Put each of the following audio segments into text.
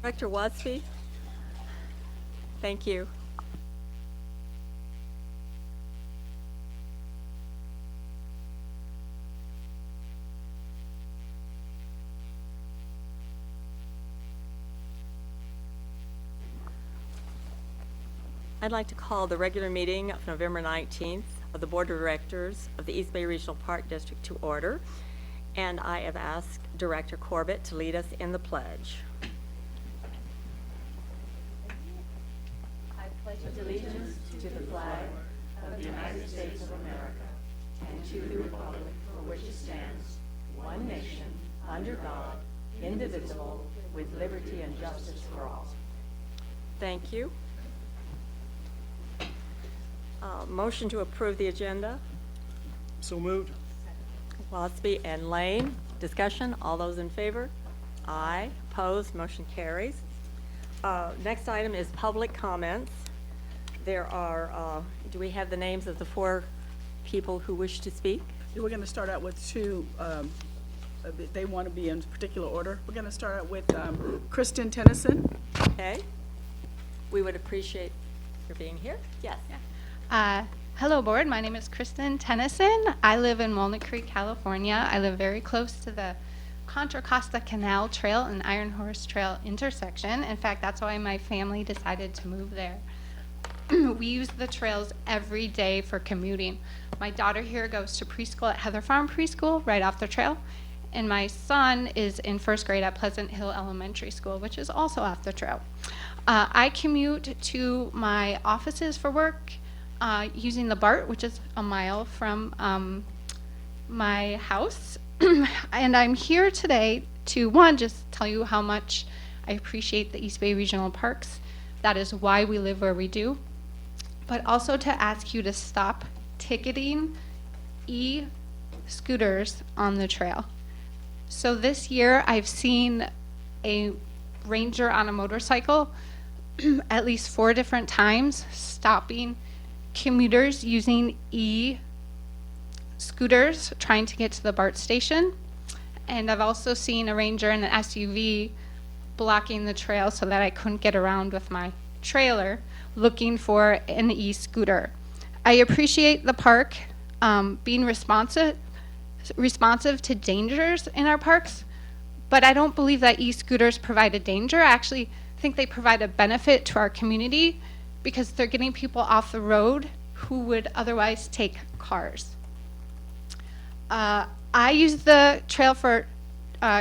Director Wadsby? Thank you. I'd like to call the regular meeting of November 19th of the Board of Directors of the East Bay Regional Park District to order, and I have asked Director Corbett to lead us in the pledge. I pledge allegiance to the flag of the United States of America and to the republic for which it stands, one nation, under God, indivisible, with liberty and justice for all. Thank you. Motion to approve the agenda. So moved. Wadsby and Lane. Discussion. All those in favor? Aye. Opposed? Motion carries. Next item is public comments. There are, do we have the names of the 4 people who wish to speak? We're going to start out with 2. They want to be in particular order. We're going to start out with Kristen Tennyson. Okay. We would appreciate your being here. Yes. Hello, board. My name is Kristen Tennyson. I live in Walnut Creek, California. I live very close to the Contra Costa Canal Trail and Iron Horse Trail intersection. In fact, that's why my family decided to move there. We use the trails every day for commuting. My daughter here goes to preschool at Heather Farm Preschool right off the trail, and my son is in 1st grade at Pleasant Hill Elementary School, which is also off the trail. I commute to my offices for work using the BART, which is a mile from my house. And I'm here today to, one, just tell you how much I appreciate the East Bay Regional Parks. That is why we live where we do. But also to ask you to stop ticketing e-scooters on the trail. So this year I've seen a ranger on a motorcycle at least 4 different times stopping commuters using e-scooters trying to get to the BART station. And I've also seen a ranger in an SUV blocking the trail so that I couldn't get around with my trailer looking for an e-scooter. I appreciate the park being responsive to dangers in our parks, but I don't believe that e-scooters provide a danger. I actually think they provide a benefit to our community because they're getting people off the road who would otherwise take cars. I use the trail for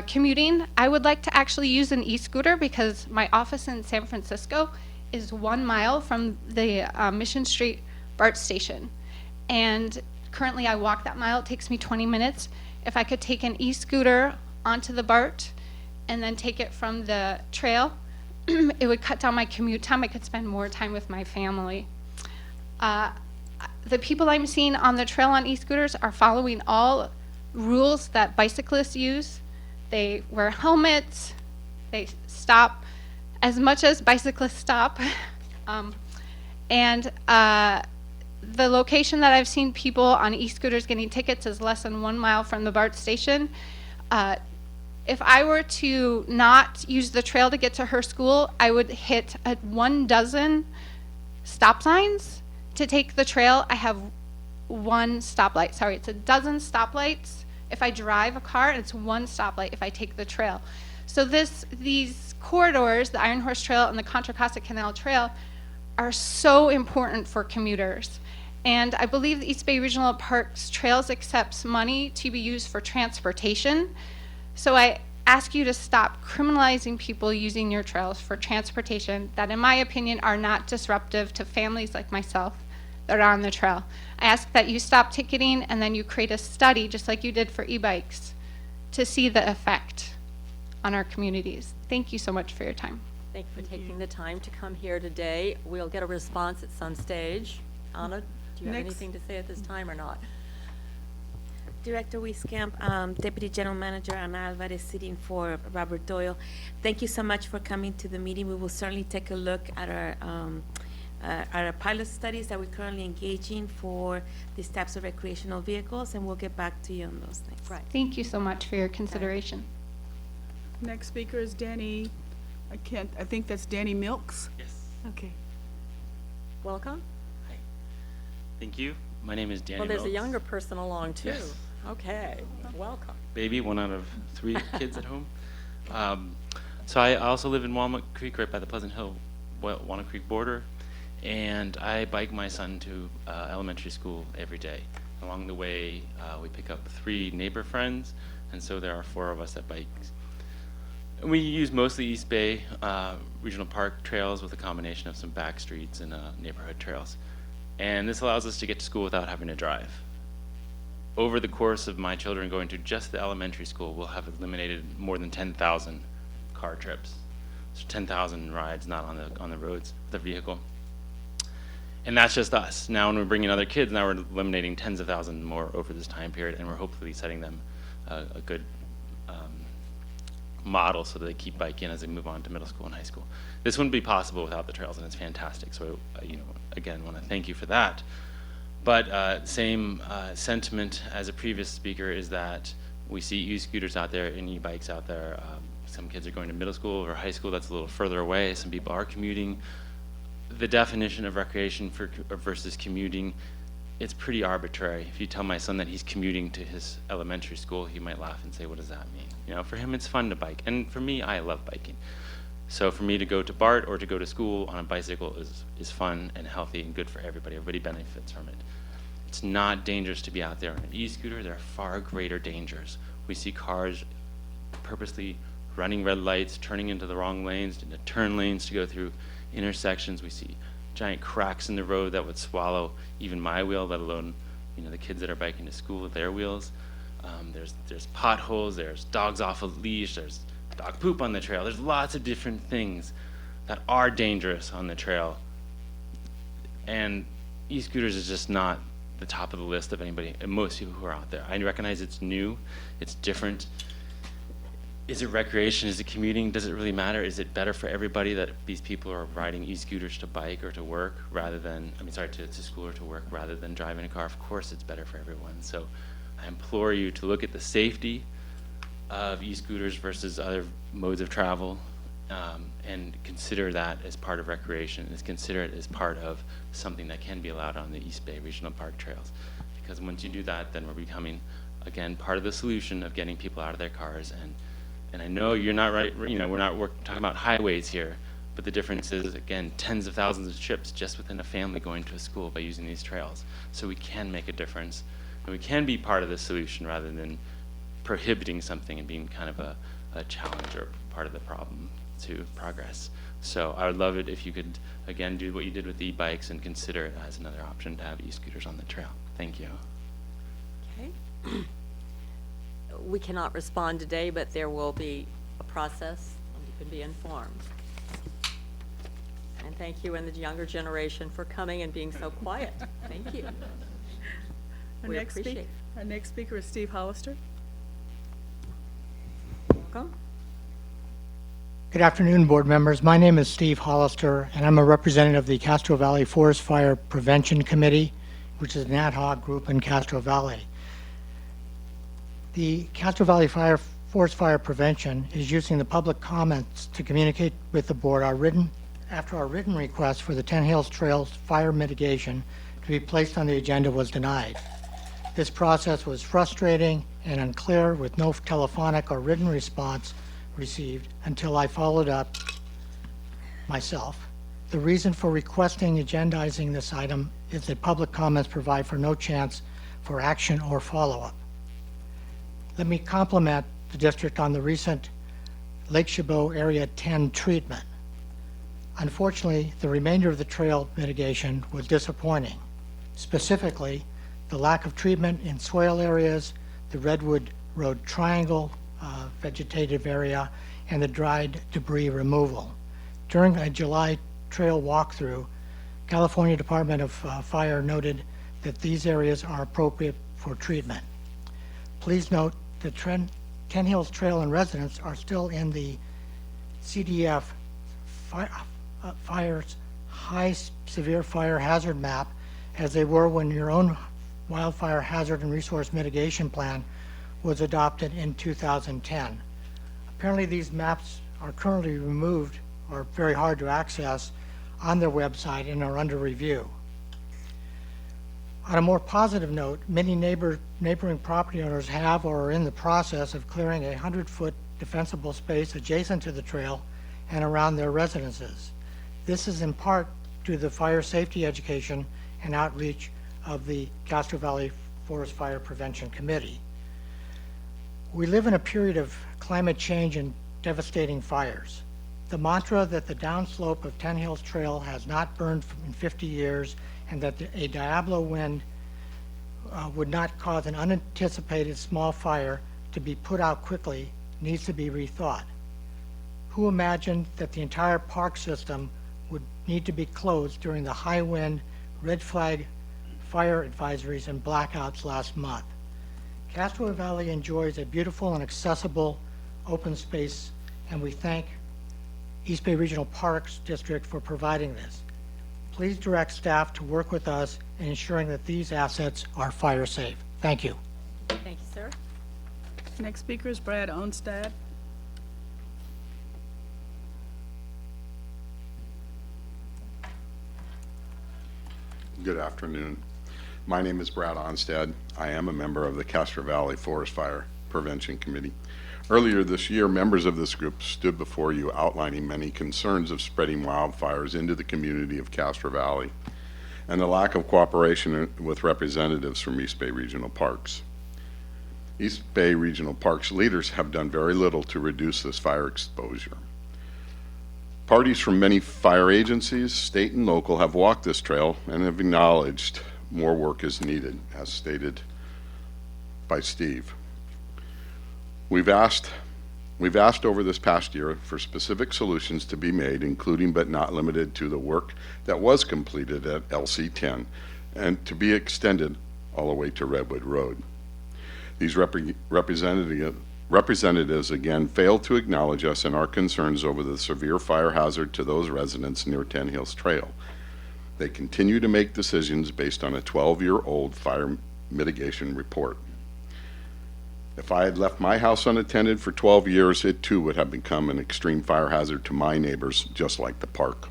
commuting. I would like to actually use an e-scooter because my office in San Francisco is 1 mile from the Mission Street BART station. And currently I walk that mile. It takes me 20 minutes. If I could take an e-scooter onto the BART and then take it from the trail, it would cut down my commute time. I could spend more time with my family. The people I'm seeing on the trail on e-scooters are following all rules that bicyclists use. They wear helmets, they stop as much as bicyclists stop. And the location that I've seen people on e-scooters getting tickets is less than 1 mile from the BART station. If I were to not use the trail to get to her school, I would hit 12 stop signs. To take the trail, I have 1 stoplight. Sorry, it's 12 stoplights if I drive a car, and it's 1 stoplight if I take the trail. So these corridors, the Iron Horse Trail and the Contra Costa Canal Trail, are so important for commuters. And I believe the East Bay Regional Parks Trails accepts money to be used for transportation. So I ask you to stop criminalizing people using your trails for transportation that, in my opinion, are not disruptive to families like myself that are on the trail. I ask that you stop ticketing and then you create a study, just like you did for e-bikes, to see the effect on our communities. Thank you so much for your time. Thank you for taking the time to come here today. We'll get a response at some stage. Anna, do you have Next. anything to say at this time or not? Director Wieskamp, Deputy General Manager Ana Alvarez sitting for Robert Doyle. Thank you so much for coming to the meeting. We will certainly take a look at our pilot studies that we're currently engaging for these types of recreational vehicles, and we'll get back to you on those things. Right. Thank you so much for your consideration. Next speaker is Danny I think that's Danny Milks. Yes. Okay. Welcome. Hi. Thank you. My name is Danny Well, there's a Mills. younger person along too. Yes. Okay, welcome. Baby, 1 out of 3 kids at home. So I also live in Walnut Creek, right by the Pleasant Hill, Walnut Creek border, and I bike my son to elementary school every day. Along the way, we pick up 3 neighbor friends, and so there are 4 of us that bike. And we use mostly East Bay Regional Park trails with a combination of some back streets and neighborhood trails. And this allows us to get to school without having to drive. Over the course of my children going to just the elementary school, we'll have eliminated more than 10,000 car trips. So 10,000 rides not on the roads with a vehicle. And that's just us. Now when we're bringing other kids, now we're eliminating tens of thousands more over this time period, and we're hopefully setting them a good model so that they keep biking as they move on to middle school and high school. This wouldn't be possible without the trails, and it's fantastic. So, again, want to thank you for that. But same sentiment as a previous speaker is that we see e-scooters out there and e-bikes out there. Some kids are going to middle school or high school that's a little further away. Some people are commuting. The definition of recreation versus commuting, it's pretty arbitrary. If you tell my son that he's commuting to his elementary school, he might laugh and say, what does that mean? For him it's fun to bike. And for me, I love biking. So for me to go to BART or to go to school on a bicycle is fun and healthy and good for everybody. Everybody benefits from it. It's not dangerous to be out there on an e-scooter. There are far greater dangers. We see cars purposely running red lights, turning into the wrong lanes, into turn lanes to go through intersections. We see giant cracks in the road that would swallow even my wheel, let alone the kids that are biking to school with their wheels. There's potholes, there's dogs off a leash, there's dog poop on the trail. There's lots of different things that are dangerous on the trail. And e-scooters is just not the top of the list of anybody, and most people who are out there. I recognize it's new, it's different. Is it recreation? Is it commuting? Does it really matter? Is it better for everybody that these people are riding e-scooters to bike or to work rather than, to school or to work rather than driving a car? Of course it's better for everyone. So I implore you to look at the safety of e-scooters versus other modes of travel and consider that as part of recreation, and consider it as part of something that can be allowed on the East Bay Regional Park trails. Because once you do that, then we're becoming, again, part of the solution of getting people out of their cars. And I know you're not right, we're not talking about highways here, but the difference is, again, tens of thousands of trips just within a family going to a school by using these trails. So we can make a difference, and we can be part of the solution rather than prohibiting something and being kind of a challenge or part of the problem to progress. So I would love it if you could, again, do what you did with e-bikes and consider it as another option to have e-scooters on the trail. Thank you. Okay. We cannot respond today, but there will be a process, and you can be informed. And thank you and the younger generation for coming and being so quiet. Thank you. We appreciate it. Our next speaker is Steve Hollister. Welcome. Good afternoon, board members. My name is Steve Hollister, and I'm a representative of the Castro Valley Forest Fire Prevention Committee, which is an ad hoc group in Castro Valley. The Castro Valley Forest Fire Prevention is using the public comments to communicate with the board after our written request for the Ten Hills Trails fire mitigation to be placed on the agenda was denied. This process was frustrating and unclear, with no telephonic or written response received until I followed up myself. The reason for requesting agendizing this item is that public comments provide for no chance for action or follow-up. Let me compliment the district on the recent Lake Chabot Area 10 treatment. Unfortunately, the remainder of the trail mitigation was disappointing. Specifically, the lack of treatment in soil areas, the Redwood Road Triangle vegetative area, and the dried debris removal. During a July trail walkthrough, California Department of Fire noted that these areas are appropriate for treatment. Please note that Ten Hills Trail and residents are still in the CDF fire's high severe fire hazard map, as they were when your own wildfire hazard and resource mitigation plan was adopted in 2010. Apparently these maps are currently removed or very hard to access on their website and are under review. On a more positive note, many neighboring property owners have or are in the process of clearing a 100-foot defensible space adjacent to the trail and around their residences. This is in part due to the fire safety education and outreach of the Castro Valley Forest Fire Prevention Committee. We live in a period of climate change and devastating fires. The mantra that the downslope of Ten Hills Trail has not burned in 50 years and that a Diablo wind would not cause an unanticipated small fire to be put out quickly needs to be rethought. Who imagined that the entire park system would need to be closed during the high wind, red flag fire advisories and blackouts last month? Castro Valley enjoys a beautiful and accessible open space, and we thank East Bay Regional Parks District for providing this. Please direct staff to work with us in ensuring that these assets are fire safe. Thank you. Thank you, sir. Next speaker is Brad Onstad. Good afternoon. My name is Brad Onstad. I am a member of the Castro Valley Forest Fire Prevention Committee. Earlier this year, members of this group stood before you outlining many concerns of spreading wildfires into the community of Castro Valley and the lack of cooperation with representatives from East Bay Regional Parks. East Bay Regional Parks leaders have done very little to reduce this fire exposure. Parties from many fire agencies, state and local, have walked this trail and have acknowledged more work is needed, as stated by Steve. We've asked over this past year for specific solutions to be made, including but not limited to the work that was completed at LC10 and to be extended all the way to Redwood Road. These representatives again failed to acknowledge us and our concerns over the severe fire hazard to those residents near Ten Hills Trail. They continue to make decisions based on a 12-year-old fire mitigation report. If I had left my house unattended for 12 years, it too would have become an extreme fire hazard to my neighbors, just like the park.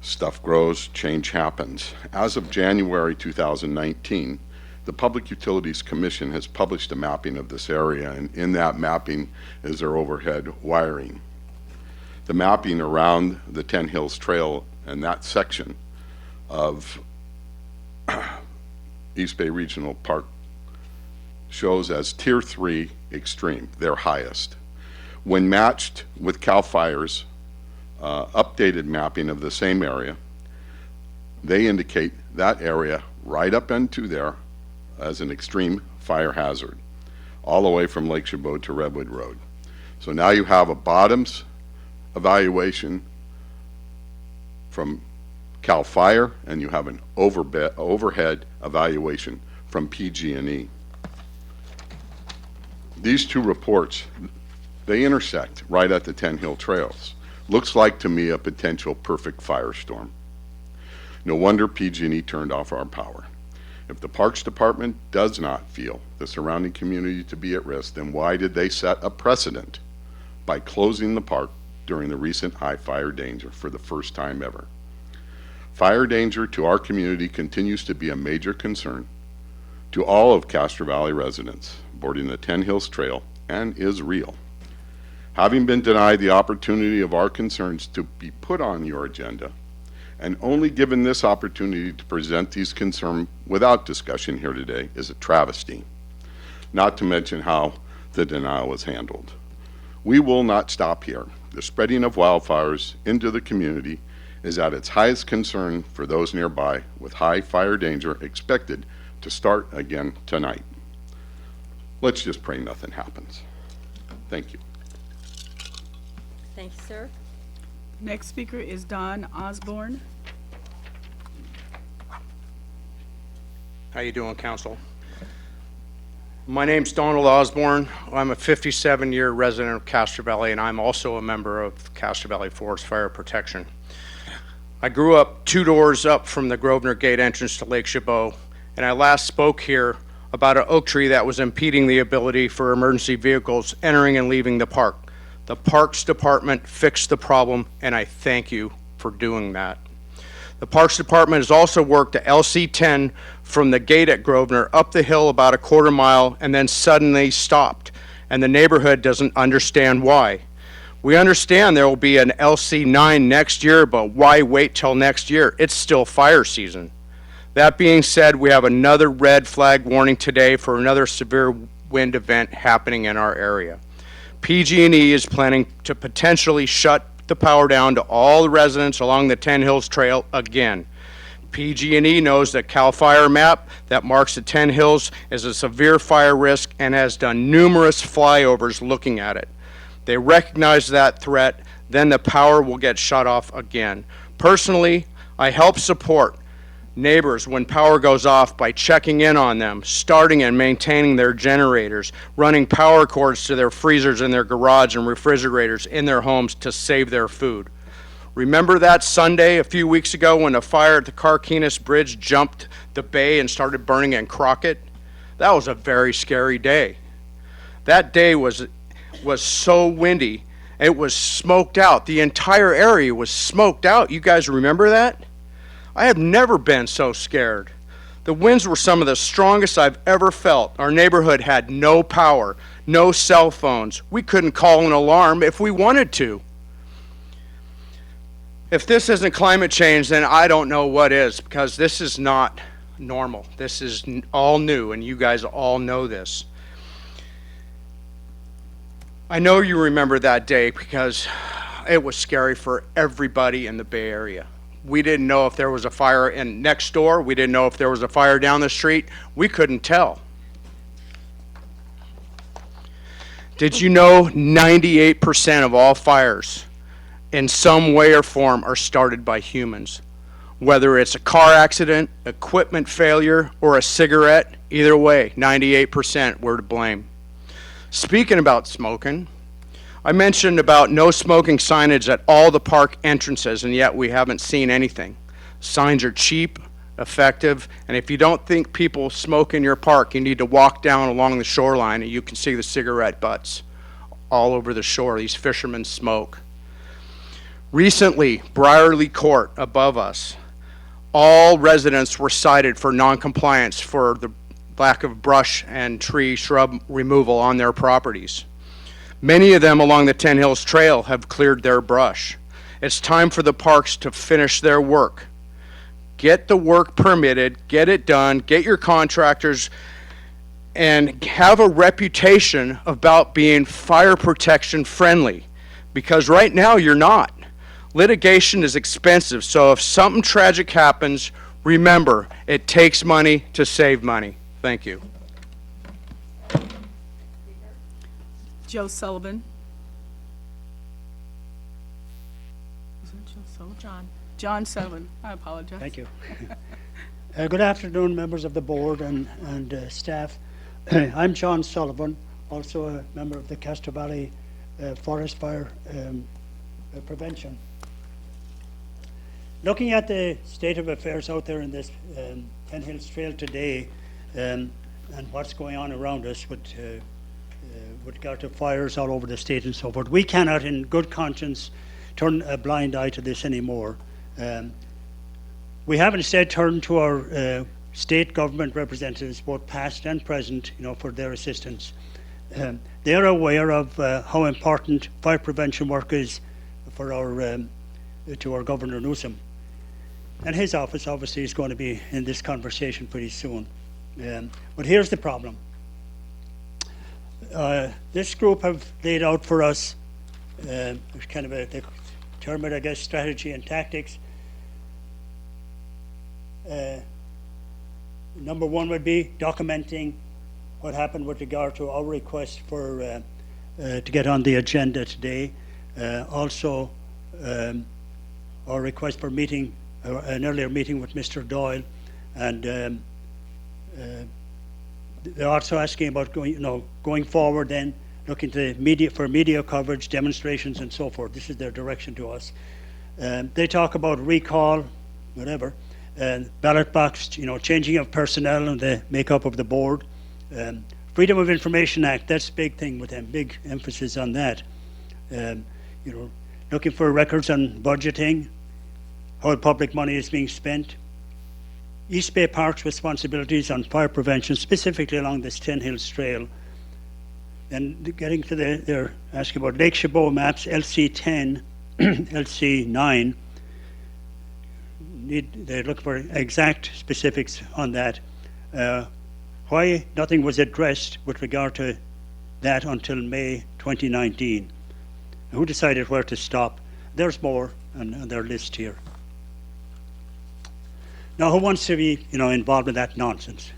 Stuff grows, change happens. As of January 2019, the Public Utilities Commission has published a mapping of this area, and in that mapping is their overhead wiring. The mapping around the Ten Hills Trail and that section of East Bay Regional Park shows as Tier 3 extreme, their highest. When matched with CAL FIRE's updated mapping of the same area, they indicate that area right up into there as an extreme fire hazard, all the way from Lake Chabot to Redwood Road. So now you have a bottoms evaluation from CAL FIRE, and you have an overhead evaluation from PG&E. These two reports, they intersect right at the Ten Hill Trails. Looks like to me a potential perfect firestorm. No wonder PG&E turned off our power. If the Parks Department does not feel the surrounding community to be at risk, then why did they set a precedent by closing the park during the recent high fire danger for the first time ever? Fire danger to our community continues to be a major concern to all of Castro Valley residents boarding the Ten Hills Trail and is real. Having been denied the opportunity of our concerns to be put on your agenda, and only given this opportunity to present these concerns without discussion here today, is a travesty, not to mention how the denial was handled. We will not stop here. The spreading of wildfires into the community is at its highest concern for those nearby, with high fire danger expected to start again tonight. Let's just pray nothing happens. Thank you. Thank you, sir. Next speaker is Don Osborne. How you doing, council? My name's Donald Osborne. I'm a 57-year resident of Castro Valley, and I'm also a member of Castro Valley Forest Fire Protection. I grew up 2 doors up from the Grosvenor Gate entrance to Lake Chabot, and I last spoke here about an oak tree that was impeding the ability for emergency vehicles entering and leaving the park. The Parks Department fixed the problem, and I thank you for doing that. The Parks Department has also worked the LC-10 from the gate at Grosvenor up the hill about a quarter mile and then suddenly stopped, and the neighborhood doesn't understand why. We understand there will be an LC-9 next year, but why wait till next year? It's still fire season. That being said, we have another red flag warning today for another severe wind event happening in our area. PG&E is planning to potentially shut the power down to all the residents along the 10 Hills Trail again. PG&E knows that CAL FIRE map that marks the 10 Hills is a severe fire risk and has done numerous flyovers looking at it. They recognize that threat, then the power will get shut off again. Personally, I help support neighbors when power goes off by checking in on them, starting and maintaining their generators, running power cords to their freezers in their garage and refrigerators in their homes to save their food. Remember that Sunday a few weeks ago when a fire at the Carquinez Bridge jumped the bay and started burning in Crockett? That was a very scary day. That day was so windy, it was smoked out. The entire area was smoked out. You guys remember that? I have never been so scared. The winds were some of the strongest I've ever felt. Our neighborhood had no power, no cell phones. We couldn't call an alarm if we wanted to. If this isn't climate change, then I don't know what is, because this is not normal. This is all new, and you guys all know this. I know you remember that day because it was scary for everybody in the Bay Area. We didn't know if there was a fire next door. We didn't know if there was a fire down the street. We couldn't tell. Did you know 98% of all fires in some way or form are started by humans? Whether it's a car accident, equipment failure, or a cigarette, either way, 98% were to blame. Speaking about smoking, I mentioned about no smoking signage at all the park entrances, and yet we haven't seen anything. Signs are cheap, effective, and if you don't think people smoke in your park, you need to walk down along the shoreline and you can see the cigarette butts all over the shore. These fishermen smoke. Recently, Briarley Court above us, all residents were cited for non-compliance for the lack of brush and tree shrub removal on their properties. Many of them along the 10 Hills Trail have cleared their brush. It's time for the parks to finish their work. Get the work permitted, get it done, get your contractors, and have a reputation about being fire protection friendly, because right now you're not. Litigation is expensive, so if something tragic happens, remember, it takes money to save money. Thank you. Joe Sullivan. Is it Joe Sullivan? John Sullivan. I apologize. Thank you. Good afternoon, members of the board and staff. I'm John Sullivan, also a member of the Castro Valley Forest Fire Prevention. Looking at the state of affairs out there in this 10 Hills Trail today, and what's going on around us with regard to fires all over the state and so forth, we cannot in good conscience turn a blind eye to this anymore. We have instead turned to our state government representatives, both past and present, for their assistance. They are aware of how important fire prevention work is for to our Governor Newsom. And his office obviously is going to be in this conversation pretty soon. But here's the problem. This group have laid out for us kind of they term it, I guess, strategy and tactics. Number one would be documenting what happened with regard to our request for to get on the agenda today. Also, our request for meeting, an earlier meeting with Mr. Doyle, and they're also asking about going forward, then looking to media coverage, demonstrations, and so forth. This is their direction to us. They talk about recall, whatever, ballot box, changing of personnel and the makeup of the board. Freedom of Information Act, that's a big thing with them, big emphasis on that. you know, looking for records on budgeting, how public money is being spent. East Bay Park's responsibilities on fire prevention, specifically along this 10 Hills Trail. And getting to they're asking about Lake Chabot maps, LC10, LC9. They're looking for exact specifics on that. Why nothing was addressed with regard to that until May 2019? Who decided where to stop? There's more on their list here. Now, who wants to be, involved in that nonsense?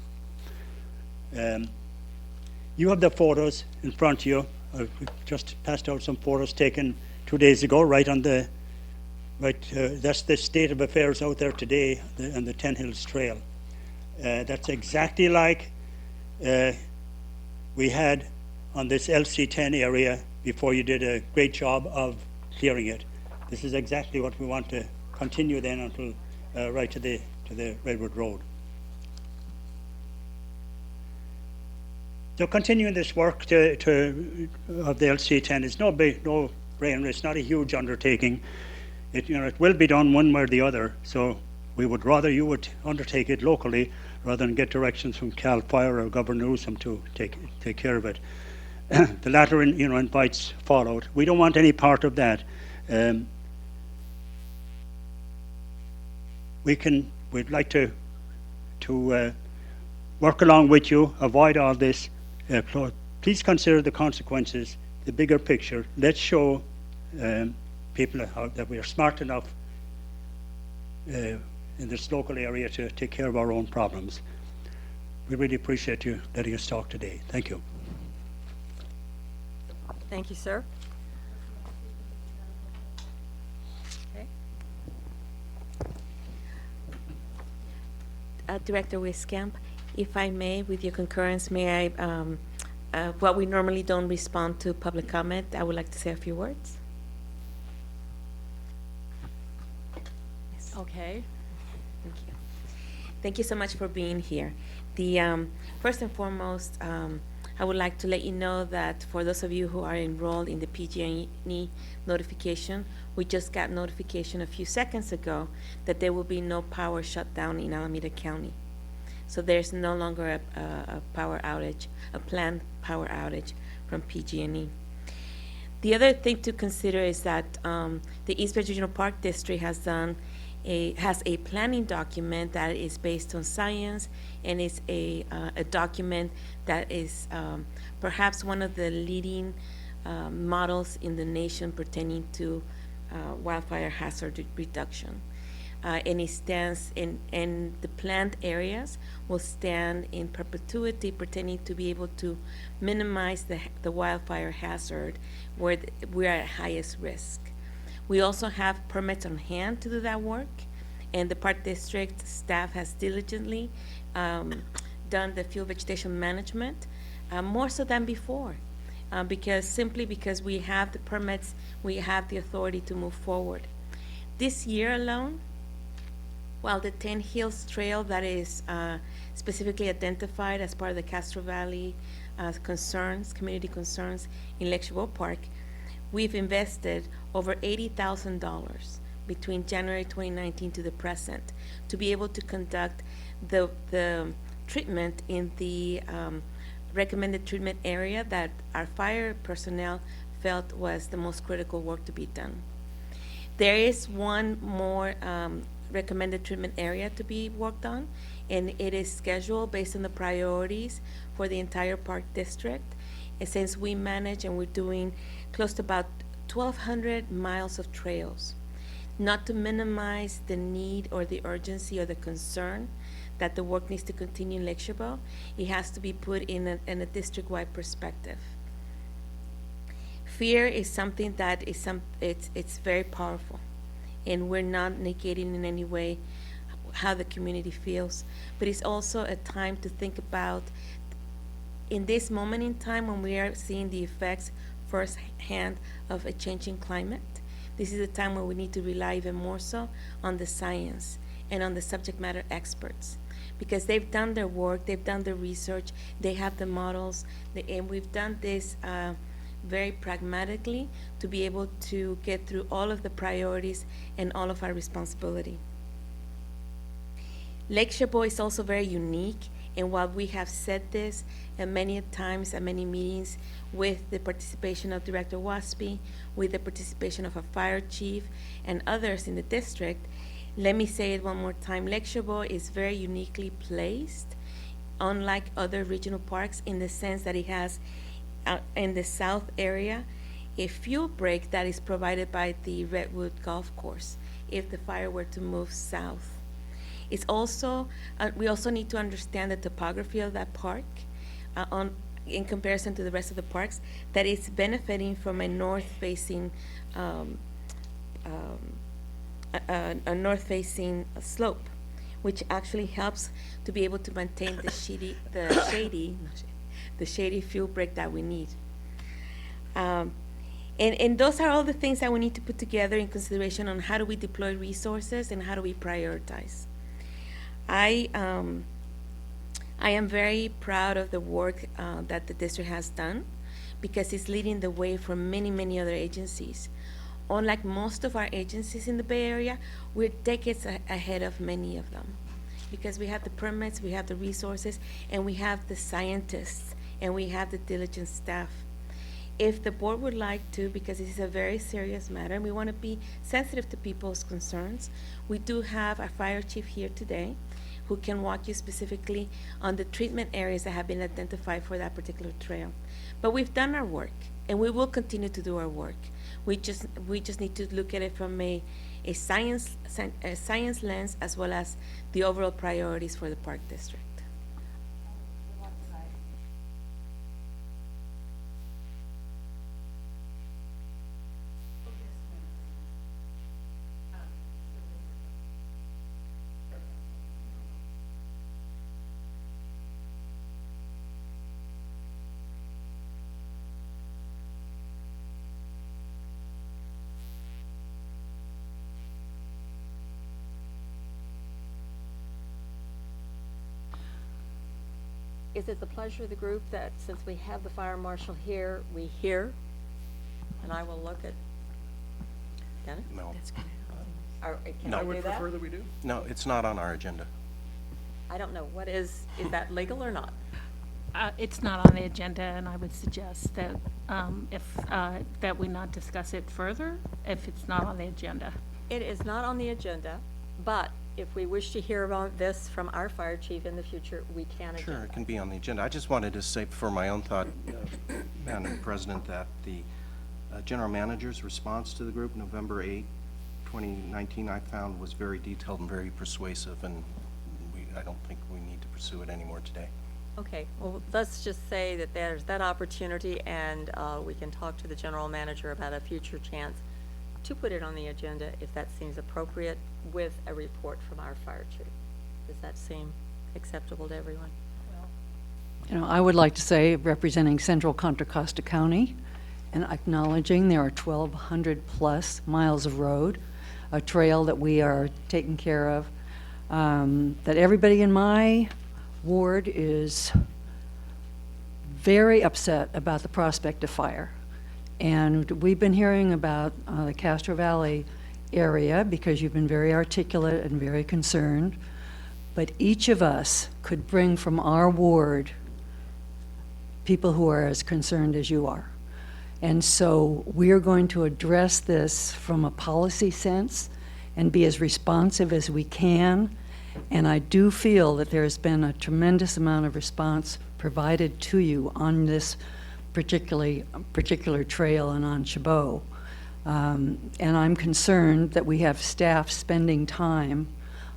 You have the photos in front of you. I've just passed out some photos taken 2 days ago, that's the state of affairs out there today on the 10 Hills Trail. That's exactly like we had on this LC10 area before you did a great job of clearing it. This is exactly what we want to continue then until right to the Redwood Road. So continuing this work of the LC10 is no brainer. It's not a huge undertaking. It will be done one way or the other. So we would rather you would undertake it locally rather than get directions from Cal Fire or Governor Newsom to take care of it. The latter, invites fallout. We don't want any part of that. We'd like to work along with you, avoid all this. Please consider the consequences, the bigger picture. Let's show people that we are smart enough in this local area to take care of our own problems. We really appreciate you letting us talk today. Thank you. Thank you, sir. Okay. Director Wiskamp, if I may, with your concurrence, may I, while we normally don't respond to public comment, I would like to say a few words. Okay. Thank you. Thank you so much for being here. First and foremost, I would like to let you know that for those of you who are enrolled in the PG&E notification, we just got notification a few seconds ago that there will be no power shutdown in Alameda County. So there's no longer a power outage, a planned power outage from PG&E. The other thing to consider is that the East Bay Regional Park District has a planning document that is based on science, and it's a document that is perhaps one of the leading models in the nation pertaining to wildfire hazard reduction. And it stands and the planned areas will stand in perpetuity pertaining to be able to minimize the wildfire hazard where we are at highest risk. We also have permits on hand to do that work, and the Park District staff has diligently done the field vegetation management, more so than before, because we have the permits, we have the authority to move forward. This year alone, while the 10 Hills Trail that is specifically identified as part of the Castro Valley community concerns in Lake Chabot Park, we've invested over $80,000 between January 2019 to the present to be able to conduct the treatment in the recommended treatment area that our fire personnel felt was the most critical work to be done. There is one more recommended treatment area to be worked on, and it is scheduled based on the priorities for the entire park district. And since we manage and we're doing close to about 1,200 miles of trails, not to minimize the need or the urgency or the concern that the work needs to continue in Lake Chabot, it has to be put in a district-wide perspective. Fear is something that it's very powerful, and we're not negating in any way how the community feels, but it's also a time to think about, in this moment in time when we are seeing the effects firsthand of a changing climate, this is a time where we need to rely even more so on the science and on the subject matter experts, because they've done their work, they've done the research, they have the models, and we've done this very pragmatically to be able to get through all of the priorities and all of our responsibility. Lake Chabot is also very unique, and while we have said this many times at many meetings with the participation of Director Waspy, with the participation of a fire chief and others in the district, let me say it one more time. Lake Chabot is very uniquely placed, unlike other regional parks, in the sense that it has in the south area a fuel break that is provided by the Redwood Golf Course if the fire were to move south. It's also, we also need to understand the topography of that park in comparison to the rest of the parks, that it's benefiting from a north-facing slope, which actually helps to be able to maintain the shady fuel break that we need. And those are all the things that we need to put together in consideration on how do we deploy resources and how do we prioritize. I am very proud of the work that the district has done, because it's leading the way for many, many other agencies. Unlike most of our agencies in the Bay Area, we're decades ahead of many of them, because we have the permits, we have the resources, and we have the scientists, and we have the diligent staff. If the board would like to, because this is a very serious matter, and we want to be sensitive to people's concerns, we do have our fire chief here today who can walk you specifically on the treatment areas that have been identified for that particular trail. But we've done our work, and we will continue to do our work. We just need to look at it from a science lens, as well as the overall priorities for the park district. Is it the pleasure of the group that since we have the fire marshal here, we hear? And I will look at, Dennis? No, Can No. I I do that? we do. no, it's not on our agenda. I don't know, is that legal or not? It's not on the agenda, and I would suggest that that we not discuss it further if it's not on the agenda. It is not on the agenda, but if we wish to hear about this from our fire chief in the future, we can Sure, agenda. it can be on the agenda. I just wanted to say for my own thought, Madam President, that the general manager's response to the group, November 8, 2019, I found was very detailed and very persuasive, and I don't think we need to pursue it anymore today. Okay, well, let's just say that there's that opportunity, and we can talk to the general manager about a future chance to put it on the agenda if that seems appropriate, with a report from our fire chief. Does that seem acceptable to everyone? You know, I would like to say, representing Central Contra Costa County and acknowledging there are 1,200 plus miles of road, a trail that we are taking care of, that everybody in my ward is very upset about the prospect of fire. And we've been hearing about the Castro Valley area because you've been very articulate and very concerned. But each of us could bring from our ward people who are as concerned as you are. And so we are going to address this from a policy sense and be as responsive as we can. And I do feel that there's been a tremendous amount of response provided to you on this particular trail and on Chabot. And I'm concerned that we have staff spending time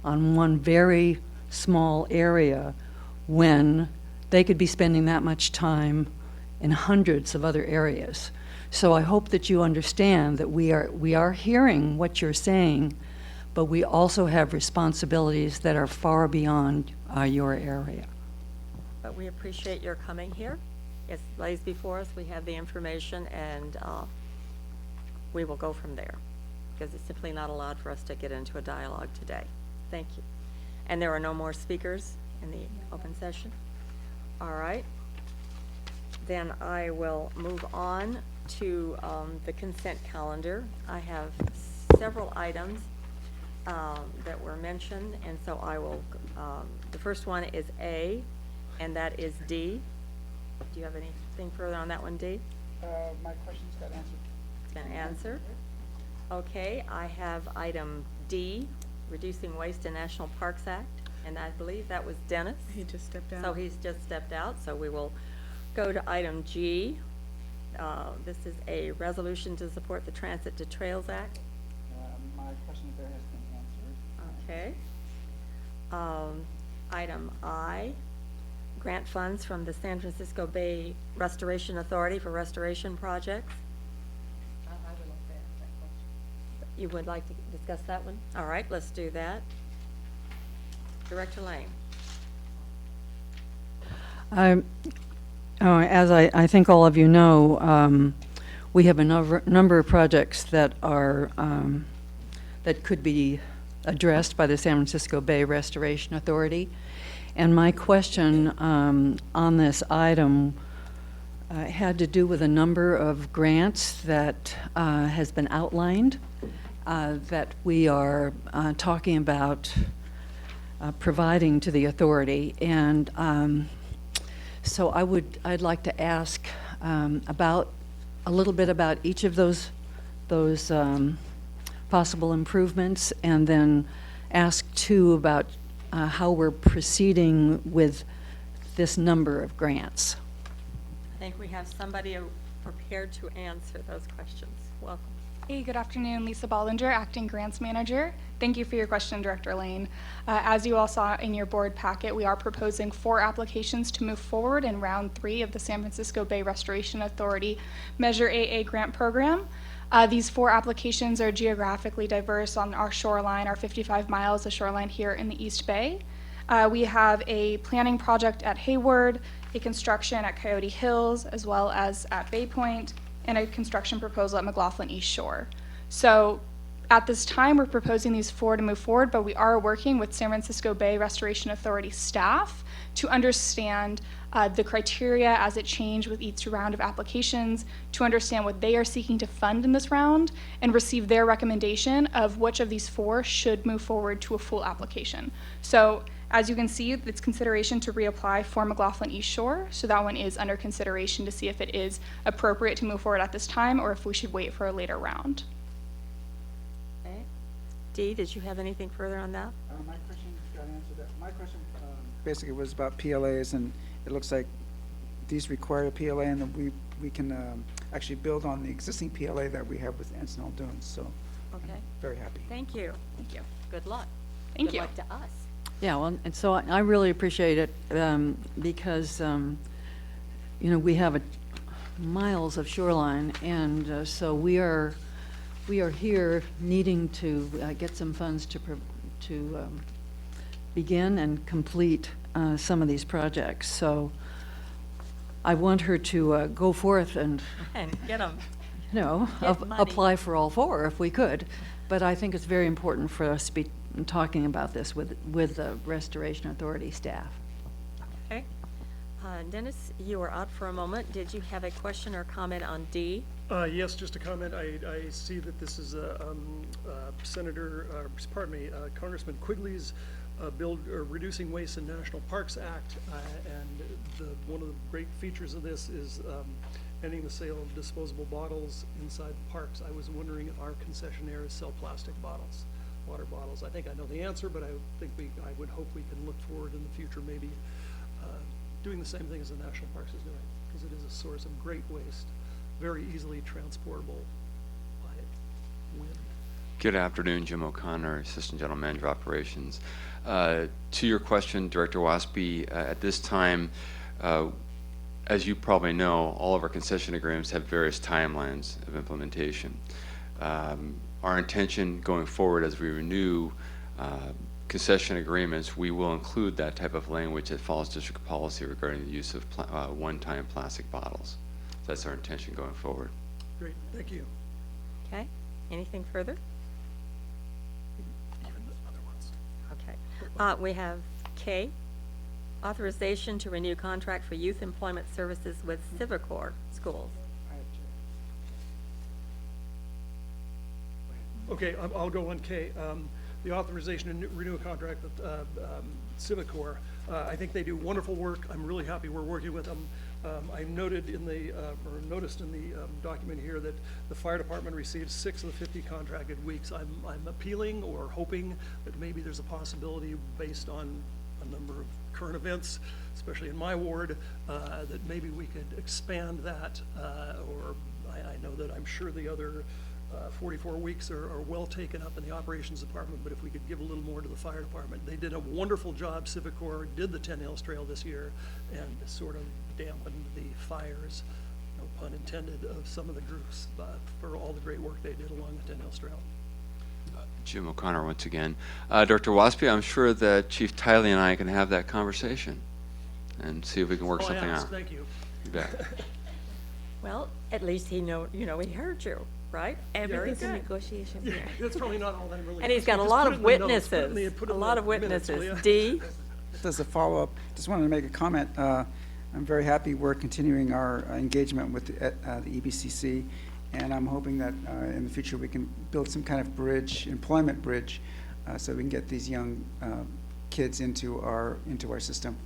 on one very small area when they could be spending that much time in hundreds of other areas. So I hope that you understand that we are hearing what you're saying, but we also have responsibilities that are far beyond your area. But we appreciate your coming here. It lays before us, we have the information, and we will go from there, because it's simply not allowed for us to get into a dialogue today. Thank you. And there are no more speakers in the open session? All right. Then I will move on to the consent calendar. I have several items that were mentioned, and so I will, the first one is A, and that is D. Do you have anything further on that one, D? My question's got answered. It's been answered. Okay, I have item D, Reducing Waste in National Parks Act, and I believe that was Dennis. He just stepped out. So he's just stepped out, so we will go to item G. This is a resolution to support the Transit to Trails Act. My question there has been answered. Okay. Item I, grant funds from the San Francisco Bay Restoration Authority for restoration projects. You would like to discuss that one? All right, let's do that. Director Lane. As I think all of you know, we have a number of projects that are, that could be addressed by the San Francisco Bay Restoration Authority. And my question on this item had to do with a number of grants that has been outlined that we are talking about providing to the authority. And so I'd like to ask about a little bit about each of those possible improvements, and then ask too about how we're proceeding with this number of grants. I think we have somebody prepared to answer those questions. Welcome. Hey, good afternoon. Lisa Bollinger, Acting Grants Manager. Thank you for your question, Director Lane. As you all saw in your board packet, we are proposing 4 applications to move forward in round 3 of the San Francisco Bay Restoration Authority Measure AA grant program. These 4 applications are geographically diverse on our shoreline, our 55 miles of shoreline here in the East Bay. We have a planning project at Hayward, a construction at Coyote Hills, as well as at Bay Point, and a construction proposal at McLaughlin East Shore. So at this time, we're proposing these 4 to move forward, but we are working with San Francisco Bay Restoration Authority staff to understand the criteria as it changed with each round of applications, to understand what they are seeking to fund in this round, and receive their recommendation of which of these 4 should move forward to a full application. So as you can see, it's consideration to reapply for McLaughlin East Shore. So that one is under consideration to see if it is appropriate to move forward at this time, or if we should wait for a later round. Okay. Dee, did you have anything further on that? My question got answered. My question basically was about PLAs, and it looks like these require a PLA, and that we can actually build on the existing PLA that we have with Encinal Dunes. So Okay. I'm very happy. Thank you. Thank you. Good luck. Thank you. Good luck to us. Yeah, well, and so I really appreciate it because, you know, we have miles of shoreline, and so we are here needing to get some funds to begin and complete some of these projects. So I want her to go forth and get them. You know, apply for all 4 if we could. But I think it's very important for us to be talking about this with the Restoration Authority staff. Okay. Dennis, you were out for a moment. Did you have a question or comment on D? Yes, just a comment. I see that this is Congressman Quigley's bill, Reducing Waste in National Parks Act, and one of the great features of this is ending the sale of disposable bottles inside the parks. I was wondering if our concessionaires sell plastic bottles, water bottles. I think I know the answer, but I would hope we can look forward in the future, maybe doing the same thing as the National Parks is doing, because it is a source of great waste, very easily transportable by wind. Good afternoon, Jim O'Connor, Assistant General Manager of Operations. To your question, Director Waspy, at this time, as you probably know, all of our concession agreements have various timelines of implementation. Our intention going forward as we renew concession agreements, we will include that type of language that follows district policy regarding the use of one-time plastic bottles. That's our intention going forward. Great, thank you. Okay. Anything further? Even the other ones. Okay. We have K, authorization to renew contract for youth employment services with Civicor schools. Okay, I'll go on K. The authorization and renew a contract with Civicor. I think they do wonderful work. I'm really happy we're working with them. I noted in the, or noticed in the document here that the fire department received 6 of the 50 contracted weeks. I'm appealing or hoping that maybe there's a possibility based on a number of current events, especially in my ward, that maybe we could expand that, or I know that I'm sure the other 44 weeks are well taken up in the operations department, but if we could give a little more to the fire department. They did a wonderful job, Civicor did the 10 Hills Trail this year, and sort of dampened the fires, no pun intended, of some of the groups for all the great work they did along the 10 Hills Trail. Jim O'Connor once again. Dr. Waspy, I'm sure that Chief Tiley and I can have that conversation and see if we can work That's all I something ask. out. Thank you. You bet. Well, at least he he heard you, right? Everything's a Very good. negotiation Yeah, here. that's probably not all that I'm really. And he's got a just lot put of it in the notes, witnesses, put it in the- put it a in lot the of minutes, will witnesses. ya? D? Just as a follow-up, just wanted to make a comment. I'm very happy we're continuing our engagement with the EBCC, and I'm hoping that in the future we can build some kind of bridge, employment bridge, so we can get these young kids into our system,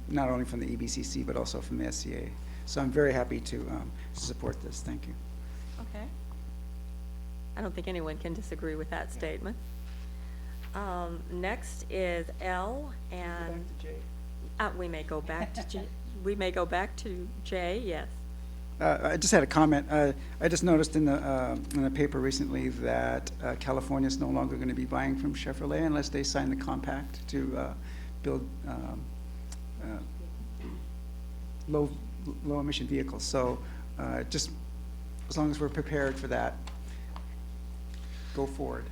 not only from the EBCC but also from the SCA. So I'm very happy to support this. Thank you. Okay. I don't think anyone can disagree with that statement. Next is L, and we may go back to J. We may go back to J, yes. I just had a comment. I just noticed in the paper recently that California is no longer going to be buying from Chevrolet unless they sign the compact to build low emission vehicles. So just as long as we're prepared for that, go forward.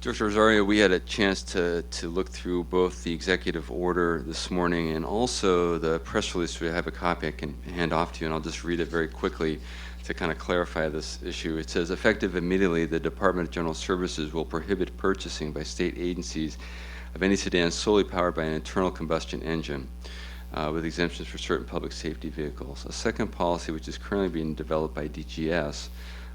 Director Rosario, we had a chance to look through both the executive order this morning and also the press release. We have a copy I can hand off to you, and I'll just read it very quickly to kind of clarify this issue. It says, effective immediately, the Department of General Services will prohibit purchasing by state agencies of any sedan solely powered by an internal combustion engine, with exemptions for certain public safety vehicles. A second policy, which is currently being developed by DGS,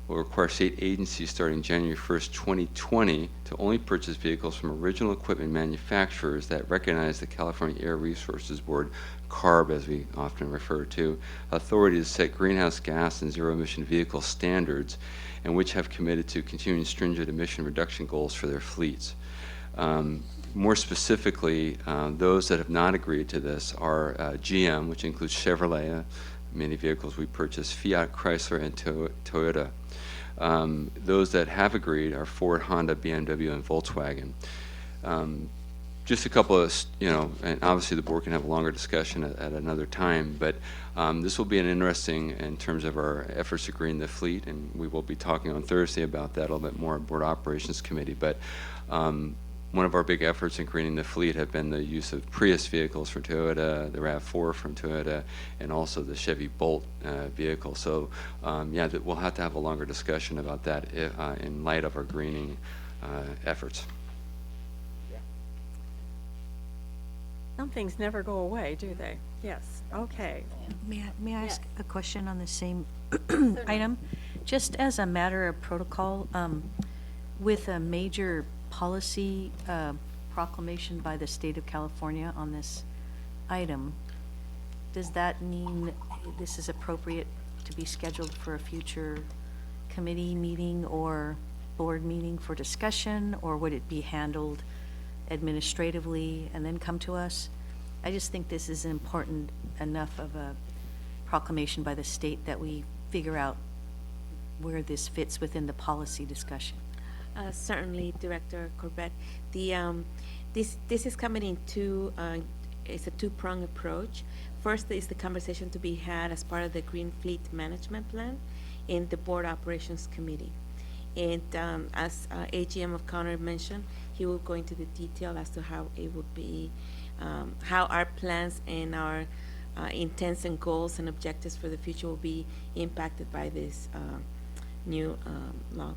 will require state agencies starting January 1st, 2020 to only purchase vehicles from original equipment manufacturers that recognize the California Air Resources Board, CARB as we often refer to, authority to set greenhouse gas and zero emission vehicle standards, and which have committed to continuing stringent emission reduction goals for their fleets. More specifically, those that have not agreed to this are GM, which includes Chevrolet, many vehicles we purchase, Fiat, Chrysler, and Toyota. Those that have agreed are Ford, Honda, BMW, and Volkswagen. Just a couple of, and obviously the board can have a longer discussion at another time, but this will be an interesting in terms of our efforts to green the fleet, and we will be talking on Thursday about that a little bit more at Board Operations Committee. But one of our big efforts in greening the fleet have been the use of Prius vehicles for Toyota, the RAV4 from Toyota, and also the Chevy Bolt vehicle. So yeah, we'll have to have a longer discussion about that in light of our greening efforts. Some things never go away, do they? Yes, okay. May I ask a question on the same item? Just as a matter of protocol, with a major policy proclamation by the state of California on this item, does that mean this is appropriate to be scheduled for a future committee meeting or board meeting for discussion, or would it be handled administratively and then come to us? I just think this is important enough of a proclamation by the state that we figure out where this fits within the policy discussion. Certainly, Director Corbett. This is coming in it's a two-pronged approach. First is the conversation to be had as part of the Green Fleet Management Plan in the Board Operations Committee. And as AGM O'Connor mentioned, he will go into the detail as to how it would be, how our plans and our intents and goals and objectives for the future will be impacted by this new law.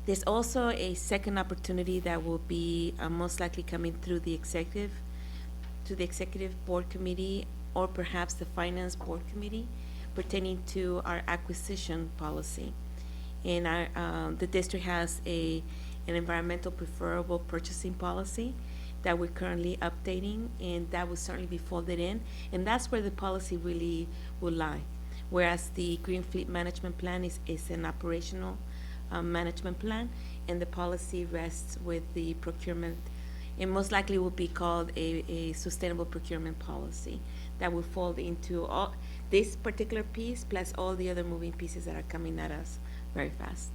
There's also a second opportunity that will be most likely coming through the executive board committee, or perhaps the finance board committee, pertaining to our acquisition policy. And the district has an environmental preferable purchasing policy that we're currently updating, and that will certainly be folded in. And that's where the policy really will lie. Whereas the Green Fleet Management Plan is an operational management plan, and the policy rests with the procurement. It most likely will be called a sustainable procurement policy that will fold into all this particular piece plus all the other moving pieces that are coming at us very fast.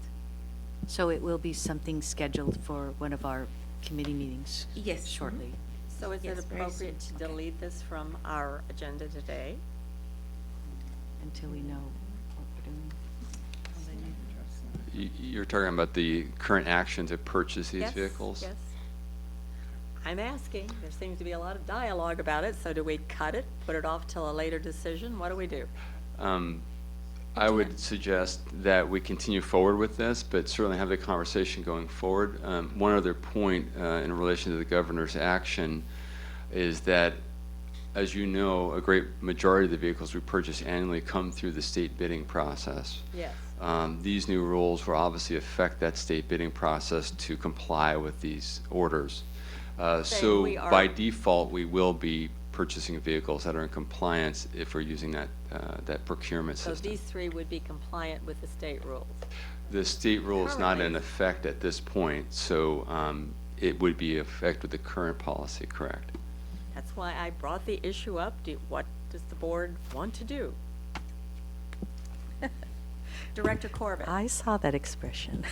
So it will be something scheduled for one of our committee meetings? Yes. Shortly. So is it Yes, very appropriate to soon. delete this from our agenda today? Until we know what we're doing. You're talking about the current action to purchase these Yes, vehicles? Yes. I'm asking, there seems to be a lot of dialogue about it, so do we cut it, put it off till a later decision? What do we do? I would suggest that we continue forward with this, but certainly have the conversation going forward. One other point in relation to the governor's action is that, as you know, a great majority of the vehicles we purchase annually come through the state bidding process. Yes. These new rules will obviously affect that state bidding process to comply with these orders. So we are- by default, we will be purchasing vehicles that are in compliance if we're using that procurement So system. these three would be compliant with the state rules. The state rule is not in Currently. effect at this point, so it would be in effect with the current policy, correct? That's why I brought the issue up. What does the board want to do? Director Corbett. I saw that expression.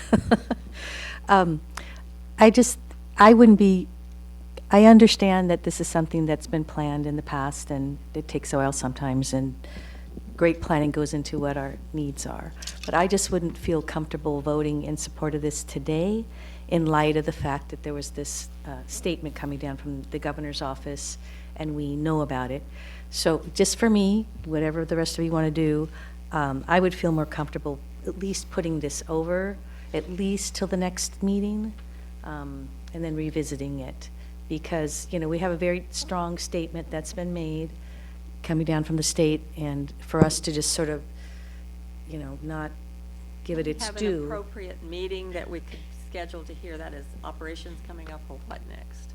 I understand that this is something that's been planned in the past, and it takes a while sometimes, and great planning goes into what our needs are. But I just wouldn't feel comfortable voting in support of this today in light of the fact that there was this statement coming down from the governor's office, and we know about it. So just for me, whatever the rest of you want to do, I would feel more comfortable at least putting this over, at least till the next meeting, and then revisiting it. Because, you know, we have a very strong statement that's been made coming down from the state, and for us to just sort of, you know, not give it its Have an due. appropriate meeting that we could schedule to hear that as operations coming up, or what next?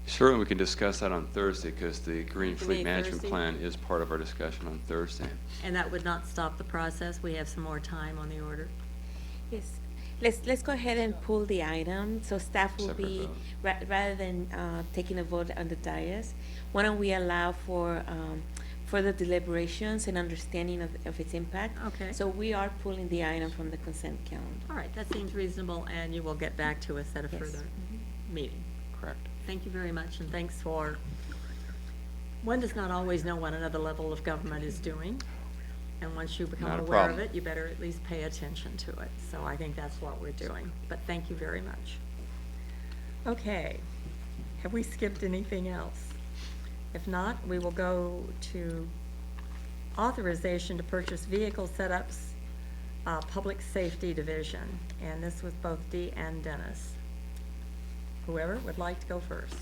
Certainly, we can discuss that on Thursday, because the Green You Fleet mean Management Thursday? Plan is part of our discussion on Thursday. And that would not stop the process? We have some more time on the order? Yes. Let's go ahead and pull the item, so staff will Separate be, vote. rather than taking a vote on the dais, why don't we allow for further deliberations and understanding of its impact? Okay. So we are pulling the item from the consent calendar. All right, that seems reasonable, and you will get back to us at a Yes. further meeting. Correct. Thank you very much, and thanks for, one does not always know what another level of government is doing, and once you become Not a aware of problem. it, you better at least pay attention to it. So I think that's what we're doing, but thank you very much. Okay, have we skipped anything else? If not, we will go to authorization to purchase vehicle setups, Public Safety Division, and this was both Dee and Dennis. Whoever would like to go first.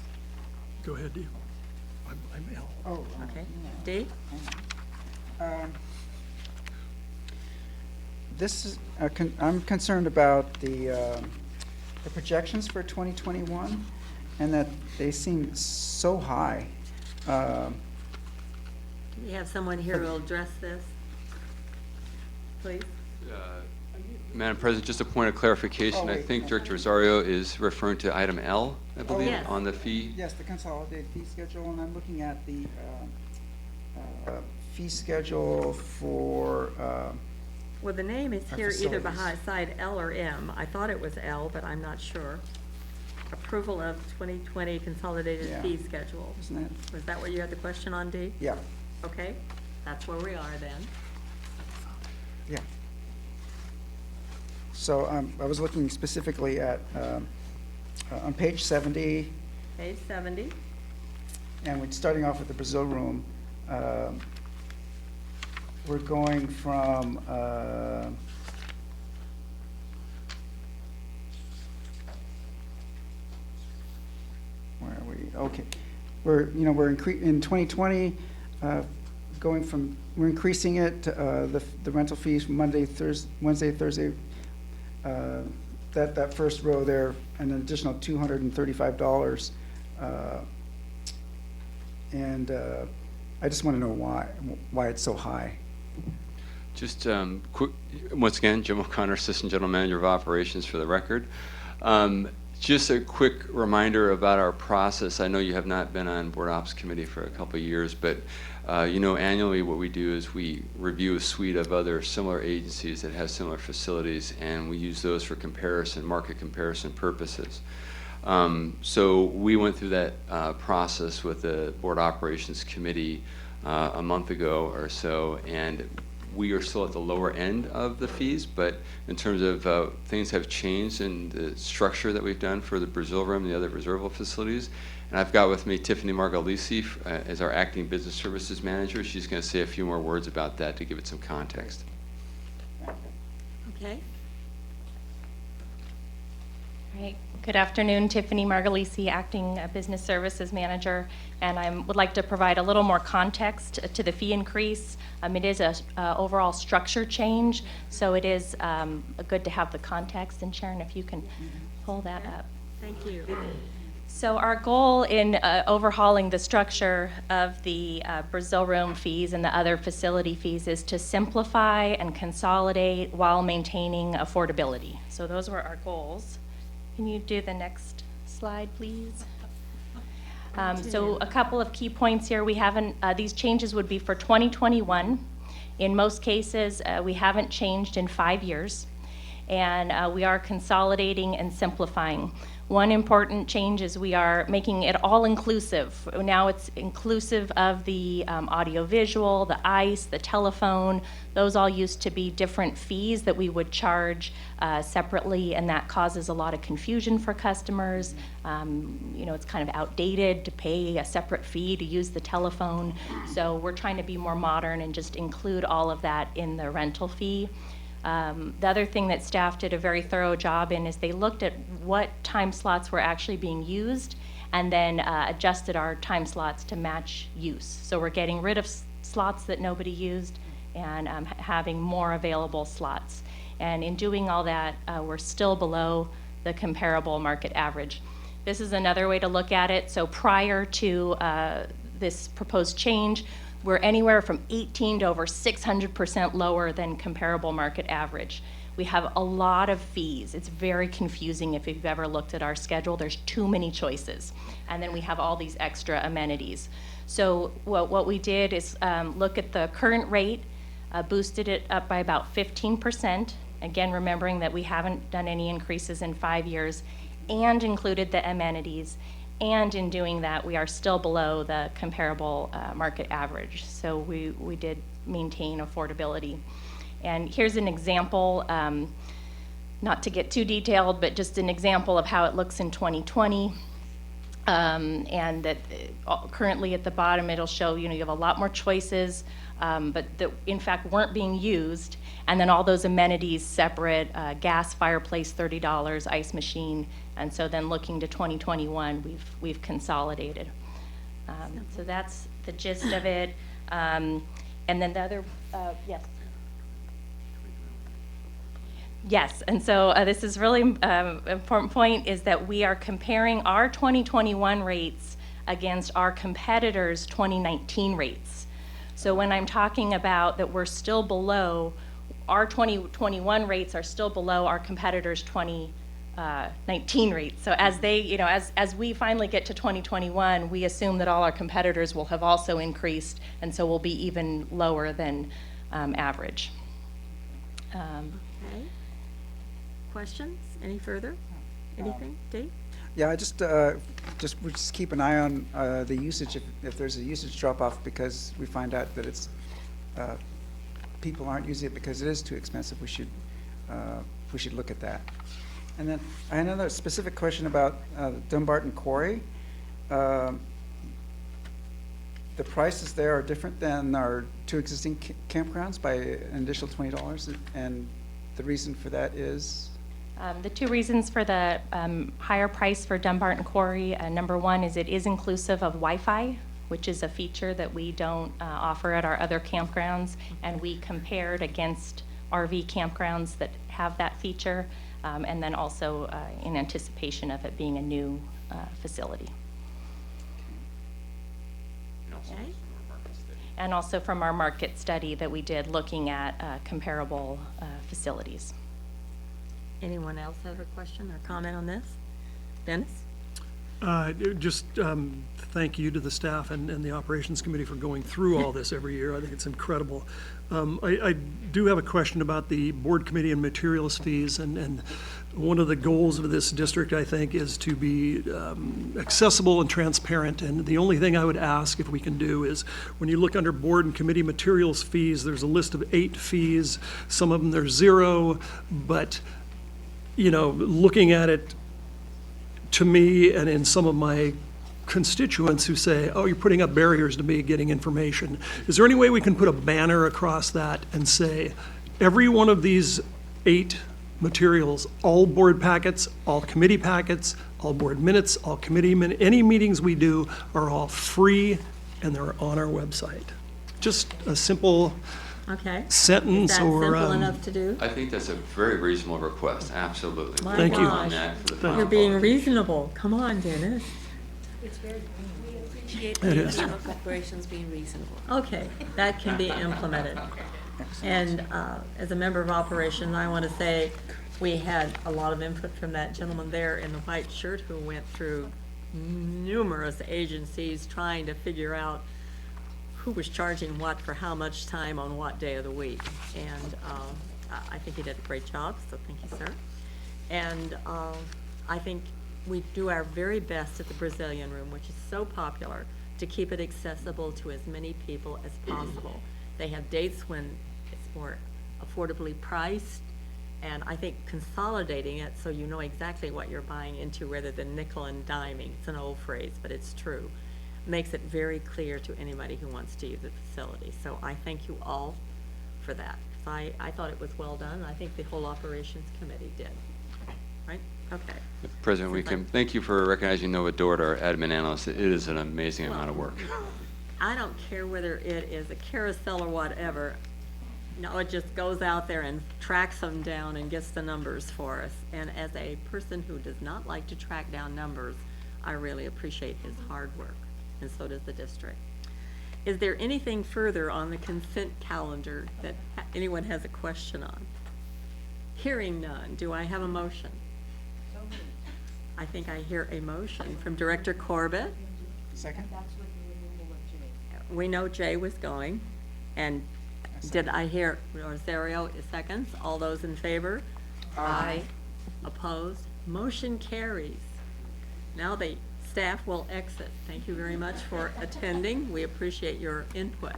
Go ahead, Dee. I'm Al. Oh, Okay, Dee? This is, I'm concerned about the projections for 2021, and that they seem so high. We have someone here who will address this. Please. Madam President, just a point of clarification. I wait. think Director Rosario is referring to item L, I believe, Yes. on the fee. Yes, the consolidated fee schedule, and I'm looking at the fee schedule for, Well, the name is Our here either facilities. beside L or M. I thought it was L, but I'm not sure. Approval of 2020 consolidated Yeah. fee schedule. isn't it? Was that what you had the question on, Dee? Yeah, Okay, that's where we are then. yeah. So I was looking specifically at, on page 70, Page 70. and we're starting off with the Brazil room. We're going from, where are we? Okay. We're in 2020, we're increasing it, the rental fees from Wednesday, Thursday, that first row there, an additional $235. And I just want to know why it's so high. Just quick, once again, Jim O'Connor, Assistant General Manager of Operations for the record. Just a quick reminder about our process. I know you have not been on Board Ops Committee for a couple of years, but annually what we do is we review a suite of other similar agencies that have similar facilities, and we use those for comparison, market comparison purposes. So we went through that process with the Board Operations Committee a month ago or so, and we are still at the lower end of the fees, but in terms of things have changed in the structure that we've done for the Brazil Room and the other reservable facilities. And I've got with me Tiffany Margalisi as our Acting Business Services Manager. She's going to say a few more words about that to give it some context. Okay. Right. Good afternoon, Tiffany Margalisi, Acting Business Services Manager, and I would like to provide a little more context to the fee increase. It is a overall structure change, so it is good to have the context. And Sharon, if you can pull that up. Thank you. So our goal in overhauling the structure of the Brazil Room fees and the other facility fees is to simplify and consolidate while maintaining affordability. So those were our goals. Can you do the next slide, please? So a couple of key points here. We haven't, these changes would be for 2021. In most cases, we haven't changed in 5 years, and we are consolidating and simplifying. One important change is we are making it all-inclusive. Now it's inclusive of the audiovisual, the ICE, the telephone. Those all used to be different fees that we would charge separately, and that causes a lot of confusion for customers. It's kind of outdated to pay a separate fee to use the telephone. So we're trying to be more modern and just include all of that in the rental fee. The other thing that staff did a very thorough job in is they looked at what time slots were actually being used and then adjusted our time slots to match use. So we're getting rid of slots that nobody used and having more available slots. And in doing all that, we're still below the comparable market average. This is another way to look at it. So prior to this proposed change, we're anywhere from 18 to over 600% lower than comparable market average. We have a lot of fees. It's very confusing if you've ever looked at our schedule. There's too many choices. And then we have all these extra amenities. So what we did is look at the current rate, boosted it up by about 15%. Again, remembering that we haven't done any increases in 5 years, and included the amenities. And in doing that, we are still below the comparable market average. So we did maintain affordability. And here's an example, not to get too detailed, but just an example of how it looks in 2020. And that currently at the bottom, it'll show, you have a lot more choices, but that in fact weren't being used. And then all those amenities separate, gas fireplace, $30, ice machine. And so then looking to 2021, we've consolidated. So that's the gist of it. And then the other, yes. Yes, and so this is really important point is that we are comparing our 2021 rates against our competitors' 2019 rates. So when I'm talking about that we're still below, our 2021 rates are still below our competitors' 2019 rates. So as they, as we finally get to 2021, we assume that all our competitors will have also increased, and so we'll be even lower than average. Okay. Questions? Any further? Anything? Dave? Yeah, I just keep an eye on the usage if there's a usage drop-off, because we find out that it's people aren't using it because it is too expensive. We should look at that. And then I had another specific question about Dumbarton Quarry. The prices there are different than our two existing campgrounds by an additional $20, and the reason for that is? The two reasons for the higher price for Dumbarton Quarry, number one is it is inclusive of Wi-Fi, which is a feature that we don't offer at our other campgrounds, and we compared against RV campgrounds that have that feature. and then also in anticipation of it being a new facility. Okay. And also from our market study that we did looking at comparable facilities. Anyone else have a question or comment on this? Dennis? Just thank you to the staff and the Operations Committee for going through all this every year. I think it's incredible. I do have a question about the board committee and materials fees, and one of the goals of this district, I think, is to be accessible and transparent. And the only thing I would ask if we can do is, when you look under board and committee materials fees, there's a list of 8 fees. Some of them there's 0, but, you know, looking at it, to me and in some of my constituents who say, oh, you're putting up barriers to me getting information. Is there any way we can put a banner across that and say, every one of these 8 materials, all board packets, all committee packets, all board minutes, all committee minutes, any meetings we do are all free and they're on our website? Just a simple Okay. sentence Is that or. simple enough to do? I think that's a very reasonable request, absolutely. My Thank you. On gosh. that for the You're final being vote. reasonable. Come on, Dennis. It's very, we appreciate It the is. team of corporations being reasonable. Okay, that can be implemented. And as a member of operations, I want to say we had a lot of input from that gentleman there in the white shirt who went through numerous agencies trying to figure out who was charging what for how much time on what day of the week. And I think he did a great job, so thank you, sir. And I think we do our very best at the Brazilian Room, which is so popular, to keep it accessible to as many people as possible. They have dates when it's more affordably priced, and I think consolidating it so you know exactly what you're buying into rather than nickel and diming, it's an old phrase, but it's true, makes it very clear to anybody who wants to use the facility. So I thank you all for that. I thought it was well done. I think the whole operations committee did. Right? Okay. President, we can, thank you for recognizing Nova Dort, our admin analyst. It is an amazing amount of work. I don't care whether it is a carousel or whatever. No, it just goes out there and tracks them down and gets the numbers for us. And as a person who does not like to track down numbers, I really appreciate his hard work, and so does the district. Is there anything further on the consent calendar that anyone has a question on? Hearing none, do I have a motion? I think I hear a motion from Director Corbett. Second? We know Jay was going, and did I hear Rosario seconds? All those in favor? Aye. Opposed? Motion carries. Now the staff will exit. Thank you very much for attending. We appreciate your input.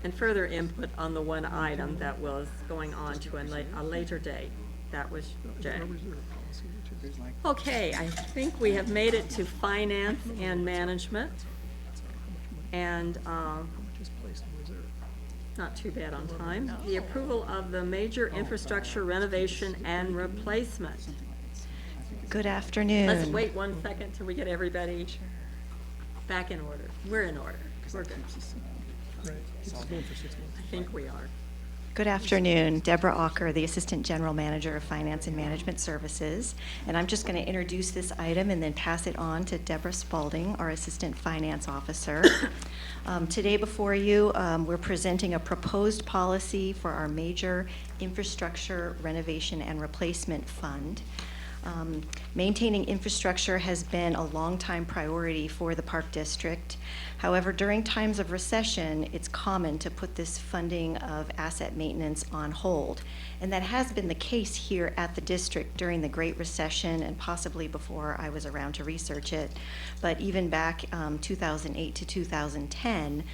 And further input on the one item that was going on to a later date. That was Jay. Okay, I think we have made it to finance and management. And not too bad on time. The approval of the major infrastructure renovation and replacement. Good afternoon. Let's wait 1 second till we get everybody back in order. We're in order. We're good. I think we are. Good afternoon. Deborah Ocker, the Assistant General Manager of Finance and Management Services. And I'm just going to introduce this item and then pass it on to Deborah Spalding, our Assistant Finance Officer. Today before you, we're presenting a proposed policy for our major infrastructure renovation and replacement fund. Maintaining infrastructure has been a long-time priority for the Park District. However, during times of recession, it's common to put this funding of asset maintenance on hold. And that has been the case here at the district during the Great Recession and possibly before I was around to research it. But even back 2008 to 2010,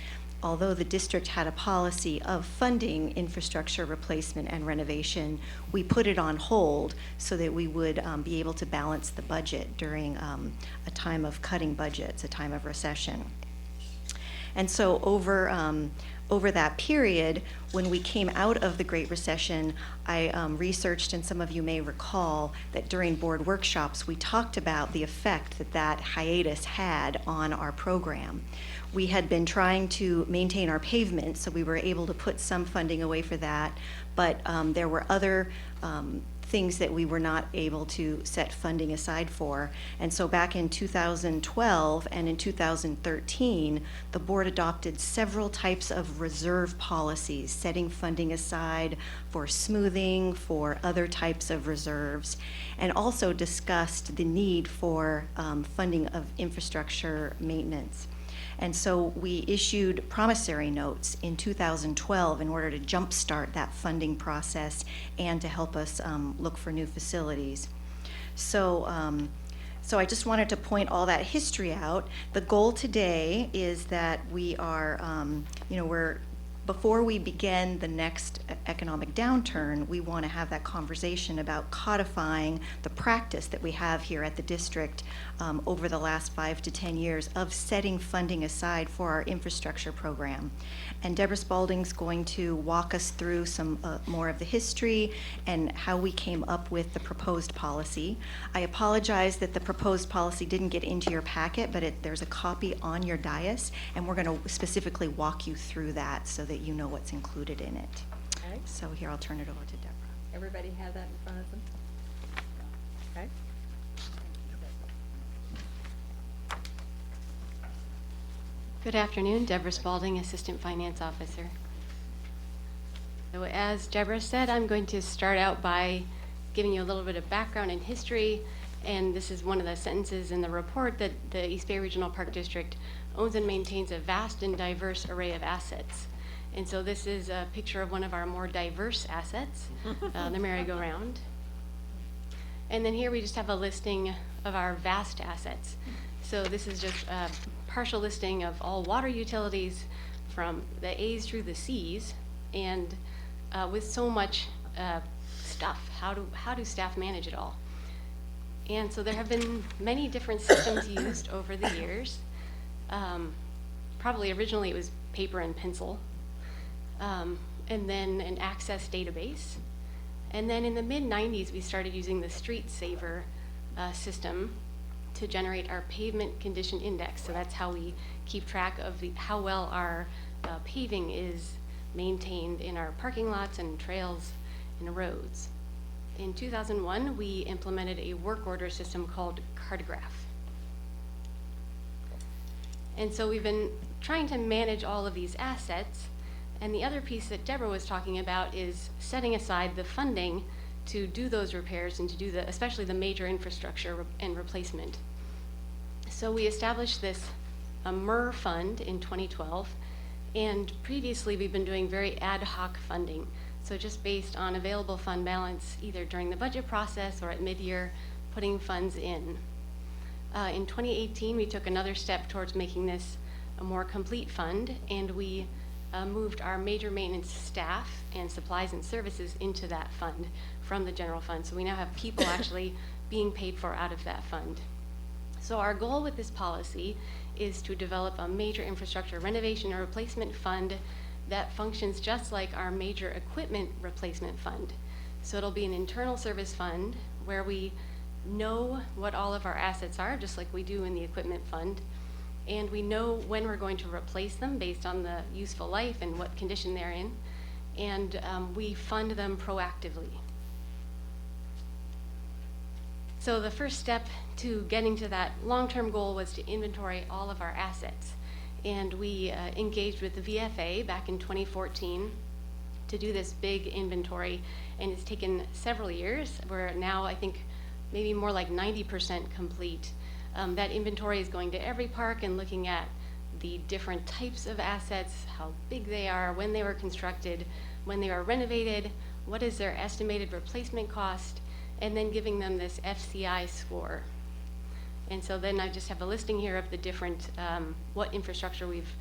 although the district had a policy of funding infrastructure replacement and renovation, we put it on hold so that we would be able to balance the budget during a time of cutting budgets, a time of recession. And so over that period, when we came out of the Great Recession, I researched, and some of you may recall, that during board workshops, we talked about the effect that that hiatus had on our program. We had been trying to maintain our pavement, so we were able to put some funding away for that, but there were other things that we were not able to set funding aside for. And so back in 2012 and in 2013, the board adopted several types of reserve policies, setting funding aside for smoothing, for other types of reserves, and also discussed the need for funding of infrastructure maintenance. And so we issued promissory notes in 2012 in order to jumpstart that funding process and to help us look for new facilities. So I just wanted to point all that history out. The goal today is that we are, before we begin the next economic downturn, we want to have that conversation about codifying the practice that we have here at the district over the last 5 to 10 years of setting funding aside for our infrastructure program. And Deborah Spalding's going to walk us through some more of the history and how we came up with the proposed policy. I apologize that the proposed policy didn't get into your packet, but there's a copy on your dais, and we're going to specifically walk you through that so that you know what's included in it. Okay. So here, I'll turn it over to Deborah. Everybody have that in front of them? Okay. Good afternoon, Deborah Spalding, Assistant Finance Officer. So as Deborah said, I'm going to start out by giving you a little bit of background and history, and this is one of the sentences in the report that the East Bay Regional Park District owns and maintains a vast and diverse array of assets. And so this is a picture of one of our more diverse assets, the merry-go-round. And then here we just have a listing of our vast assets. So this is just a partial listing of all water utilities from the A's through the C's, and with so much stuff, how do staff manage it all? And so there have been many different systems used over the years. Probably originally it was paper and pencil, and then an Access database. And then in the mid-90s, we started using the Street Saver system to generate our pavement condition index. So that's how we keep track of how well our paving is maintained in our parking lots and trails and roads. In 2001, we implemented a work order system called Cartograph. And so we've been trying to manage all of these assets. And the other piece that Deborah was talking about is setting aside the funding to do those repairs and to do especially the major infrastructure and replacement. So we established this MER fund in 2012, and previously we've been doing very ad hoc funding. So just based on available fund balance, either during the budget process or at mid-year, putting funds in. In 2018, we took another step towards making this a more complete fund, and we moved our major maintenance staff and supplies and services into that fund from the general fund. So we now have people actually being paid for out of that fund. So our goal with this policy is to develop a major infrastructure renovation or replacement fund that functions just like our major equipment replacement fund. So it'll be an internal service fund where we know what all of our assets are, just like we do in the equipment fund, and we know when we're going to replace them based on the useful life and what condition they're in, and we fund them proactively. So the first step to getting to that long-term goal was to inventory all of our assets. And we engaged with the VFA back in 2014 to do this big inventory, and it's taken several years. We're now, I think, maybe more like 90% complete. That inventory is going to every park and looking at the different types of assets, how big they are, when they were constructed, when they are renovated, what is their estimated replacement cost, and then giving them this FCI score. And so then I just have a listing here of the different, what infrastructure we've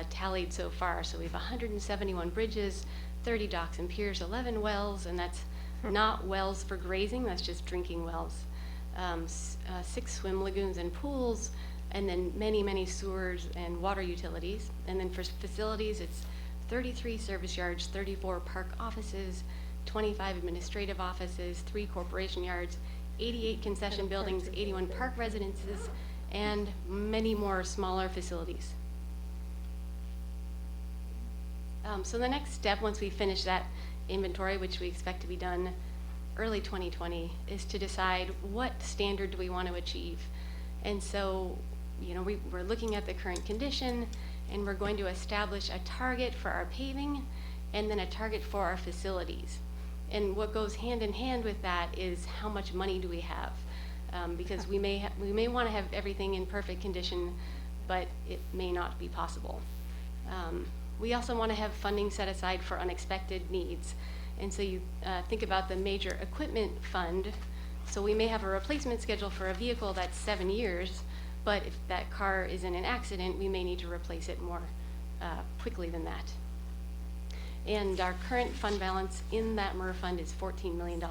tallied so far. So we have 171 bridges, 30 docks and piers, 11 wells, and that's not wells for grazing, that's just drinking wells. 6 swim lagoons and pools, and then many, many sewers and water utilities. And then for facilities, it's 33 service yards, 34 park offices, 25 administrative offices, 3 corporation yards, 88 concession buildings, 81 park residences, and many more smaller facilities. So the next step, once we finish that inventory, which we expect to be done early 2020, is to decide what standard do we want to achieve. And so, we're looking at the current condition, and we're going to establish a target for our paving and then a target for our facilities. And what goes hand in hand with that is how much money do we have? Because we may want to have everything in perfect condition, but it may not be possible. We also want to have funding set aside for unexpected needs. And so you think about the major equipment fund. So we may have a replacement schedule for a vehicle that's 7 years, but if that car is in an accident, we may need to replace it more quickly than that. And our current fund balance in that MER fund is $14 million.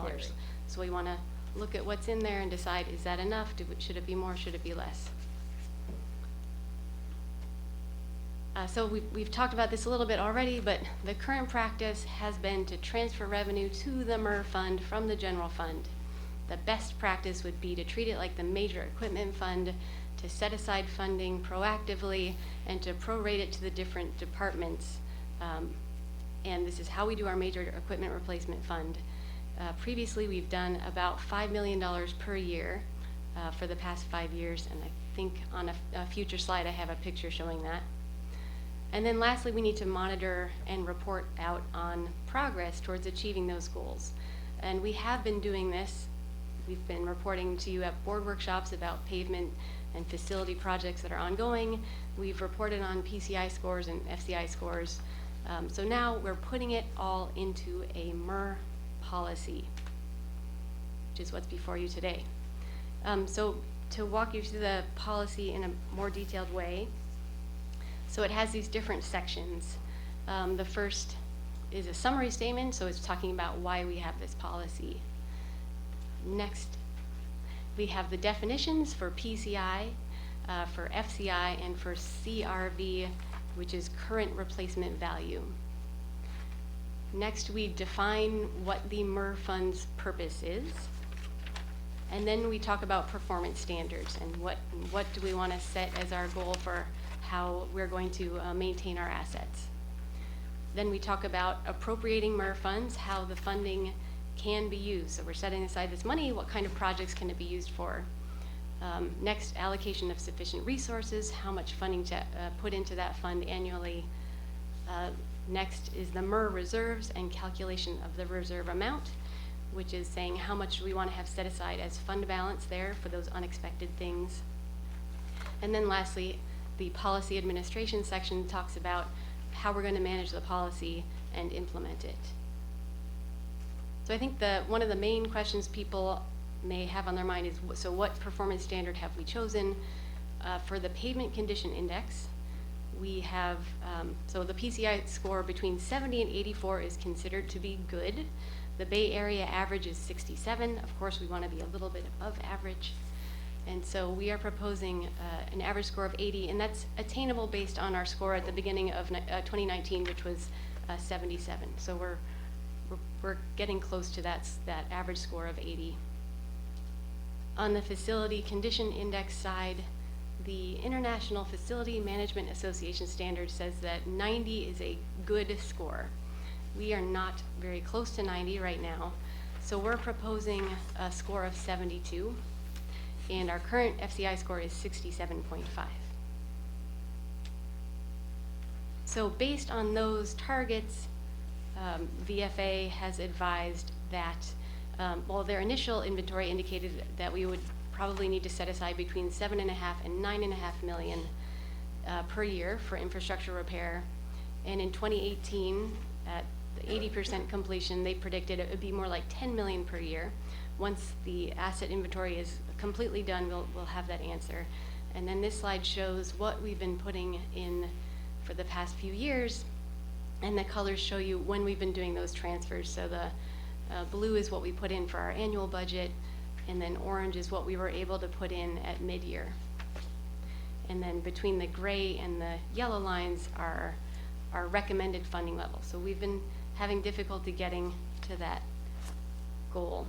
So we want to look at what's in there and decide, is that enough? Should it be more? Should it be less? So we've talked about this a little bit already, but the current practice has been to transfer revenue to the MER fund from the general fund. The best practice would be to treat it like the major equipment fund, to set aside funding proactively and to prorate it to the different departments. And this is how we do our major equipment replacement fund. Previously, we've done about $5 million per year for the past 5 years, and I think on a future slide I have a picture showing that. And then lastly, we need to monitor and report out on progress towards achieving those goals. And we have been doing this. We've been reporting to you at board workshops about pavement and facility projects that are ongoing. We've reported on PCI scores and FCI scores. So now we're putting it all into a MER policy, which is what's before you today. So to walk you through the policy in a more detailed way, so it has these different sections. The first is a summary statement, so it's talking about why we have this policy. Next, we have the definitions for PCI, for FCI, and for CRV, which is current replacement value. Next, we define what the MER fund's purpose is. And then we talk about performance standards and what do we want to set as our goal for how we're going to maintain our assets. Then we talk about appropriating MER funds, how the funding can be used. So we're setting aside this money, what kind of projects can it be used for? Next, allocation of sufficient resources, how much funding to put into that fund annually. Next is the MER reserves and calculation of the reserve amount, which is saying how much we want to have set aside as fund balance there for those unexpected things. And then lastly, the policy administration section talks about how we're going to manage the policy and implement it. So I think one of the main questions people may have on their mind is, so what performance standard have we chosen? For the pavement condition index, we have, so the PCI score between 70 and 84 is considered to be good. The Bay Area average is 67. Of course, we want to be a little bit above average. And so we are proposing an average score of 80, and that's attainable based on our score at the beginning of 2019, which was 77. So we're getting close to that average score of 80. On the facility condition index side, the International Facility Management Association standard says that 90 is a good score. We are not very close to 90 right now, so we're proposing a score of 72, and our current FCI score is 67.5. So based on those targets, VFA has advised that, well, their initial inventory indicated that we would probably need to set aside between $7.5 and $9.5 million per year for infrastructure repair. And in 2018, at the 80% completion, they predicted it would be more like 10 million per year. Once the asset inventory is completely done, we'll have that answer. And then this slide shows what we've been putting in for the past few years, and the colors show you when we've been doing those transfers. So the blue is what we put in for our annual budget, and then orange is what we were able to put in at mid-year. And then between the gray and the yellow lines are our recommended funding level. So we've been having difficulty getting to that goal.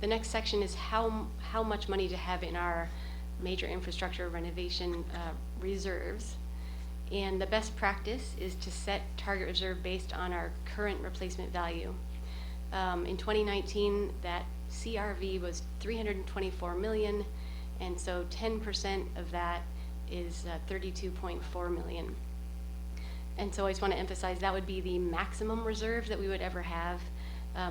The next section is how much money to have in our major infrastructure renovation reserves. And the best practice is to set target reserve based on our current replacement value. In 2019, that CRV was 324 million, and so 10% of that is 32.4 million. And so I just want to emphasize that would be the maximum reserve that we would ever have.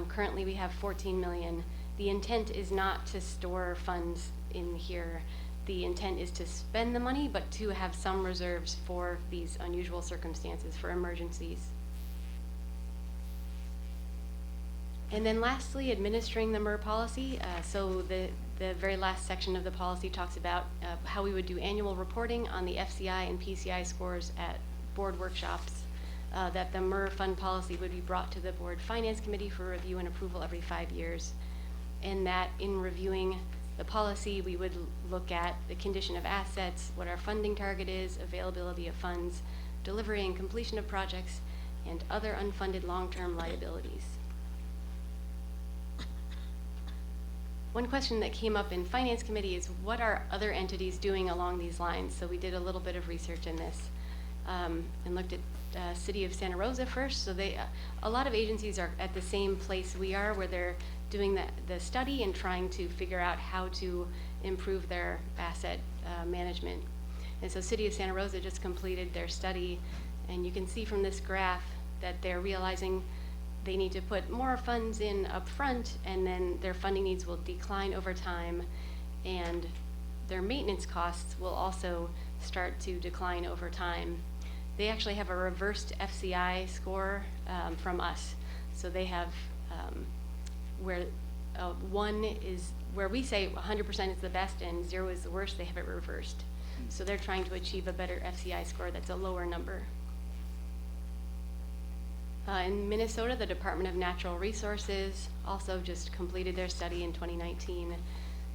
Currently, we have 14 million. The intent is not to store funds in here. The intent is to spend the money, but to have some reserves for these unusual circumstances, for emergencies. And then lastly, administering the MER policy. So the very last section of the policy talks about how we would do annual reporting on the FCI and PCI scores at board workshops, that the MER fund policy would be brought to the board finance committee for review and approval every 5 years, and that in reviewing the policy, we would look at the condition of assets, what our funding target is, availability of funds, delivery and completion of projects, and other unfunded long-term liabilities. One question that came up in Finance Committee is what are other entities doing along these lines? So we did a little bit of research in this and looked at City of Santa Rosa first. So they, a lot of agencies are at the same place we are, where they're doing the study and trying to figure out how to improve their asset management. And so City of Santa Rosa just completed their study, and you can see from this graph that they're realizing they need to put more funds in up front, and then their funding needs will decline over time, and their maintenance costs will also start to decline over time. They actually have a reversed FCI score from us. So they have where 1 is where we say 100% is the best and 0 is the worst, they have it reversed. So they're trying to achieve a better FCI score that's a lower number. In Minnesota, the Department of Natural Resources also just completed their study in 2019,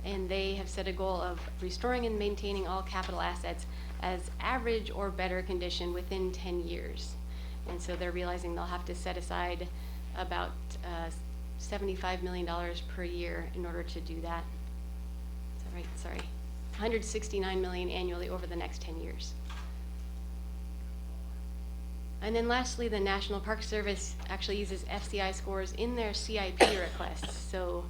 and they have set a goal of restoring and maintaining all capital assets as average or better condition within 10 years. And so they're realizing they'll have to set aside about $75 million per year in order to do that. Is that right? Sorry. $169 million annually over the next 10 years. And then lastly, the National Park Service actually uses FCI scores in their CIP requests. So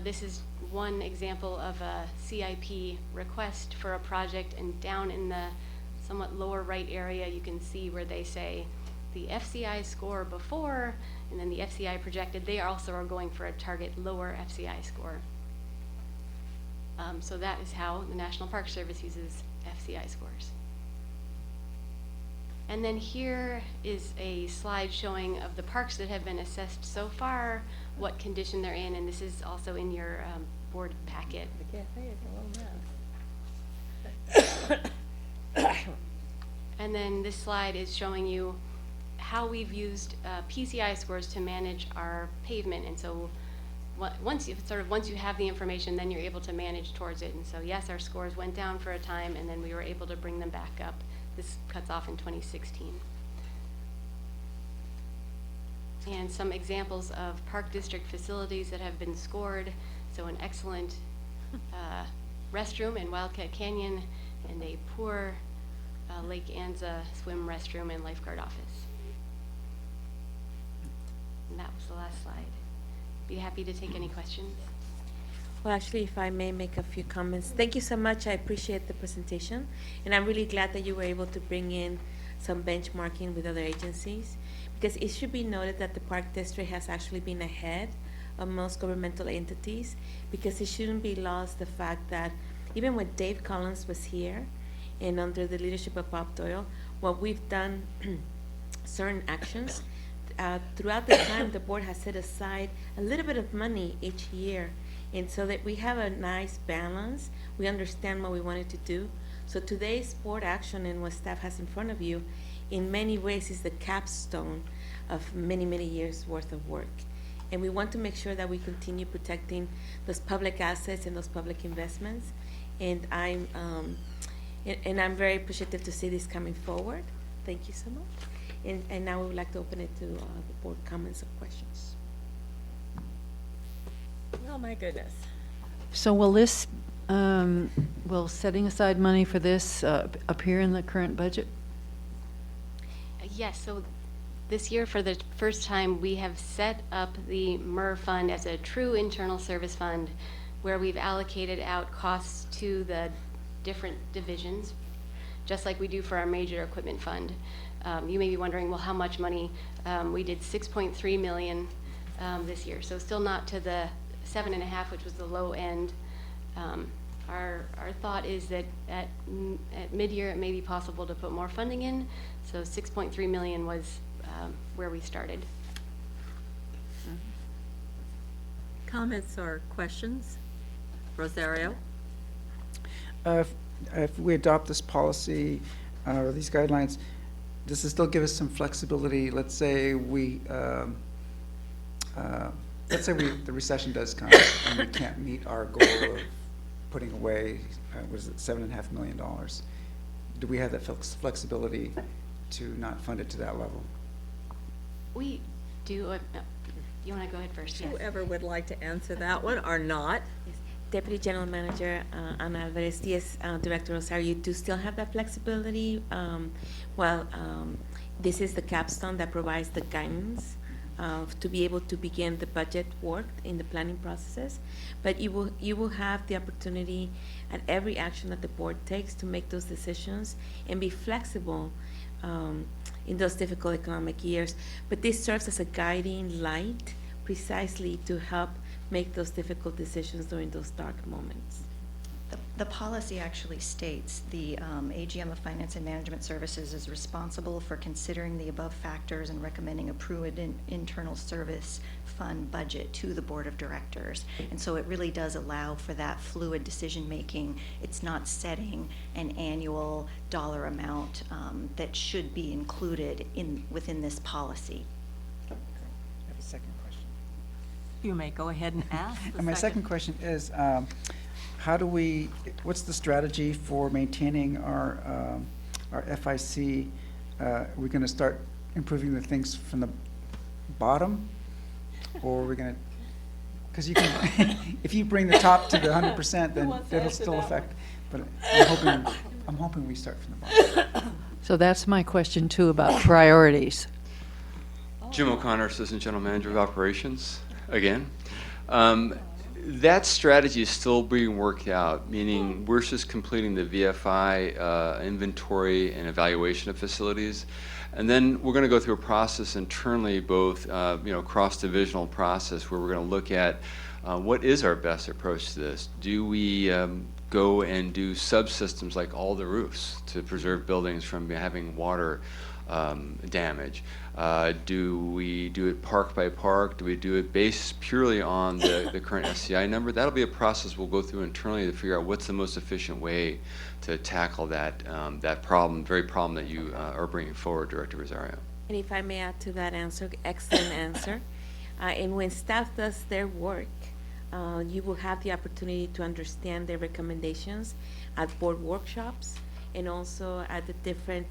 this is one example of a CIP request for a project, and down in the somewhat lower right area, you can see where they say the FCI score before, and then the FCI projected. They also are going for a target lower FCI score. So that is how the National Park Service uses FCI scores. And then here is a slide showing of the parks that have been assessed so far, what condition they're in, and this is also in your board packet. And then this slide is showing you how we've used PCI scores to manage our pavement. And so once you have the information, then you're able to manage towards it. And so yes, our scores went down for a time, and then we were able to bring them back up. This cuts off in 2016. And some examples of park district facilities that have been scored. So an excellent restroom in Wildcat Canyon, and a poor Lake Anza swim restroom and lifeguard office. And that was the last slide. Be happy to take any questions. Well, actually, if I may make a few comments. Thank you so much. I appreciate the presentation. And I'm really glad that you were able to bring in some benchmarking with other agencies, because it should be noted that the Park District has actually been ahead of most governmental entities, because it shouldn't be lost the fact that even when Dave Collins was here and under the leadership of Bob Doyle, what we've done, certain actions, throughout the time the board has set aside a little bit of money each year. And so that we have a nice balance, we understand what we wanted to do. So today's board action and what staff has in front of you, in many ways is the capstone of many, many years worth of work. And we want to make sure that we continue protecting those public assets and those public investments. And I'm very appreciative to see this coming forward. Thank you so much. And now we would like to open it to the board comments or questions. Oh, my goodness. So will this, will setting aside money for this appear in the current budget? Yes, so this year, for the first time, we have set up the MER fund as a true internal service fund where we've allocated out costs to the different divisions, just like we do for our major equipment fund. You may be wondering, well, how much money? We did 6.3 million this year, so still not to the 7.5, which was the low end. Our thought is that at mid-year it may be possible to put more funding in, so 6.3 million was where we started. Comments or questions? Rosario? If we adopt this policy or these guidelines, does it still give us some flexibility? Let's say the recession does come and we can't meet our goal of putting away, what is it, $7.5 million. Do we have that flexibility to not fund it to that level? We do. You want to go ahead first? Yes. Whoever would like to answer that one or not? Yes. Deputy General Manager Ana Alvarez, yes, Director Rosario, you do still have that flexibility. This is the capstone that provides the guidance to be able to begin the budget work in the planning processes. But you will have the opportunity at every action that the board takes to make those decisions and be flexible in those difficult economic years. But this serves as a guiding light precisely to help make those difficult decisions during those dark moments. The policy actually states the AGM of Finance and Management Services is responsible for considering the above factors and recommending approved internal service fund budget to the Board of Directors. And so it really does allow for that fluid decision-making. It's not setting an annual dollar amount that should be included within this policy. I have a second question. You may go ahead and ask. And my second question is, what's the strategy for maintaining our FIC? Are we going to start improving the things from the bottom? Or are we going to, because you can, if you bring the top to the 100%, then it'll still affect. But I'm hoping we start from the bottom. So that's my question too about priorities. Jim O'Connor, Assistant General Manager of Operations, again. That strategy is still being worked out, meaning we're just completing the VFI inventory and evaluation of facilities. And then we're going to go through a process internally, both cross-divisional process, where we're going to look at what is our best approach to this. Do we go and do subsystems like all the roofs to preserve buildings from having water damage? Do we do it park by park? Do we do it based purely on the current SCI number? That'll be a process we'll go through internally to figure out what's the most efficient way to tackle that very problem that you are bringing forward, Director Rosario. And if I may add to that answer, excellent answer. And when staff does their work, you will have the opportunity to understand their recommendations at board workshops and also at the different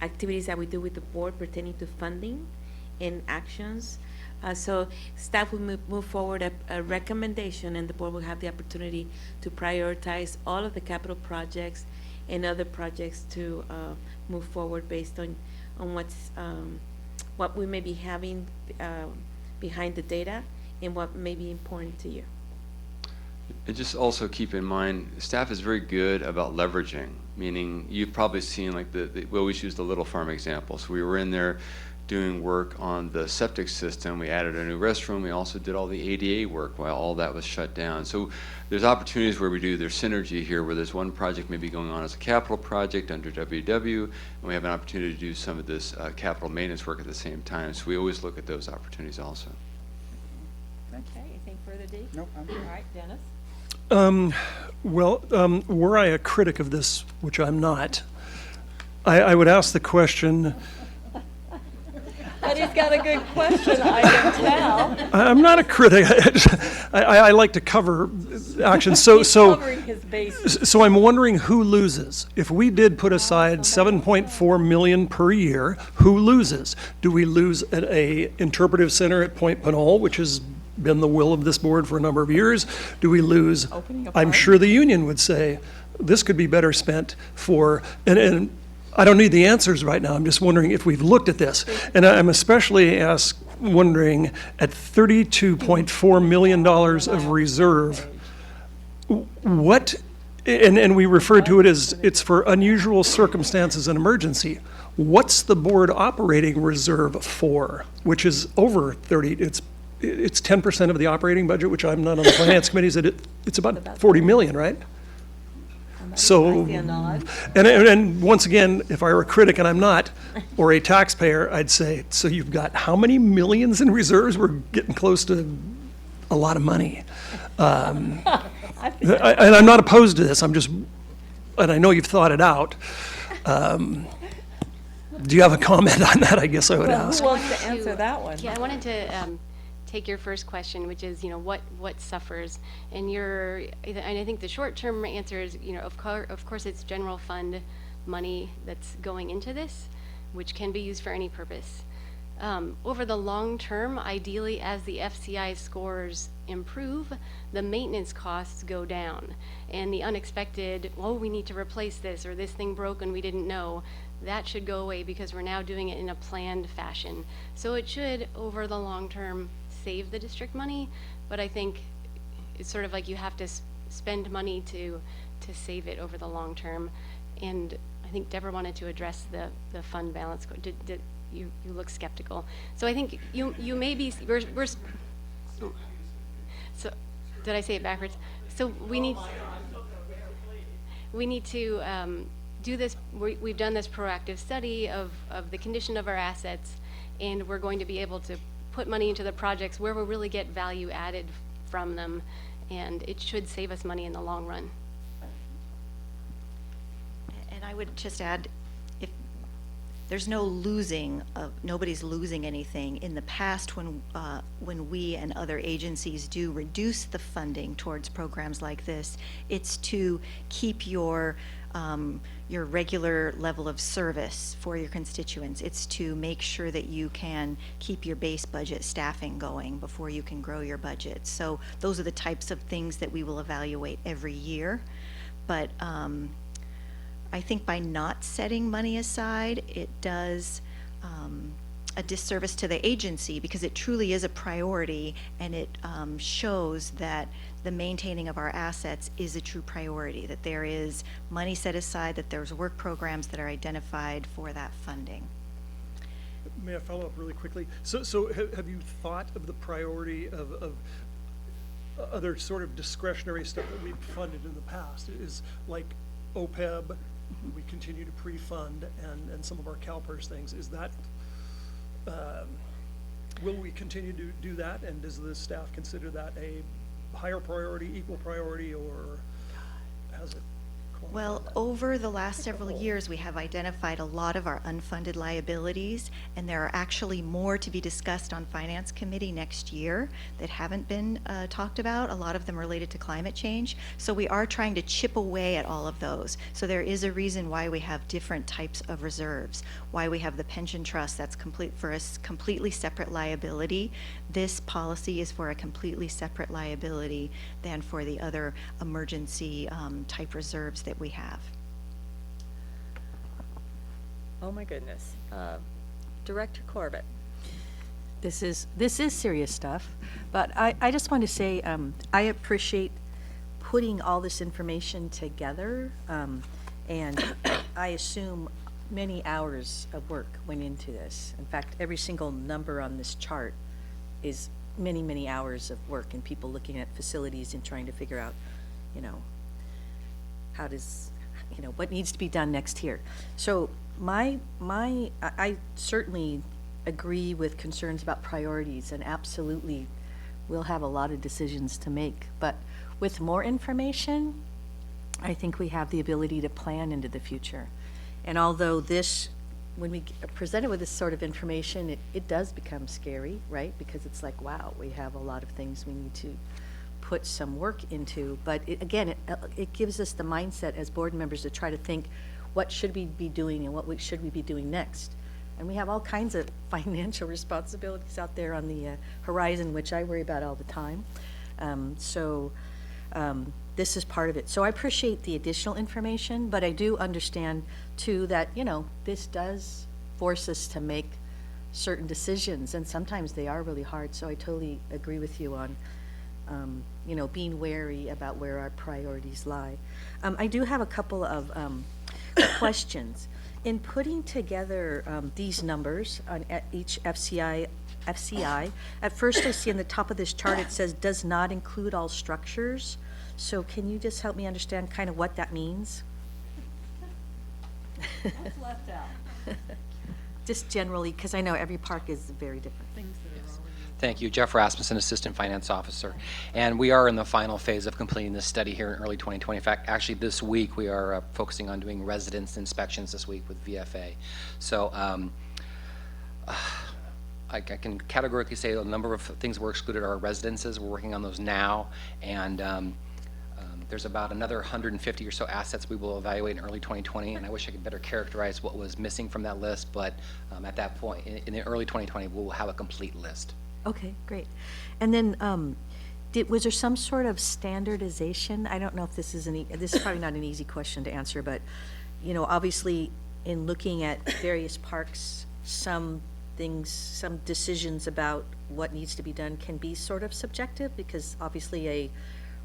activities that we do with the board pertaining to funding and actions. So staff will move forward a recommendation, and the board will have the opportunity to prioritize all of the capital projects and other projects to move forward based on what we may be having behind the data and what may be important to you. And just also keep in mind, staff is very good about leveraging, meaning you've probably seen like we always use the Little Farm example. So we were in there doing work on the septic system. We added a new restroom. We also did all the ADA work while all that was shut down. So there's opportunities where there's synergy here, where there's one project maybe going on as a capital project under WW, and we have an opportunity to do some of this capital maintenance work at the same time. So we always look at those opportunities also. Okay, anything further, Dee? Nope, I'm good. All right, Dennis? Were I a critic of this, which I'm not, I would ask the question. But he's got a good question, I can tell. I'm not a critic. I like to cover actions. He's covering his bases. So I'm wondering who loses. If we did put aside $7.4 million per year, who loses? Do we lose at a interpretive center at Point Pinole, which has been the will of this board for a number of years? Do we lose? I'm sure the union would say this could be better spent for, and I don't need the answers right now. I'm just wondering if we've looked at this. And I'm especially wondering, at $32.4 million of reserve, what, and we refer to it as it's for unusual circumstances and emergency. What's the board operating reserve for, which is over 30, it's 10% of the operating budget, which I'm not on the finance committee, is it's about 40 million, right? So, and once again, if I were a critic, and I'm not, or a taxpayer, I'd say, so you've got how many millions in reserves? We're getting close to a lot of money. And I'm not opposed to this, I'm just, and I know you've thought it out. Do you have a comment on that, I guess I would ask? Who wants to answer that one? Yeah, I wanted to take your first question, which is, what suffers? And and I think the short-term answer is, of course, it's general fund money that's going into this, which can be used for any purpose. Over the long term, ideally, as the FCI scores improve, the maintenance costs go down. And the unexpected, we need to replace this, or this thing broke and we didn't know, that should go away because we're now doing it in a planned fashion. So it should, over the long term, save the district money, but I think it's sort of like you have to spend money to save it over the long term. And I think Deborah wanted to address the fund balance. Did you look skeptical? So I think you may be, so did I say it backwards? So we need to do this. We've done this proactive study of the condition of our assets, and we're going to be able to put money into the projects where we'll really get value added from them, and it should save us money in the long run. And I would just add, if there's no losing, nobody's losing anything. In the past, when we and other agencies do reduce the funding towards programs like this, it's to keep your regular level of service for your constituents. It's to make sure that you can keep your base budget staffing going before you can grow your budget. So those are the types of things that we will evaluate every year. But I think by not setting money aside, it does a disservice to the agency, because it truly is a priority, and it shows that the maintaining of our assets is a true priority, that there is money set aside, that there's work programs that are identified for that funding. May I follow up really quickly? So have you thought of the priority of other sort of discretionary stuff that we've funded in the past? Is like OPEB, we continue to pre-fund, and some of our CalPERS things. Is that, will we continue to do that? And does the staff consider that a higher priority, equal priority, or has it? Well, over the last several years, we have identified a lot of our unfunded liabilities, and there are actually more to be discussed on Finance Committee next year that haven't been talked about, a lot of them related to climate change. So we are trying to chip away at all of those. So there is a reason why we have different types of reserves, why we have the pension trust that's for a completely separate liability. This policy is for a completely separate liability than for the other emergency type reserves that we have. Oh my goodness. Director Corbett. This is serious stuff, but I just want to say I appreciate putting all this information together, and I assume many hours of work went into this. In fact, every single number on this chart is many, many hours of work, and people looking at facilities and trying to figure out, how does, what needs to be done next here. So I certainly agree with concerns about priorities, and absolutely we'll have a lot of decisions to make. But with more information, I think we have the ability to plan into the future. And although when we are presented with this sort of information, it does become scary, right? Because it's like, wow, we have a lot of things we need to put some work into. But it gives us the mindset as board members to try to think, what should we be doing and what should we be doing next? And we have all kinds of financial responsibilities out there on the horizon, which I worry about all the time. So this is part of it. So I appreciate the additional information, but I do understand too that, this does force us to make certain decisions, and sometimes they are really hard. So I totally agree with you on, being wary about where our priorities lie. I do have a couple of questions. In putting together these numbers on each FCI, at first I see in the top of this chart it says does not include all structures. So can you just help me understand kind of what that means? What's left out? Just generally, because I know every park is very different. Thank you. Jeff Rasmussen, Assistant Finance Officer. And we are in the final phase of completing this study here in early 2020. In fact, actually this week we are focusing on doing residence inspections this week with VFA. So I can categorically say a number of things were excluded are residences. We're working on those now. And there's about another 150 or so assets we will evaluate in early 2020, and I wish I could better characterize what was missing from that list, but at that point, in the early 2020, we'll have a complete list. Okay, great. And then was there some sort of standardization? I don't know if this is this is probably not an easy question to answer, but, obviously in looking at various parks, some decisions about what needs to be done can be sort of subjective, because obviously a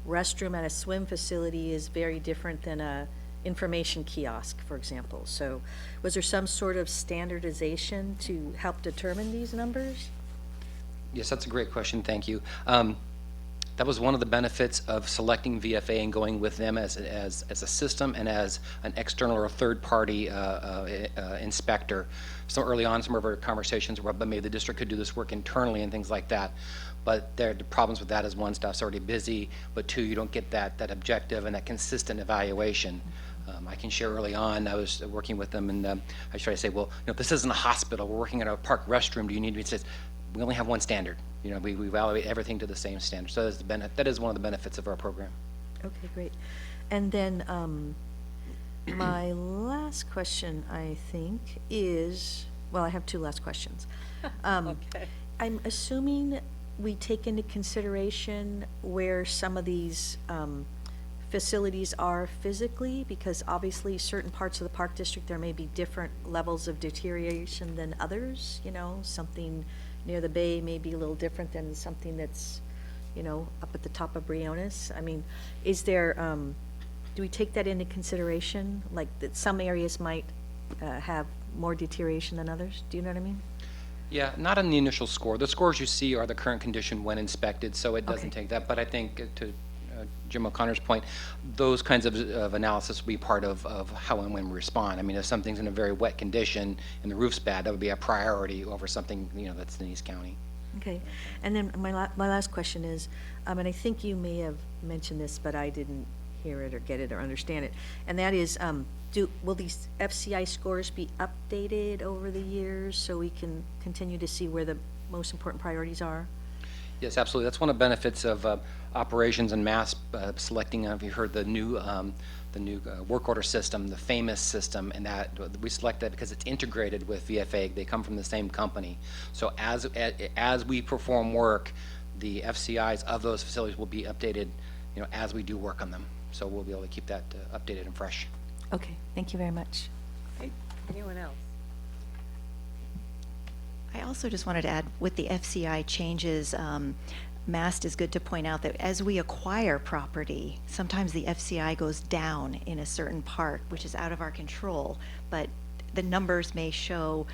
restroom at a swim facility is very different than a information kiosk, for example. So was there some sort of standardization to help determine these numbers? Yes, that's a great question. Thank you. That was one of the benefits of selecting VFA and going with them as a system and as an external or third-party inspector. So early on, some of our conversations were, but maybe the district could do this work internally and things like that. But the problems with that is, one, staff's already busy, but two, you don't get that objective and that consistent evaluation. I can share early on, I was working with them, and I tried to say, well, this isn't a hospital. We're working at a park restroom. Do you need me? It says, we only have one standard. We evaluate everything to the same standard. So that is one of the benefits of our program. Okay, great. And then my last question, I think, is, well, I have two last questions. Okay. I'm assuming we take into consideration where some of these facilities are physically, because obviously certain parts of the park district, there may be different levels of deterioration than others. Something near the bay may be a little different than something that's, up at the top of Briones. I mean, is there, do we take that into consideration? Like that some areas might have more deterioration than others? Do you know what I mean? Yeah, not on the initial score. The scores you see are the current condition when inspected, so it doesn't Okay. take that. But I think, to Jim O'Connor's point, those kinds of analysis will be part of how and when we respond. I mean, if something's in a very wet condition and the roof's bad, that would be a priority over something, that's in East County. Okay. And then my last question is, and I think you may have mentioned this, but I didn't hear it or get it or understand it, and that is, will these FCI scores be updated over the years so we can continue to see where the most important priorities are? Yes, absolutely. That's one of the benefits of operations and mass selecting. Have you heard the new work order system, the FAMOUS system, and that we select that because it's integrated with VFA. They come from the same company. So as we perform work, the FCIs of those facilities will be updated, as we do work on them. So we'll be able to keep that updated and fresh. Okay, thank you very much. Okay, anyone else? I also just wanted to add, with the FCI changes, MAST is good to point out that as we acquire property, sometimes the FCI goes down in a certain park, which is out of our control, but the numbers may show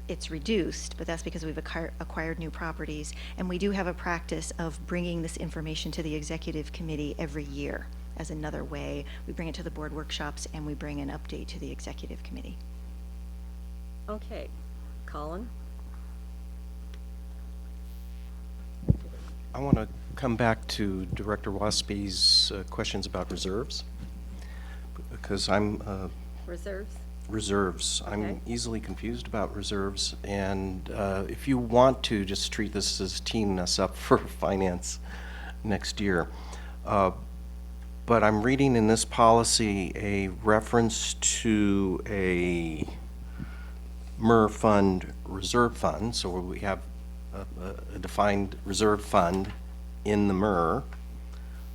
it's reduced, but that's because we've acquired new properties. And we do have a practice of bringing this information to the executive committee every year as another way. We bring it to the board workshops and we bring an update to the executive committee. Okay, Colin? I want to come back to Director Waspie's questions about reserves, because I'm Reserves? reserves. Okay. I'm easily confused about reserves, and if you want to just treat this as teeing us up for finance next year. But I'm reading in this policy a reference to a MER fund reserve fund, so we have a defined reserve fund in the MER,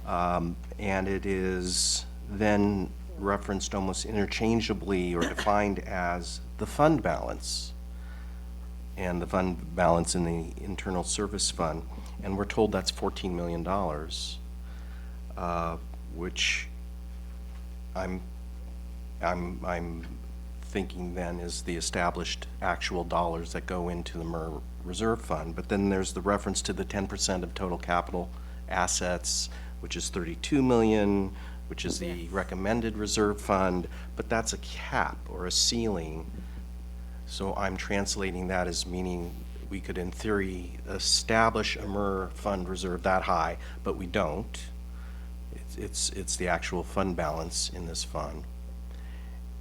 And it is then referenced almost interchangeably or defined as the fund balance, and the fund balance in the internal service fund. And we're told that's $14 million, which I'm thinking then is the established actual dollars that go into the MER reserve fund. But then there's the reference to the 10% of total capital assets, which is 32 million, which is the recommended reserve fund, but that's a cap or a ceiling. So I'm translating that as meaning we could, in theory, establish a MER fund reserve that high, but we don't. It's the actual fund balance in this fund.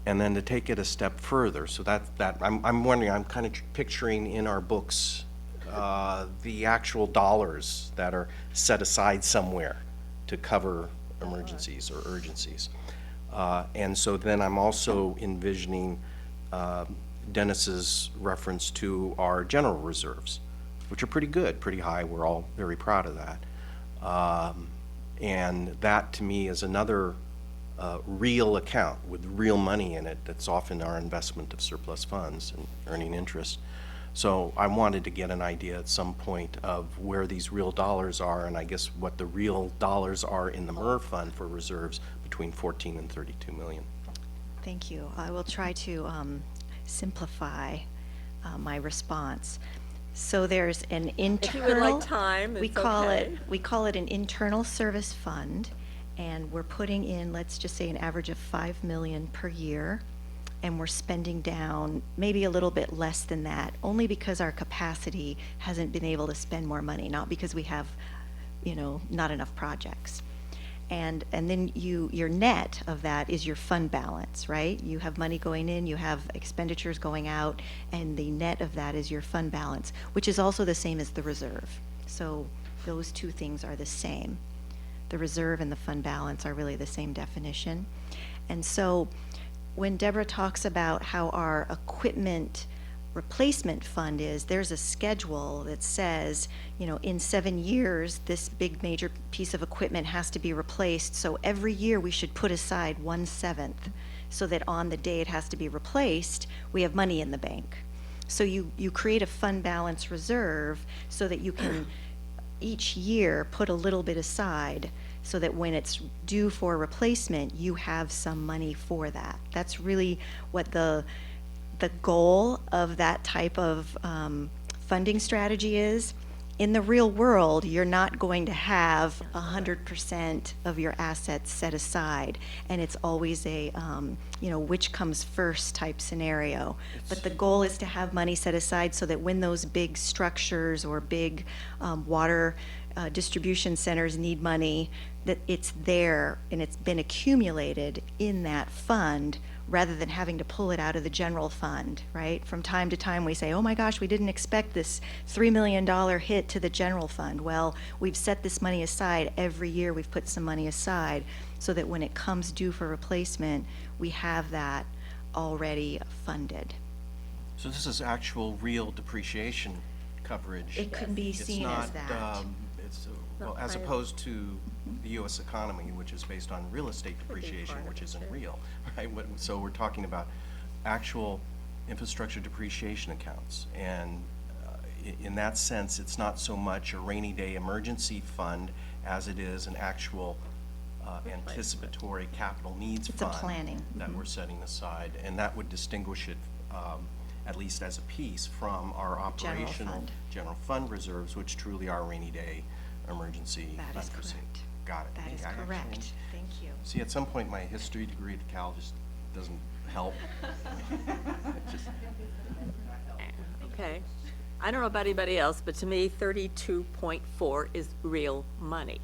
And then to take it a step further, so I'm wondering, I'm kind of picturing in our books the actual dollars that are set aside somewhere to cover emergencies or urgencies. And so then I'm also envisioning Dennis's reference to our general reserves, which are pretty good, pretty high. We're all very proud of that. And that to me is another real account with real money in it that's often our investment of surplus funds and earning interest. So I wanted to get an idea at some point of where these real dollars are, and I guess what the real dollars are in the MER fund for reserves between 14 and 32 million. Thank you. I will try to simplify my response. So there's an internal. If you would like time, we it's call okay. we call it an internal service fund, and we're putting in, let's just say, an average of 5 million per year, and we're spending down maybe a little bit less than that, only because our capacity hasn't been able to spend more money, not because we have, not enough projects. And then your net of that is your fund balance, right? You have money going in, you have expenditures going out, and the net of that is your fund balance, which is also the same as the reserve. So those two things are the same. The reserve and the fund balance are really the same definition. And so when Deborah talks about how our equipment replacement fund is, there's a schedule that says, in 7 years, this big major piece of equipment has to be replaced. So every year we should put aside 1/7 so that on the day it has to be replaced, we have money in the bank. So you create a fund balance reserve so that you can each year put a little bit aside so that when it's due for replacement, you have some money for that. That's really what the goal of that type of funding strategy is. In the real world, you're not going to have 100% of your assets set aside, and it's always a which comes first type scenario. But the goal is to have money set aside so that when those big structures or big water distribution centers need money, that it's there and it's been accumulated in that fund, rather than having to pull it out of the general fund, right? From time to time, we say, oh my gosh, we didn't expect this $3 million hit to the general fund. Well, we've set this money aside. Every year we've put some money aside so that when it comes due for replacement, we have that already funded. So this is actual real depreciation coverage. It could be seen as that. Well, as opposed to the U.S. economy, which is based on real estate depreciation, which isn't real, right? So we're talking about actual infrastructure depreciation accounts. And in that sense, it's not so much a rainy day emergency fund as it is an actual anticipatory capital needs It's a fund planning. that we're setting aside. And that would distinguish it, at least as a piece, from our operational general fund reserves, which truly are rainy day emergency. That is unforeseen. correct. Got it. That is I actually- correct. Thank you. See, at some point, my history degree at Cal just doesn't help. It just- Okay. I don't know about anybody else, but to me, 32.4 is real money.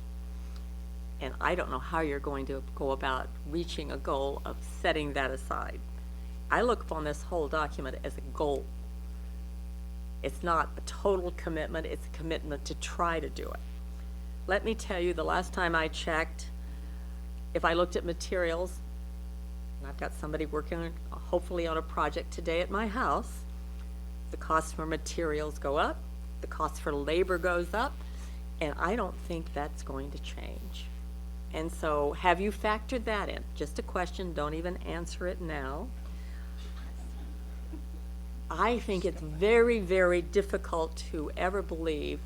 And I don't know how you're going to go about reaching a goal of setting that aside. I look upon this whole document as a goal. It's not a total commitment, it's a commitment to try to do it. Let me tell you, the last time I checked, if I looked at materials, and I've got somebody working hopefully on a project today at my house, the cost for materials go up, the cost for labor goes up, and I don't think that's going to change. And so have you factored that in? Just a question, don't even answer it now. I think it's very, very difficult to ever believe,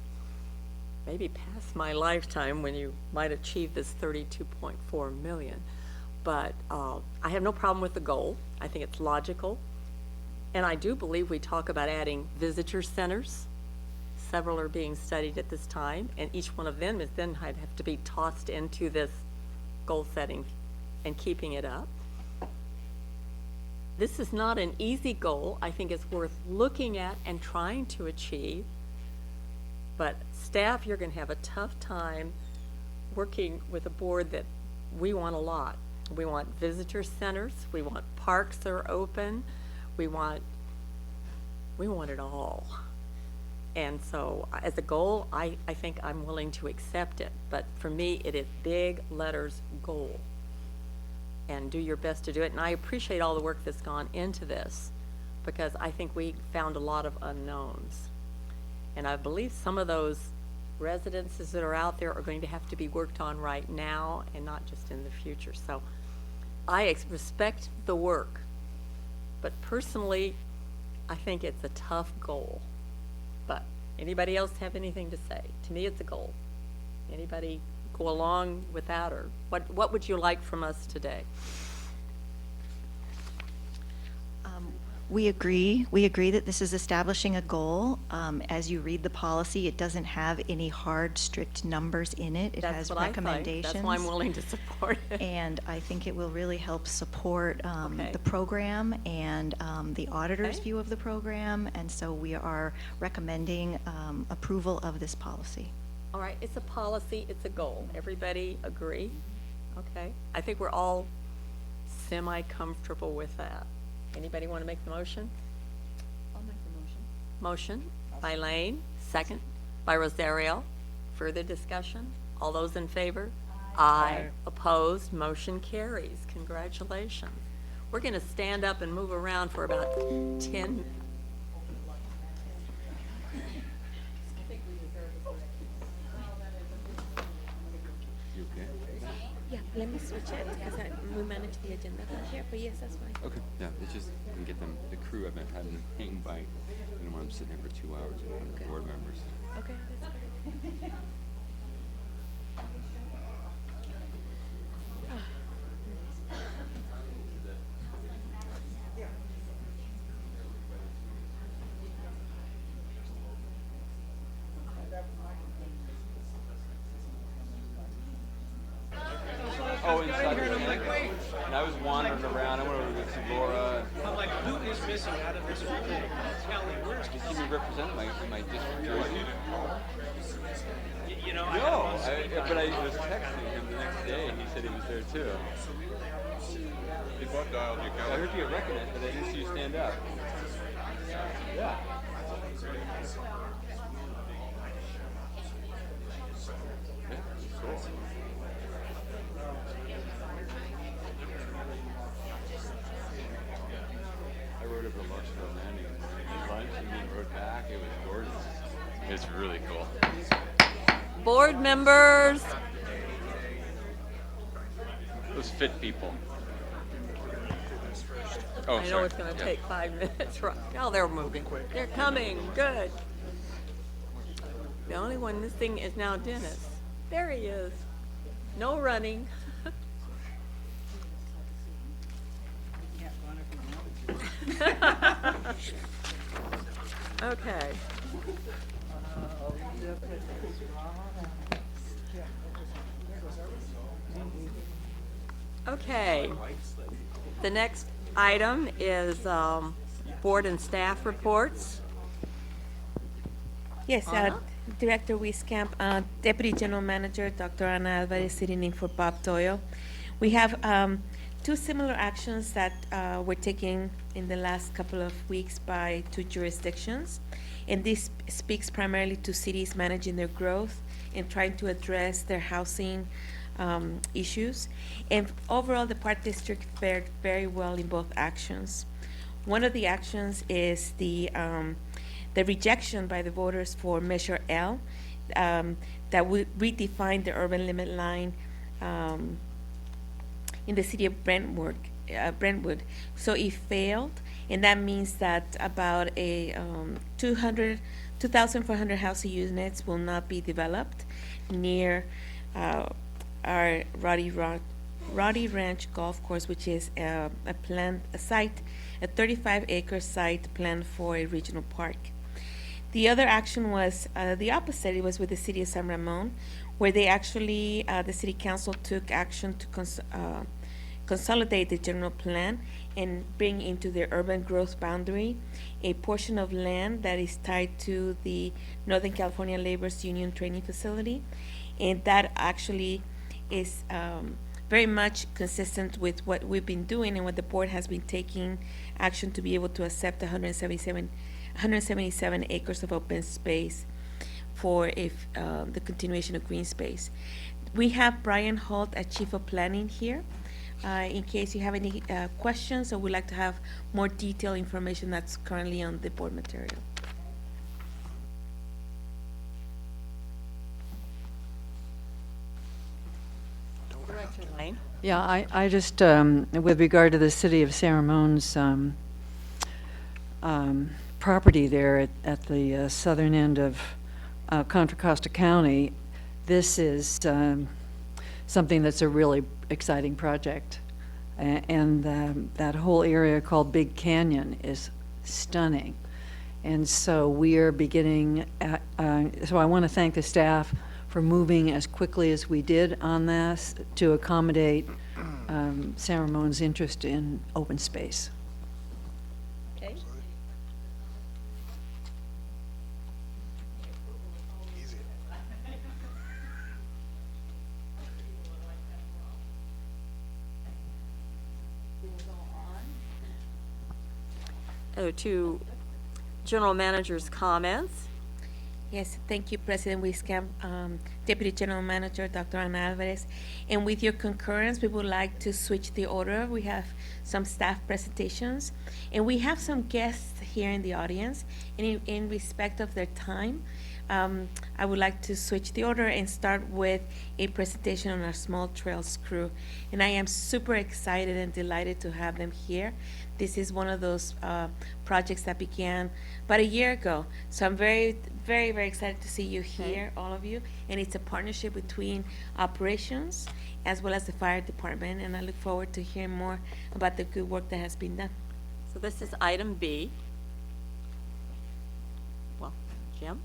maybe past my lifetime when you might achieve this 32.4 million. But I have no problem with the goal. I think it's logical. And I do believe we talk about adding visitor centers. Several are being studied at this time, and each one of them is then have to be tossed into this goal setting and keeping it up. This is not an easy goal. I think it's worth looking at and trying to achieve. But staff, you're going to have a tough time working with a board that we want a lot. We want visitor centers. We want parks that are open. We want it all. And so as a goal, I think I'm willing to accept it. But for me, it is big letters goal. And do your best to do it. And I appreciate all the work that's gone into this because I think we found a lot of unknowns. And I believe some of those residences that are out there are going to have to be worked on right now and not just in the future. So I respect the work, but personally, I think it's a tough goal. But anybody else have anything to say? To me, it's a goal. Anybody go along with that, or what would you like from us today? We agree. We agree that this is establishing a goal. As you read the policy, it doesn't have any hard, strict numbers in it. It has recommendations. That's why I'm willing to support it. And I think it will really help support the program and the auditor's view of the program. And so we are recommending approval of this policy. All right, it's a policy, it's a goal. Everybody agree? Okay. I think we're all semi-comfortable with that. Anybody want to make the motion? I'll make the motion. Motion by Lane, second by Rosario. Further discussion? All those in favor? Aye. Opposed? Motion carries. Congratulations. We're going to stand up and move around for about 10. Yeah, let me switch it because we manage the agenda from here, but yes, that's fine. Okay, yeah, it's just, we can get them, the crew, I've been having them hang by, and when I'm sitting here for 2 hours with the board members. Okay, that's great. Oh, inside the tank? And I was wandering around, I went over to Laura. I'm like, who is missing out of this whole thing? Kelly, where's Just keep me representing my district jersey. You know, No, but I was texting him the next day, and he said he was there too. What dialed you, I heard you get recognized, but I didn't see you stand up. Yeah. Cool. I rode over to Larksville Landing and lunch and then rode back. It was gorgeous. It's really cool. Board members. Those fit people. Oh, I know sorry. it's going to Yeah. take 5 minutes. Right. Oh, they're moving. They're coming. Good. The only one missing is now Dennis. There he is. No running. Okay. Okay. The next item is board and staff reports. Yes, Anna? Director Wieskamp, Deputy General Manager Dr. Ana Alvarez sitting in for Bob Doyle. We have two similar actions that were taken in the last couple of weeks by two jurisdictions. And this speaks primarily to cities managing their growth and trying to address their housing issues. And overall, the Park District fared very well in both actions. One of the actions is the rejection by the voters for Measure L that would redefine the urban limit line in the city of Brentwood. So it failed, and that means that about a 2,400 housing units will not be developed near our Roddy Ranch Golf Course, which is a 35-acre site planned for a regional park. The other action was the opposite. It was with the city of San Ramon, where they actually, the city council took action to consolidate the general plan and bring into their urban growth boundary a portion of land that is tied to the Northern California Labor's Union Training Facility. And that actually is very much consistent with what we've been doing and what the board has been taking action to be able to accept 177 acres of open space for the continuation of green space. We have Brian Holt, as Chief of Planning, here. In case you have any questions or would like to have more detailed information that's currently on the board material. Director Lane? Yeah, I just, with regard to the city of San Ramon's property there at the southern end of Contra Costa County, this is something that's a really exciting project. And that whole area called Big Canyon is stunning. And so we are beginning, so I want to thank the staff for moving as quickly as we did on this to accommodate San Ramon's interest in open space. Okay. To General Manager's comments. Yes, thank you, President Wieskamp, Deputy General Manager, Dr. Ana Alvarez. And with your concurrence, we would like to switch the order. We have some staff presentations, and we have some guests here in the audience. And in respect of their time, I would like to switch the order and start with a presentation on our Small Trails crew. And I am super excited and delighted to have them here. This is one of those projects that began about a year ago. So I'm very, very, very excited to see you here, all of you. And it's a partnership between operations as well as the fire department. And I look forward to hearing more about the good work that has been done. So this is item B. Well, Jim?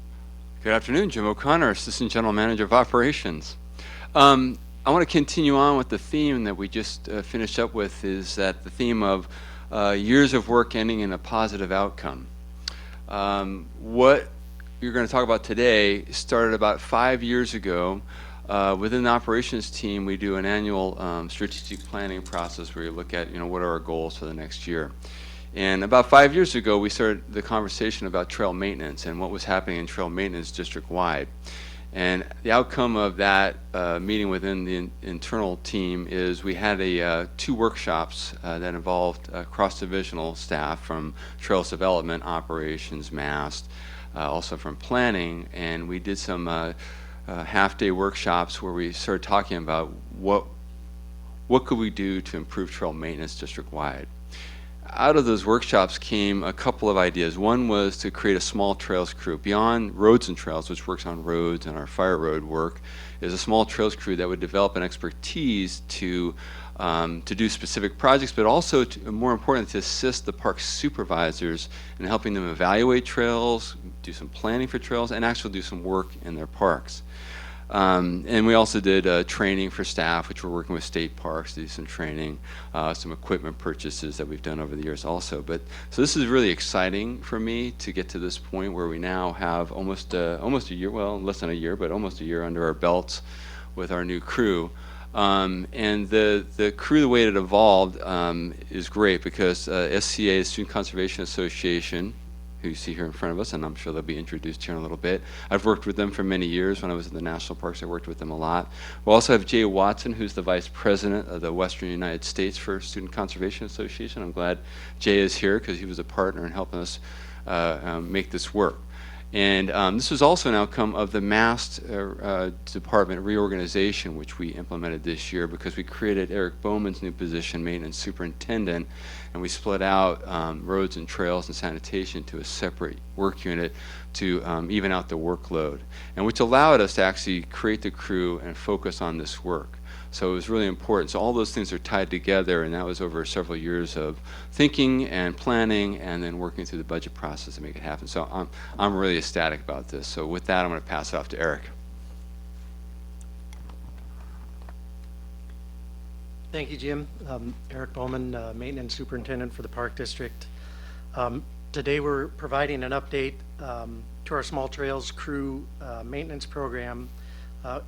Good afternoon, Jim O'Connor, Assistant General Manager of Operations. I want to continue on with the theme that we just finished up with, is that the theme of years of work ending in a positive outcome. What you're going to talk about today started about 5 years ago. Within the operations team, we do an annual strategic planning process where you look at, what are our goals for the next year. And about 5 years ago, we started the conversation about trail maintenance and what was happening in trail maintenance district-wide. And the outcome of that meeting within the internal team is we had 2 workshops that involved cross-divisional staff from Trails Development, Operations, MAST, also from Planning, and we did some half-day workshops where we started talking about what could we do to improve trail maintenance district-wide. Out of those workshops came a couple of ideas. One was to create a small trails crew. Beyond Roads and Trails, which works on roads and our fire road work, is a small trails crew that would develop an expertise to do specific projects, but also, more important, to assist the park supervisors in helping them evaluate trails, do some planning for trails, and actually do some work in their parks. And we also did training for staff, which we're working with state parks to do some training, some equipment purchases that we've done over the years also. So this is really exciting for me to get to this point where we now have almost a year, well, less than a year, but almost a year under our belts with our new crew. And the crew, the way it evolved is great because SCA, Student Conservation Association, who you see here in front of us, and I'm sure they'll be introduced here in a little bit. I've worked with them for many years. When I was at the National Parks, I worked with them a lot. We also have Jay Watson, who's the Vice President of the Western United States for Student Conservation Association. I'm glad Jay is here because he was a partner in helping us make this work. And this was also an outcome of the Mast Department reorganization, which we implemented this year because we created Eric Bowman's new position, Maintenance Superintendent, and we split out roads and trails and sanitation to a separate work unit to even out the workload, and which allowed us to actually create the crew and focus on this work. So it was really important. So all those things are tied together, and that was over several years of thinking and planning and then working through the budget process to make it happen. So I'm really ecstatic about this. So with that, I'm going to pass it off to Eric. Thank you, Jim. Eric Bowman, Maintenance Superintendent for the Park District. Today we're providing an update to our Small Trails Crew maintenance program.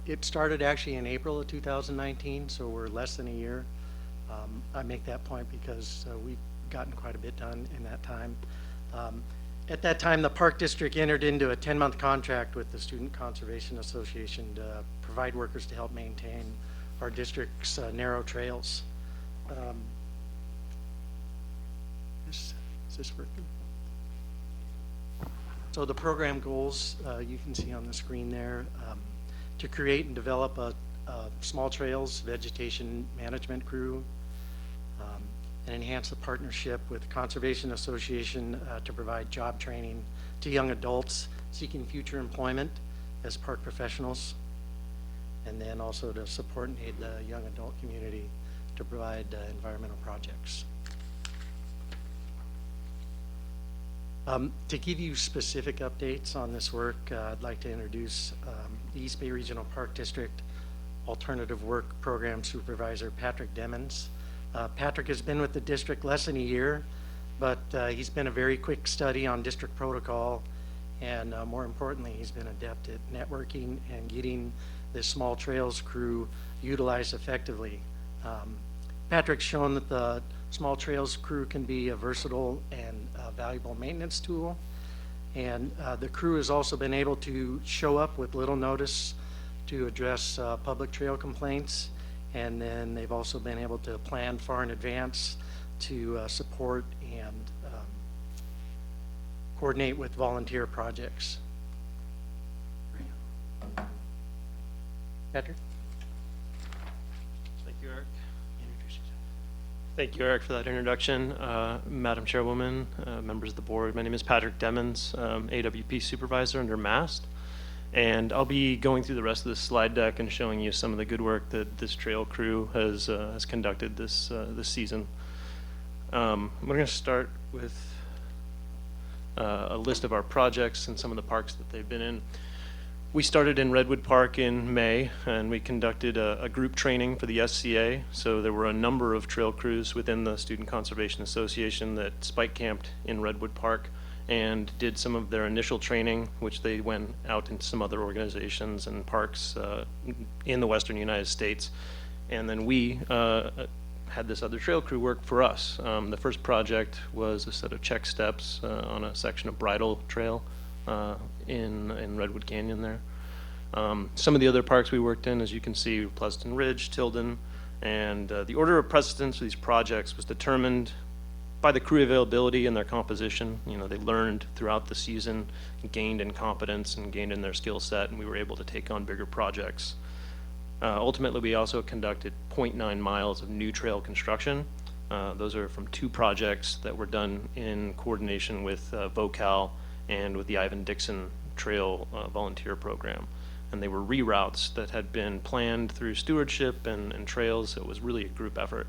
It started actually in April of 2019, so we're less than a year. I make that point because we've gotten quite a bit done in that time. At that time, the Park District entered into a 10-month contract with the Student Conservation Association to provide workers to help maintain our district's narrow trails. Is this working? So the program goals you can see on the screen there. To create and develop a small trails vegetation management crew, and enhance the partnership with Conservation Association to provide job training to young adults seeking future employment as park professionals, and then also to support and aid the young adult community to provide environmental projects. To give you specific updates on this work, I'd like to introduce the East Bay Regional Park District Alternative Work Program Supervisor, Patrick Demmons. Patrick has been with the district less than a year, but he's been a very quick study on district protocol, and more importantly, he's been adept at networking and getting this small trails crew utilized effectively. Patrick's shown that the small trails crew can be a versatile and valuable maintenance tool, and the crew has also been able to show up with little notice to address public trail complaints, and then they've also been able to plan far in advance to support and coordinate with volunteer projects. Patrick? Thank you, Eric. Thank you, Eric, for that introduction. Madam Chairwoman, members of the board, my name is Patrick Demmons, AWP Supervisor under MAST, and I'll be going through the rest of this slide deck and showing you some of the good work that this trail crew has conducted this season. We're going to start with a list of our projects and some of the parks that they've been in. We started in Redwood Park in May, and we conducted a group training for the SCA. So there were a number of trail crews within the Student Conservation Association that spike camped in Redwood Park and did some of their initial training, which they went out into some other organizations and parks in the western United States. And then we had this other trail crew work for us. The first project was a set of check steps on a section of bridle trail in Redwood Canyon there. Some of the other parks we worked in, as you can see, Pleasant Ridge, Tilden, and the order of precedence for these projects was determined by the crew availability and their composition. You know, they learned throughout the season, gained in competence and gained in their skill set, and we were able to take on bigger projects. Ultimately, we also conducted 0.9 miles of new trail construction. Those are from 2 projects that were done in coordination with VOCAL and with the Ivan Dixon Trail volunteer program. And they were reroutes that had been planned through stewardship and trails. So it was really a group effort.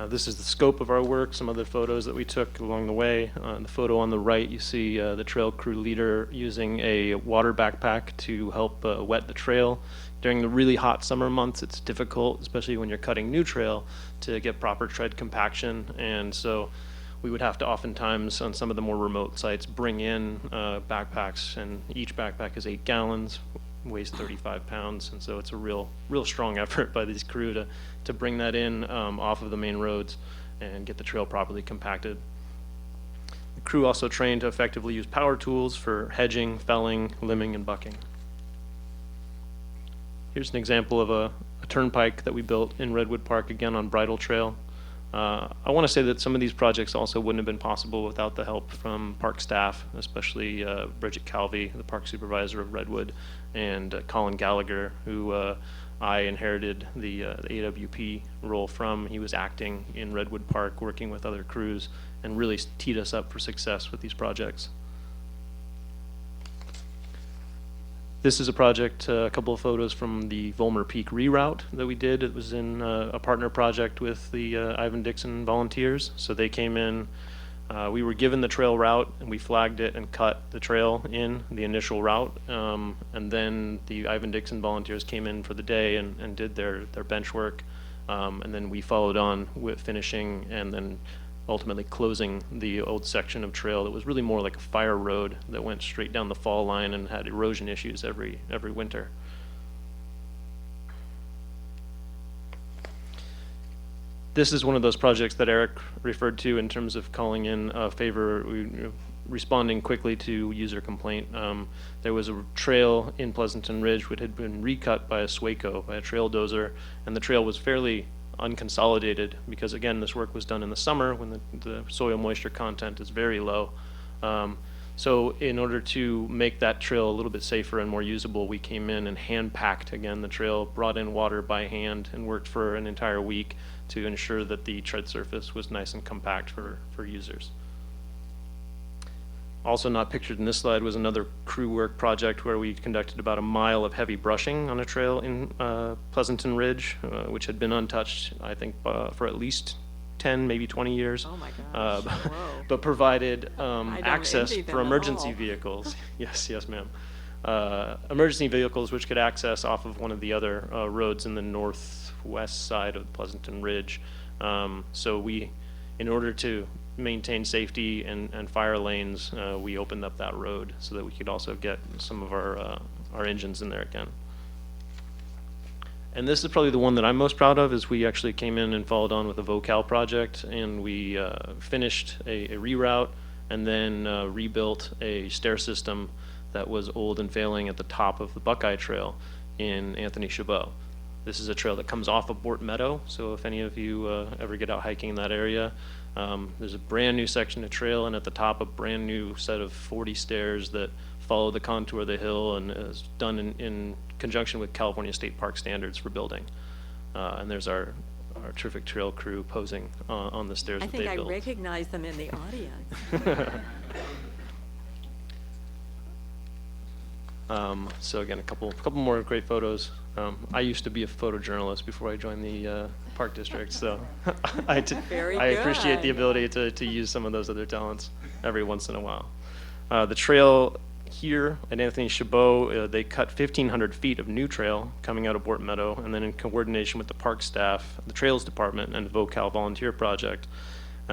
This is the scope of our work, some other photos that we took along the way. The photo on the right, you see the trail crew leader using a water backpack to help wet the trail. During the really hot summer months, it's difficult, especially when you're cutting new trail, to get proper tread compaction. And so we would have to oftentimes, on some of the more remote sites, bring in backpacks, and each backpack is 8 gallons, weighs 35 pounds, and so it's a real strong effort by this crew to bring that in off of the main roads and get the trail properly compacted. The crew also trained to effectively use power tools for hedging, felling, limbing, and bucking. Here's an example of a turnpike that we built in Redwood Park, again on Bridle Trail. I want to say that some of these projects also wouldn't have been possible without the help from park staff, especially Bridget Calvi, the park supervisor of Redwood, and Colin Gallagher, who I inherited the AWP role from. He was acting in Redwood Park, working with other crews, and really teed us up for success with these projects. This is a project, a couple of photos from the Volmer Peak reroute that we did. It was in a partner project with the Ivan Dixon volunteers. So they came in, we were given the trail route and we flagged it and cut the trail in the initial route. And then the Ivan Dixon volunteers came in for the day and did their bench work. And then we followed on with finishing and then ultimately closing the old section of trail that was really more like a fire road that went straight down the fall line and had erosion issues every winter. This is one of those projects that Eric referred to in terms of calling in a favor, responding quickly to user complaint. There was a trail in Pleasanton Ridge which had been recut by a Swaco, by a trail dozer, and the trail was fairly unconsolidated because again this work was done in the summer when the soil moisture content is very low. So in order to make that trail a little bit safer and more usable, we came in and hand packed again the trail, brought in water by hand and worked for an entire week to ensure that the tread surface was nice and compact for users. Also not pictured in this slide was another crew work project where we conducted about a mile of heavy brushing on a trail in Pleasanton Ridge, which had been untouched, I think, for at least 10, maybe 20 years. Oh my gosh. But provided don't access envy them for at emergency all. vehicles. Yes, ma'am. Emergency vehicles which could access off of one of the other roads in the northwest side of Pleasanton Ridge. So we, in order to maintain safety and fire lanes, we opened up that road so that we could also get some of our engines in there again. And this is probably the one that I'm most proud of, is we actually came in and followed on with a VOCAL project, and we finished a reroute and then rebuilt a stair system that was old and failing at the top of the Buckeye Trail in Anthony Chabot. This is a trail that comes off of Bort Meadow, so if any of you ever get out hiking in that area, there's a brand new section of trail, and at the top a brand new set of 40 stairs that follow the contour of the hill and is done in conjunction with California State Park standards for building. And there's our terrific trail crew posing on the stairs I that they think I built. recognize them in the audience. So again, a couple more great photos. I used to be a photojournalist before I joined the Park District, so I appreciate the good. ability to use some of those other talents every once in a while. The trail here at Anthony Chabot, they cut 1,500 feet of new trail coming out of Bort Meadow, and then in coordination with the park staff, the Trails Department, and the VOCAL Volunteer Project,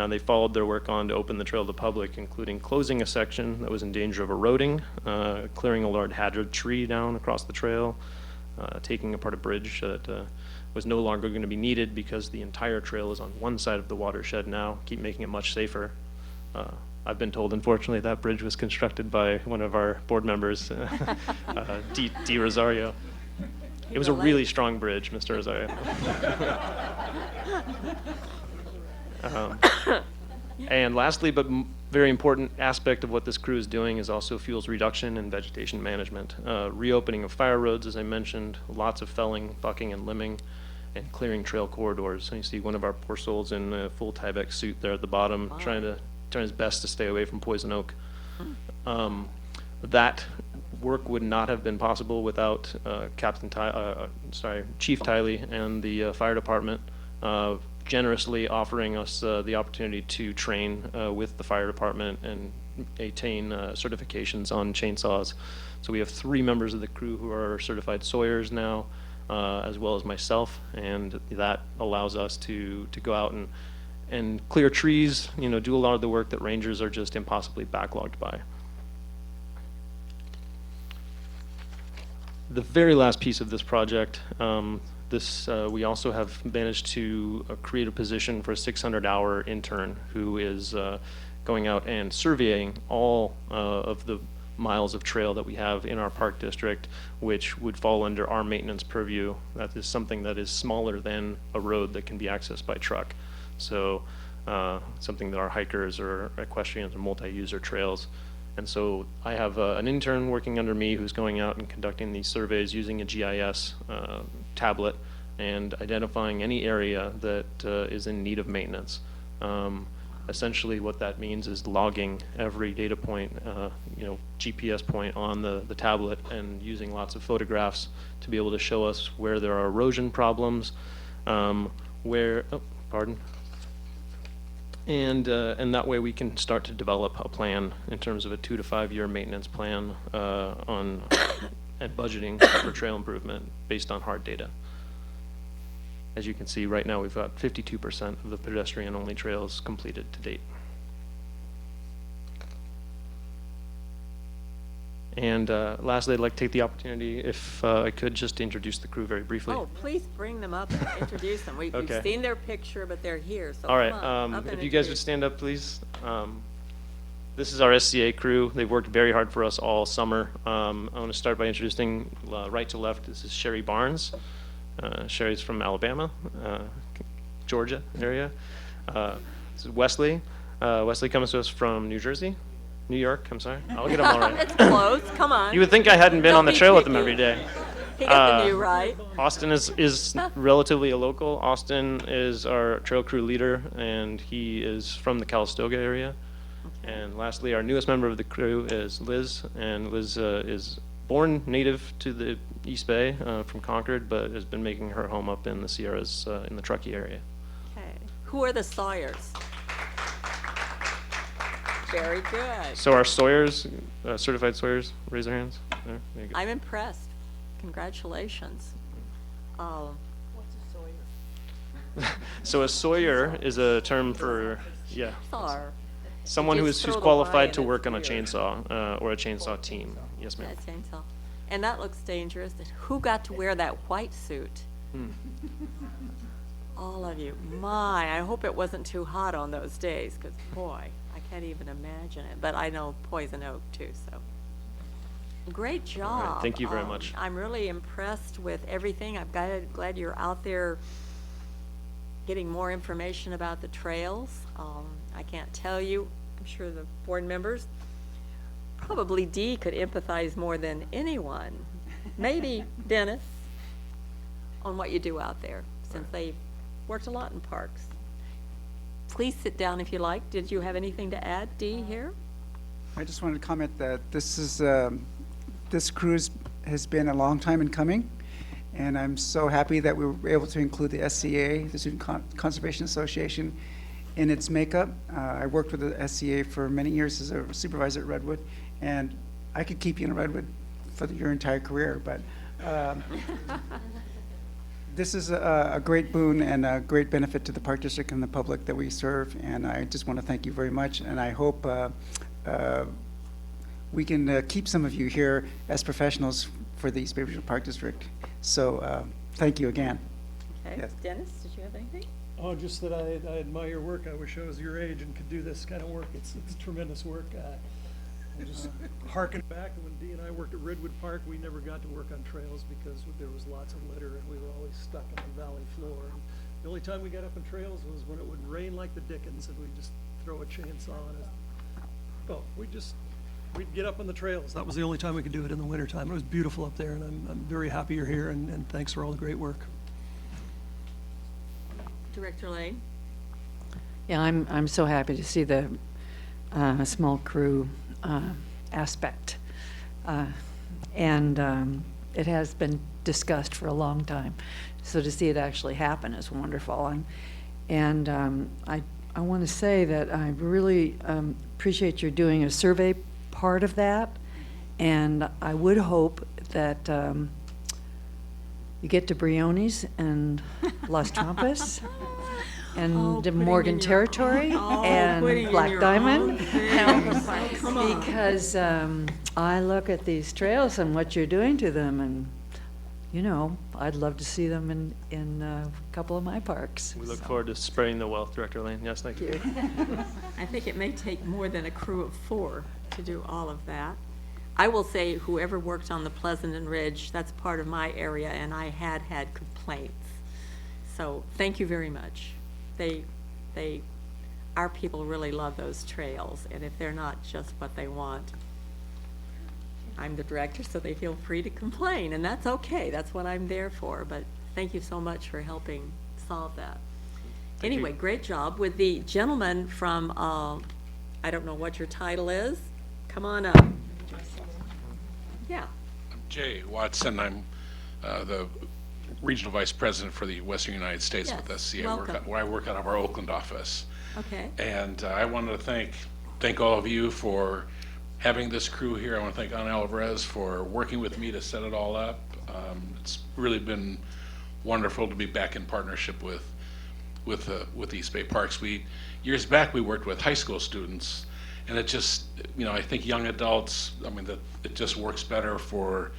they followed their work on to open the trail to the public, including closing a section that was in danger of eroding, clearing a large hadron tree down across the trail, taking apart a bridge that was no longer going to be needed because the entire trail is on one side of the watershed now, keep making it much safer. I've been told, unfortunately, that bridge was constructed by one of our board members, D. Rosario. It was a really strong bridge, Mr. Rosario. And lastly, but very important aspect of what this crew is doing is also fuels reduction and vegetation management. Reopening of fire roads, as I mentioned, lots of felling, bucking, and limbing, and clearing trail corridors. So you see one of our poor souls in a full Tyvek suit there at the bottom, trying his best to stay away from poison oak. That work would not have been possible without Chief Tiley and the fire department generously offering us the opportunity to train with the fire department and attain certifications on chainsaws. So we have 3 members of the crew who are certified sawyers now, as well as myself, and that allows us to go out and clear trees, do a lot of the work that rangers are just impossibly backlogged by. The very last piece of this project, we also have managed to create a position for a 600-hour intern who is going out and surveying all of the miles of trail that we have in our park district, which would fall under our maintenance purview. That is something that is smaller than a road that can be accessed by truck. So something that our hikers or equestrians or multi-user trails. And so I have an intern working under me who's going out and conducting these surveys using a GIS tablet and identifying any area that is in need of maintenance. Essentially what that means is logging every data point, GPS point on the tablet and using lots of photographs to be able to show us where there are erosion problems, and that way we can start to develop a plan in terms of a 2 to 5 year maintenance plan and budgeting for trail improvement based on hard data. As you can see, right now we've got 52% of the pedestrian-only trails completed to date. And lastly, I'd like to take the opportunity, if I could, just to introduce the crew very briefly. Oh, please bring them up and introduce them. We've Okay. seen their picture, but they're here, so All right, come on, up and if you guys would introduce. stand up, please. This is our SCA crew. They've worked very hard for us all summer. I want to start by introducing right to left. This is Sherry Barnes. Sherry's from Alabama, Georgia area. This is Wesley. Wesley comes to us from New Jersey. New York, I'm sorry. I'll get them all right. It's close, come on. You would think I hadn't been Don't on the be trail with them picky. every day. He got the new right. Austin is relatively a local. Austin is our trail crew leader, and he is from the Calistoga area. And lastly, our newest member of the crew is Liz, and Liz is born native to the East Bay from Concord, but has been making her home up in the Sierras in the Truckee area. Okay. Who are the Sawyers? Very good. So our Sawyers, certified Sawyers, raise their hands. There you go. I'm impressed. Congratulations. So a Sawyer is a term for, Sawyer. someone You who's just throw the qualified Y to in, work on a it's weird. chainsaw or a chainsaw team. Yes, ma'am. Yeah, chainsaw. And that looks dangerous. Who got to wear that white suit? All of you. My, I hope it wasn't too hot on those days, because boy, I can't even imagine it. But I know Poison Oak too, so. Great job. thank you very much. I'm really impressed with everything. I'm glad you're out there getting more information about the trails. I can't tell you, I'm sure the board members, probably Dee could empathize more than anyone, maybe Dennis, on what you do out there, since they've worked a lot in parks. Please sit down if you like. Did you have anything to add, Dee, here? I just wanted to comment that this cruise has been a long time in coming, and I'm so happy that we were able to include the SCA, the Student Conservation Association, in its makeup. I worked with the SCA for many years as a supervisor at Redwood, and I could keep you in Redwood for your entire career, but this is a great boon and a great benefit to the Park District and the public that we serve, and I just want to thank you very much, and I hope we can keep some of you here as professionals for the East Bay Regional Park District. So thank you again. Okay, Yes. Dennis, did you have anything? Oh, just that I admire your work. I wish I was your age and could do this kind of work. It's tremendous work. I just harken back to when Dee and I worked at Redwood Park. We never got to work on trails because there was lots of litter and we were always stuck on the valley floor. And the only time we got up on trails was when it would rain like the dickens and we'd just throw a chainsaw on it. Oh, we'd get up on the trails. That was the only time we could do it in the wintertime. It was beautiful up there, and I'm very happy you're here, and thanks for all the great work. Director Lane? Yeah, I'm so happy to see the small crew aspect. And it has been discussed for a long time. So to see it actually happen is wonderful. And I want to say that I really appreciate your doing a survey part of that. And I would hope that you get to Briones and Las Trampas and the Morgan Territory and Black Diamond. Because I look at these trails and what you're doing to them, and you know, I'd love to see them in a couple of my parks. We look forward to spreading the wealth, Director Lane. Yes, thank you. I think it may take more than a crew of 4 to do all of that. I will say, whoever worked on the Pleasanton Ridge, that's part of my area, and I had complaints. So thank you very much. They our people really love those trails, and if they're not just what they want, I'm the director, so they feel free to complain, and that's okay. That's what I'm there for, but thank you so much for helping solve that. Anyway, great job. With the gentleman from, I don't know what your title is. Come on up. Yeah. Jay Watson. I'm the Regional Vice President for the Western United States Yes, with SCA, welcome. where I work out of our Oakland office. Okay. And I wanted to thank all of you for having this crew here. I want to thank Ana Alvarez for working with me to set it all up. It's really been wonderful to be back in partnership with East Bay Parks. Years back we worked with high school students, and it just, I think young adults, that it just works better for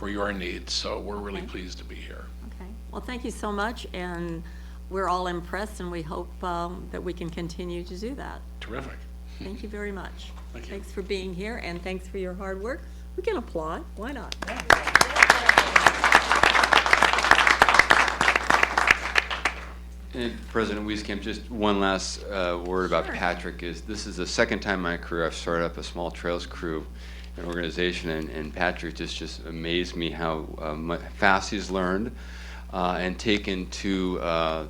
your needs. So we're really pleased to be here. Okay. Well, thank you so much, and we're all impressed, and we hope that we can continue to do that. Terrific. Thank you very much. Thank you. Thanks for being here, and thanks for your hard work. We can applaud. Why not? And President Wieskamp, just one last word about Patrick. This is the second time in my career I've started up a small trails crew, an organization, and Patrick just amazed me how fast he's learned and taken to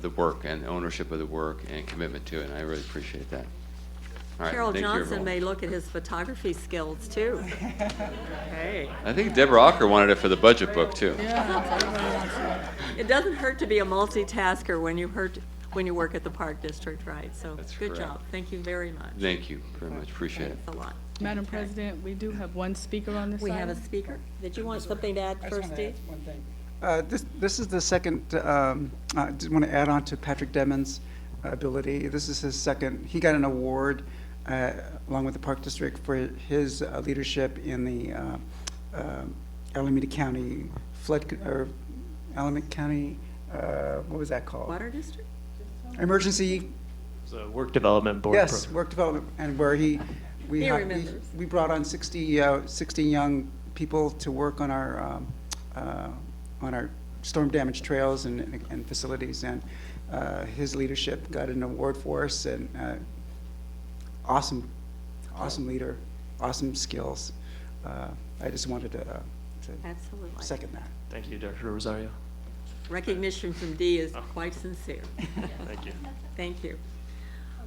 the work and ownership of the work and commitment to it, and I really appreciate that. All right, Carol thank you, Johnson everyone. may look at his photography skills, too. Hey. I think Deborah Ocker wanted it for the budget book, too. It doesn't hurt to be a multitasker when you work at the Park District, right? So, good correct. job. Thank you very much. Thank you very much, appreciate it. Thanks a lot. Madam President, we do have one speaker on this We have a item. speaker. Did you want something to add first, Steve? This is the second, I just want to add on to Patrick Demons' ability. This is his second, he got an award along with the Park District for his leadership in the Alameda County Alameda County, what was that called? Water District? Emergency. It's a work development board Yes, program. work development, and where we remembers. we brought on 60 young people to work on our storm damaged trails and facilities, and his leadership got an award for us, and awesome leader, awesome skills. I just wanted to Absolutely. second that. Thank you, Director Rosario. Recognition from Dee is quite sincere. Thank you. Thank you.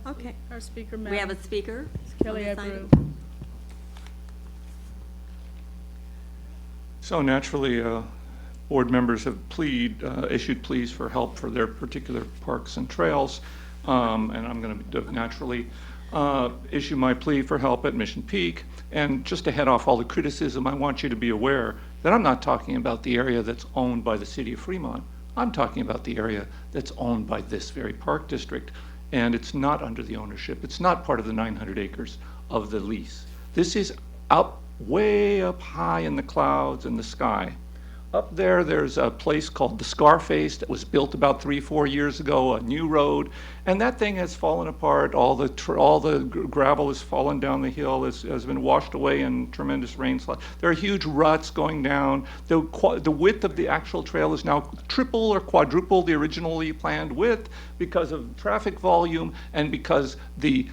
Okay. Our speaker, We have a Madam speaker. Kelly on this Abreu. item. So naturally, board members have issued pleas for help for their particular parks and trails, and I'm going to naturally issue my plea for help at Mission Peak. And just to head off all the criticism, I want you to be aware that I'm not talking about the area that's owned by the city of Fremont. I'm talking about the area that's owned by this very park district, and it's not under the ownership. It's not part of the 900 acres of the lease. This is way up high in the clouds in the sky. Up there, there's a place called the Scarface that was built about 3-4 years ago, a new road, and that thing has fallen apart. All the gravel has fallen down the hill, has been washed away in tremendous rainslide. There are huge ruts going down. The width of the actual trail is now triple or quadruple the originally planned width because of traffic volume and because the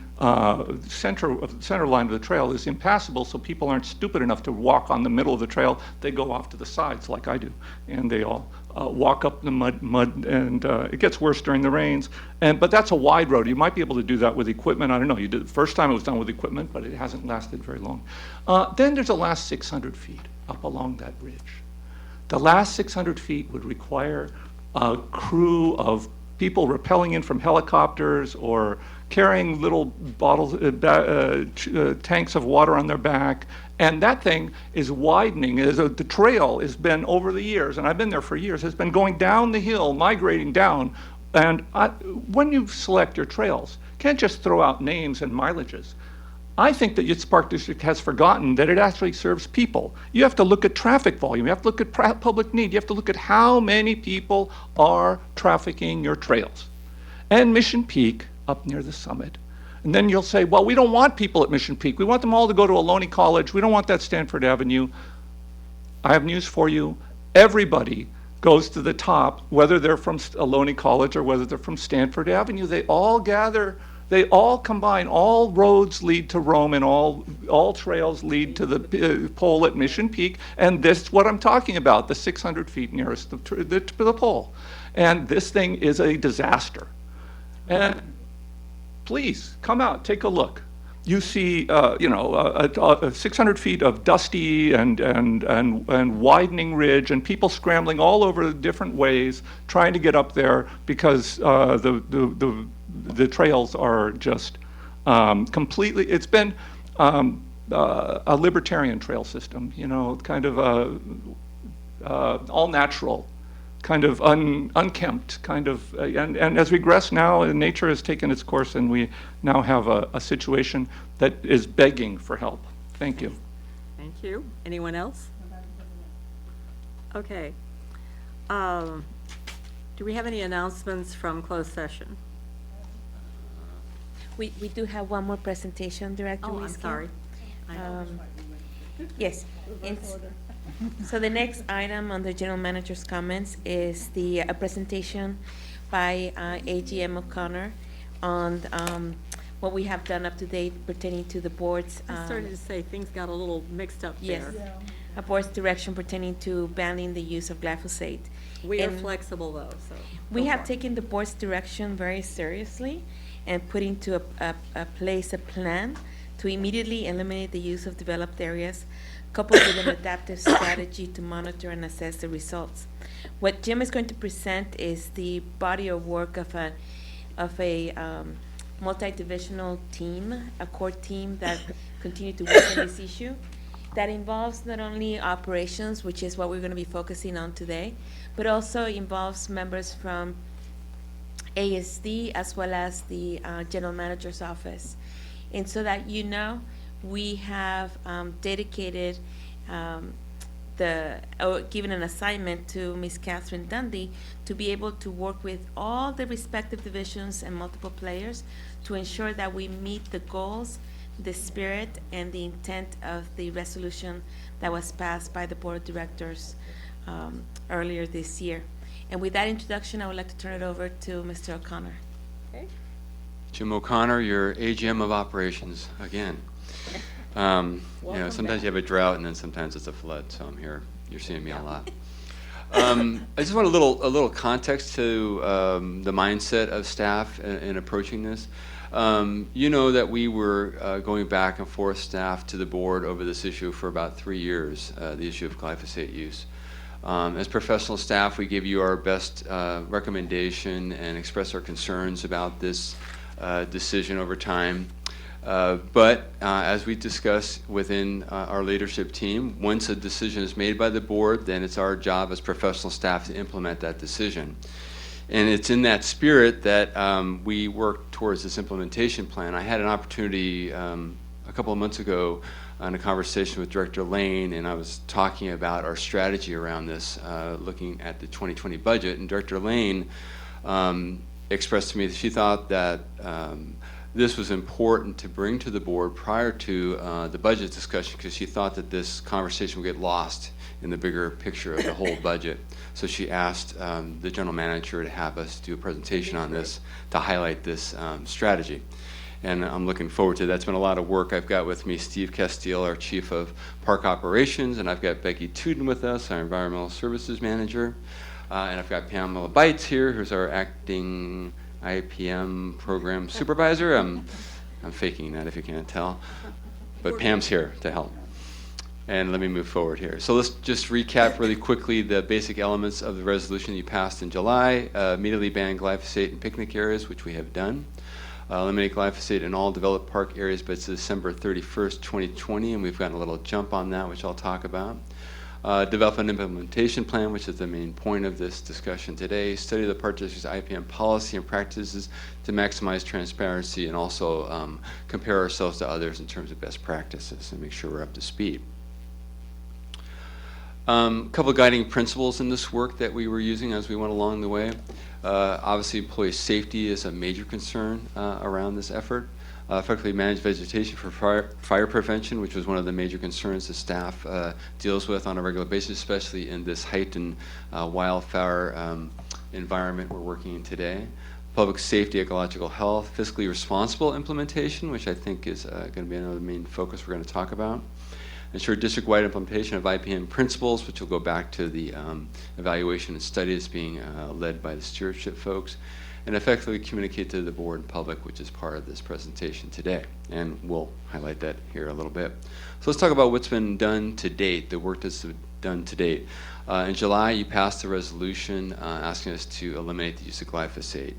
center line of the trail is impassable, so people aren't stupid enough to walk on the middle of the trail. They go off to the sides like I do, and they all walk up the mud, and it gets worse during the rains. But that's a wide road. You might be able to do that with equipment. I don't know. You did the first time it was done with equipment, but it hasn't lasted very long. Then there's the last 600 feet up along that ridge. The last 600 feet would require a crew of people rappelling in from helicopters or carrying little bottles, tanks of water on their back. And that thing is widening. The trail has been, over the years, and I've been there for years, has been going down the hill, migrating down. And when you select your trails, you can't just throw out names and mileages. I think that Yates Park District has forgotten that it actually serves people. You have to look at traffic volume. You have to look at public need. You have to look at how many people are trafficking your trails. And Mission Peak, up near the summit. And then you'll say, well, we don't want people at Mission Peak. We want them all to go to Ohlone College. We don't want that Stanford Avenue. I have news for you. Everybody goes to the top, whether they're from Ohlone College or whether they're from Stanford Avenue. They all gather, they all combine, all roads lead to Rome and all trails lead to the pole at Mission Peak. And this is what I'm talking about, the 600 feet nearest the pole. And this thing is a disaster. And please, come out, take a look. You see, 600 feet of dusty and widening ridge, and people scrambling all over different ways, trying to get up there because the trails are just completely. It's been a libertarian trail system, kind of all natural, kind of unkempt, kind of, and as we regress now, nature has taken its course, and we now have a situation that is begging for help. Thank you. Thank you. Anyone else? Okay. Do we have any announcements from closed session? We do have one more presentation, Director Oh, I'm Wieskamp. sorry. Yes. So the next item on the general manager's comments is a presentation by AGM O'Connor on what we have done up to date pertaining to the board's. I started to say things got a little mixed up Yes. there. A board's direction pertaining to banning the use of glyphosate. We are And flexible though, so. we go have for it. taken the board's direction very seriously and put into place a plan to immediately eliminate the use of developed areas, coupled with an adaptive strategy to monitor and assess the results. What Jim is going to present is the body of work of a multi-divisional team, a core team that continue to work on this issue. That involves not only operations, which is what we're going to be focusing on today, but also involves members from ASD as well as the general manager's office. And so that we have dedicated given an assignment to Ms. Catherine Dundee to be able to work with all the respective divisions and multiple players to ensure that we meet the goals, the spirit, and the intent of the resolution that was passed by the Board of Directors earlier this year. And with that introduction, I would like to turn it over to Mr. O'Connor. Okay. Jim O'Connor, your AGM of operations again. Sometimes you have a drought and then sometimes it's a flood, so I'm here. You're seeing me a lot. I just want a little context to the mindset of staff in approaching this. You know that we were going back and forth, staff to the board, over this issue for about 3 years, the issue of glyphosate use. As professional staff, we give you our best recommendation and express our concerns about this decision over time. But as we discuss within our leadership team, once a decision is made by the board, then it's our job as professional staff to implement that decision. And it's in that spirit that we work towards this implementation plan. I had an opportunity a couple of months ago on a conversation with Director Lane, and I was talking about our strategy around this, looking at the 2020 budget. And Director Lane expressed to me that she thought that this was important to bring to the board prior to the budget discussion, because she thought that this conversation would get lost in the bigger picture of the whole budget. So she asked the general manager to have us do a presentation on this to highlight this strategy. And I'm looking forward to that. That's been a lot of work. I've got with me Steve Castile, our Chief of Park Operations, and I've got Becky Tuden with us, our Environmental Services Manager. And I've got Pamela Bites here, who's our Acting IPM Program Supervisor. I'm faking that if you can't tell. But Pam's here to help. And let me move forward here. So let's just recap really quickly the basic elements of the resolution you passed in July. Immediately ban glyphosate in picnic areas, which we have done. Eliminate glyphosate in all developed park areas, but it's December 31st, 2020, and we've gotten a little jump on that, which I'll talk about. Develop an implementation plan, which is the main point of this discussion today. Study the park district's IPM policy and practices to maximize transparency, and also compare ourselves to others in terms of best practices and make sure we're up to speed. A couple of guiding principles in this work that we were using as we went along the way. Obviously, employee safety is a major concern around this effort. effectively manage vegetation for fire prevention, which was one of the major concerns the staff deals with on a regular basis, especially in this heightened wildfire environment we're working in today. Public safety, ecological health, fiscally responsible implementation, which I think is going to be another main focus we're going to talk about. Ensure district-wide implementation of IPM principles, which will go back to the evaluation and studies being led by the stewardship folks, and effectively communicate to the board and public, which is part of this presentation today. And we'll highlight that here a little bit. So let's talk about what's been done to date, the work that's been done to date. In July, you passed a resolution asking us to eliminate the use of glyphosate.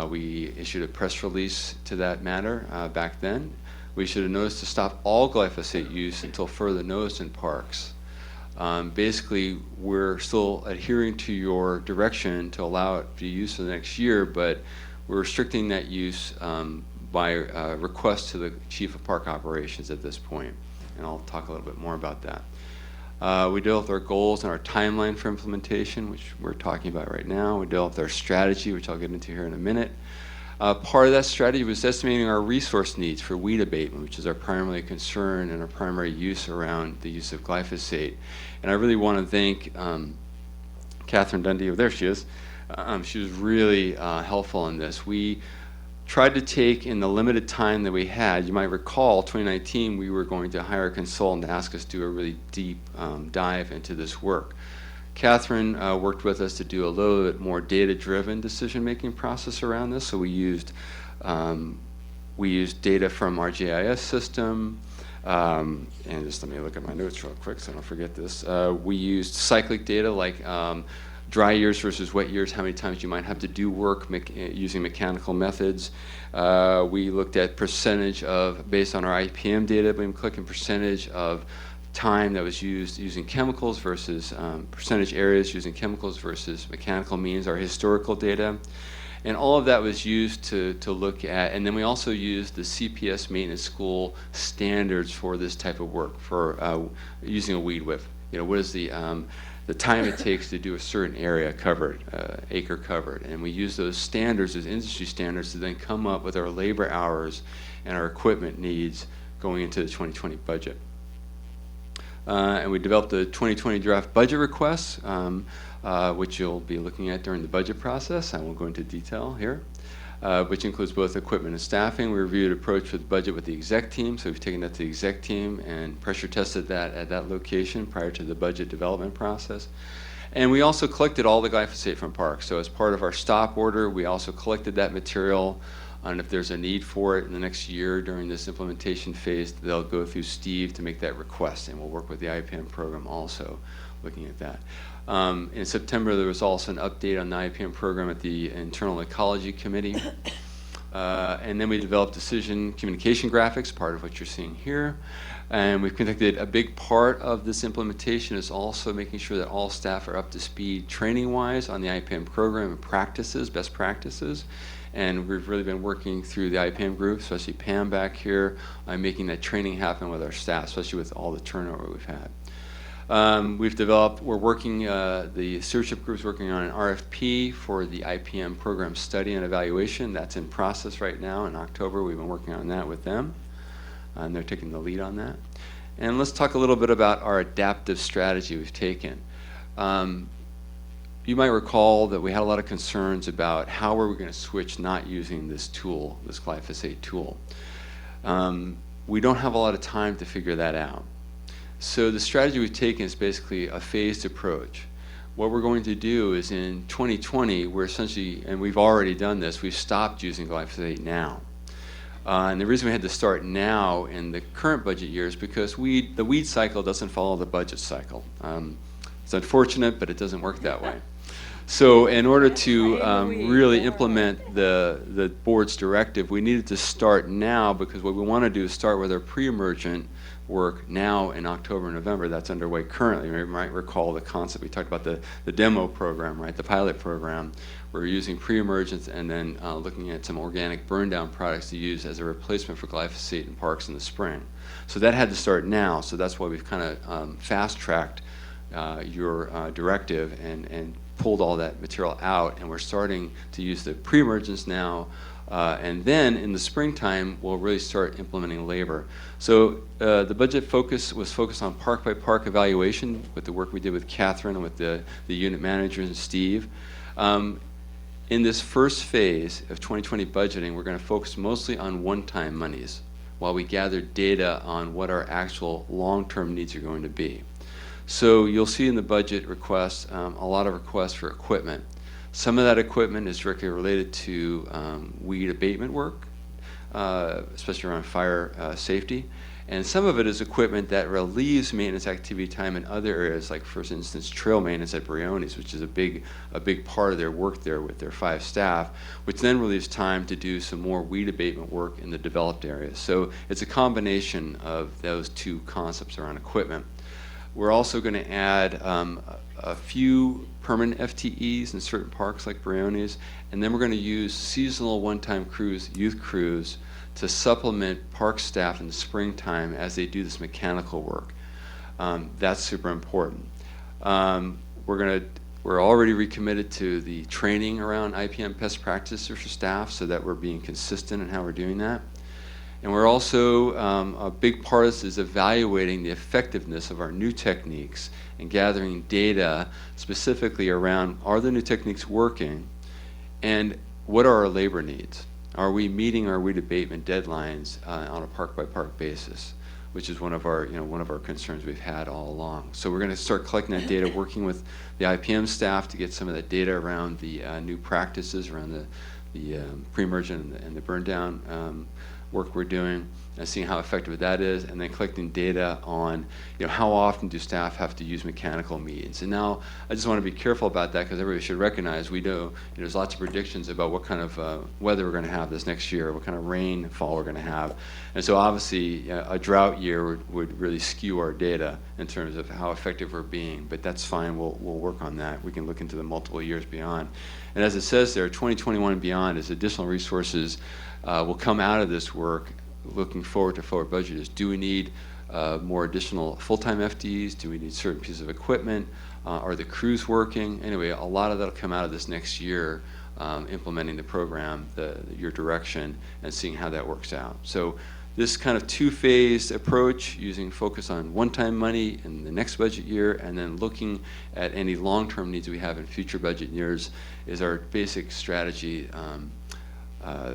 We issued a press release to that matter back then. We issued a notice to stop all glyphosate use until further notice in parks. Basically, we're still adhering to your direction to allow it to be used for the next year, but we're restricting that use by request to the Chief of Park Operations at this point. And I'll talk a little bit more about that. We developed our goals and our timeline for implementation, which we're talking about right now. We developed our strategy, which I'll get into here in a minute. Part of that strategy was estimating our resource needs for weed abatement, which is our primary concern and our primary use around the use of glyphosate. And I really want to thank Catherine Dundee. Oh, there she is. She was really helpful in this. We tried to take, in the limited time that we had, you might recall 2019 we were going to hire a consultant to ask us to do a really deep dive into this work. Catherine worked with us to do a little bit more data-driven decision-making process around this. So we used data from our GIS system, and just let me look at my notes real quick so I don't forget this. We used cyclic data like dry years versus wet years, how many times you might have to do work using mechanical methods. We looked at percentage of, based on our IPM data, we click in percentage of time that was used using chemicals versus percentage areas using chemicals versus mechanical means, our historical data. And all of that was used to look at, and then we also used the CPS maintenance school standards for this type of work, for using a weed whip. You know, what is the time it takes to do a certain area covered, acre covered. And we use those standards as industry standards to then come up with our labor hours and our equipment needs going into the 2020 budget. And we developed the 2020 draft budget requests, which you'll be looking at during the budget process. I won't go into detail here, which includes both equipment and staffing. We reviewed approach with budget with the exec team, so we've taken that to the exec team and pressure tested that at that location prior to the budget development process. And we also collected all the glyphosate from parks. So as part of our stop order, we also collected that material. And if there's a need for it in the next year during this implementation phase, they'll go through Steve to make that request, and we'll work with the IPM program also looking at that. In September, there was also an update on the IPM program at the Internal Ecology Committee. And then we developed decision communication graphics, part of what you're seeing here. And we've conducted a big part of this implementation is also making sure that all staff are up to speed training-wise on the IPM program and practices, best practices. And we've really been working through the IPM group, especially Pam back here, on making that training happen with our staff, especially with all the turnover we've had. We've developed, we're working, the stewardship group's working on an RFP for the IPM program study and evaluation. That's in process right now. In October, we've been working on that with them, and they're taking the lead on that. And let's talk a little bit about our adaptive strategy we've taken. You might recall that we had a lot of concerns about how were we going to switch not using this tool, this glyphosate tool. We don't have a lot of time to figure that out. So the strategy we've taken is basically a phased approach. What we're going to do is in 2020, we're essentially, and we've already done this, we've stopped using glyphosate now. And the reason we had to start now in the current budget year is because the weed cycle doesn't follow the budget cycle. It's unfortunate, but it doesn't work that way. So in order to really implement the board's directive, we needed to start now, because what we want to do is start with our pre-emergent work now in October and November. That's underway currently. You might recall the concept. We talked about the demo program, right? The pilot program. We're using pre-emergence and then looking at some organic burn down products to use as a replacement for glyphosate in parks in the spring. So that had to start now. So that's why we've kind of fast-tracked your directive and pulled all that material out, and we're starting to use the pre-emergence now And then in the springtime, we'll really start implementing labor. So the budget focus was focused on park-by-park evaluation with the work we did with Catherine and with the unit managers and Steve. In this first phase of 2020 budgeting, we're going to focus mostly on one-time monies while we gather data on what our actual long-term needs are going to be. So you'll see in the budget requests a lot of requests for equipment. Some of that equipment is directly related to weed abatement work, especially around fire safety. And some of it is equipment that relieves maintenance activity time in other areas, like, for instance, trail maintenance at Briones, which is a big part of their work there with their 5 staff, which then relieves time to do some more weed abatement work in the developed areas. So it's a combination of those two concepts around equipment. We're also going to add a few permanent FTEs in certain parks like Briones, and then we're going to use seasonal one-time crews, youth crews, to supplement park staff in the springtime as they do this mechanical work. That's super important. We're already recommitted to the training around IPM best practices for staff so that we're being consistent in how we're doing that. And we're also, a big part of this is evaluating the effectiveness of our new techniques and gathering data specifically around, are the new techniques working, and what are our labor needs? Are we meeting our weed abatement deadlines on a park-by-park basis, which is one of our concerns we've had all along. So we're going to start collecting that data, working with the IPM staff to get some of that data around the new practices, around the pre-emergent and the burn-down work we're doing, and seeing how effective that is, and then collecting data on, how often do staff have to use mechanical means. And now I just want to be careful about that because everybody should recognize we know there's lots of predictions about what kind of weather we're going to have this next year, what kind of rainfall we're going to have. And so obviously a drought year would really skew our data in terms of how effective we're being, but that's fine, we'll work on that. We can look into the multiple years beyond. And as it says there, 2021 and beyond is additional resources will come out of this work. Looking forward to forward budget is, do we need more additional full-time FTEs? Do we need certain pieces of equipment? Are the crews working? Anyway, a lot of that will come out of this next year, implementing the program, your direction, and seeing how that works out. So this kind of two-phased approach, using focus on one-time money in the next budget year, and then looking at any long-term needs we have in future budget years, is our basic strategy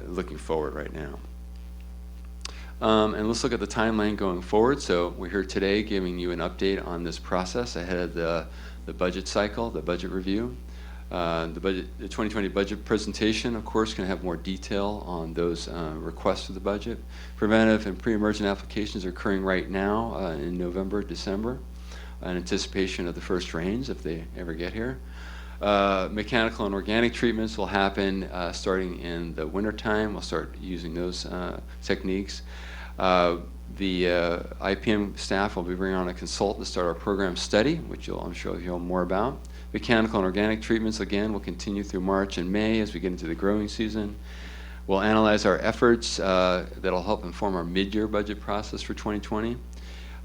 looking forward right now. And let's look at the timeline going forward. So we're here today giving you an update on this process ahead of the budget cycle, the budget review. The 2020 budget presentation, of course, can have more detail on those requests for the budget. Preventive and pre-emergent applications are occurring right now in November, December, in anticipation of the first rains if they ever get here. Mechanical and organic treatments will happen starting in the wintertime. We'll start using those techniques. The IPM staff will be bringing on a consultant to start our program study, which I'm sure you'll hear more about. Mechanical and organic treatments, again, will continue through March and May as we get into the growing season. We'll analyze our efforts that'll help inform our mid-year budget process for 2020.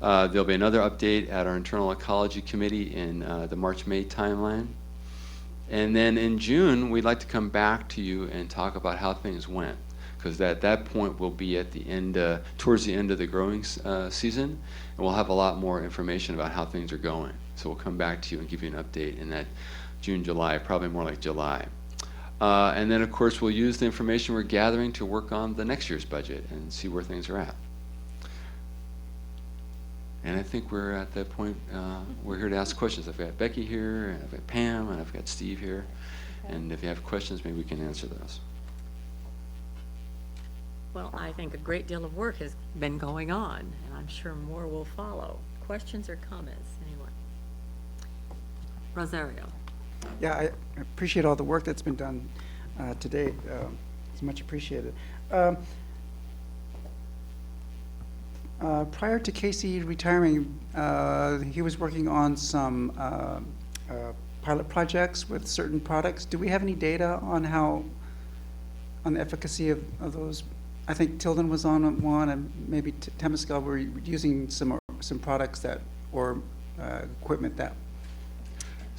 There'll be another update at our internal ecology committee in the March-May timeline. And then in June, we'd like to come back to you and talk about how things went, because at that point we'll be at the end, towards the end of the growing season, and we'll have a lot more information about how things are going. So we'll come back to you and give you an update in that June, July, probably more like July. And then, of course, we'll use the information we're gathering to work on the next year's budget and see where things are at. And I think we're at that point, we're here to ask questions. I've got Becky here, and I've got Pam, and I've got Steve here. Okay. And if you have questions, maybe we can answer those. Well, I think a great deal of work has been going on, and I'm sure more will follow. Questions or comments, anyone? Rosario. Yeah, I appreciate all the work that's been done to date. It's much appreciated. Prior to Casey retiring, he was working on some pilot projects with certain products. Do we have any data on on the efficacy of those? I think Tilden was on one, and maybe Temescal were using some products or equipment that.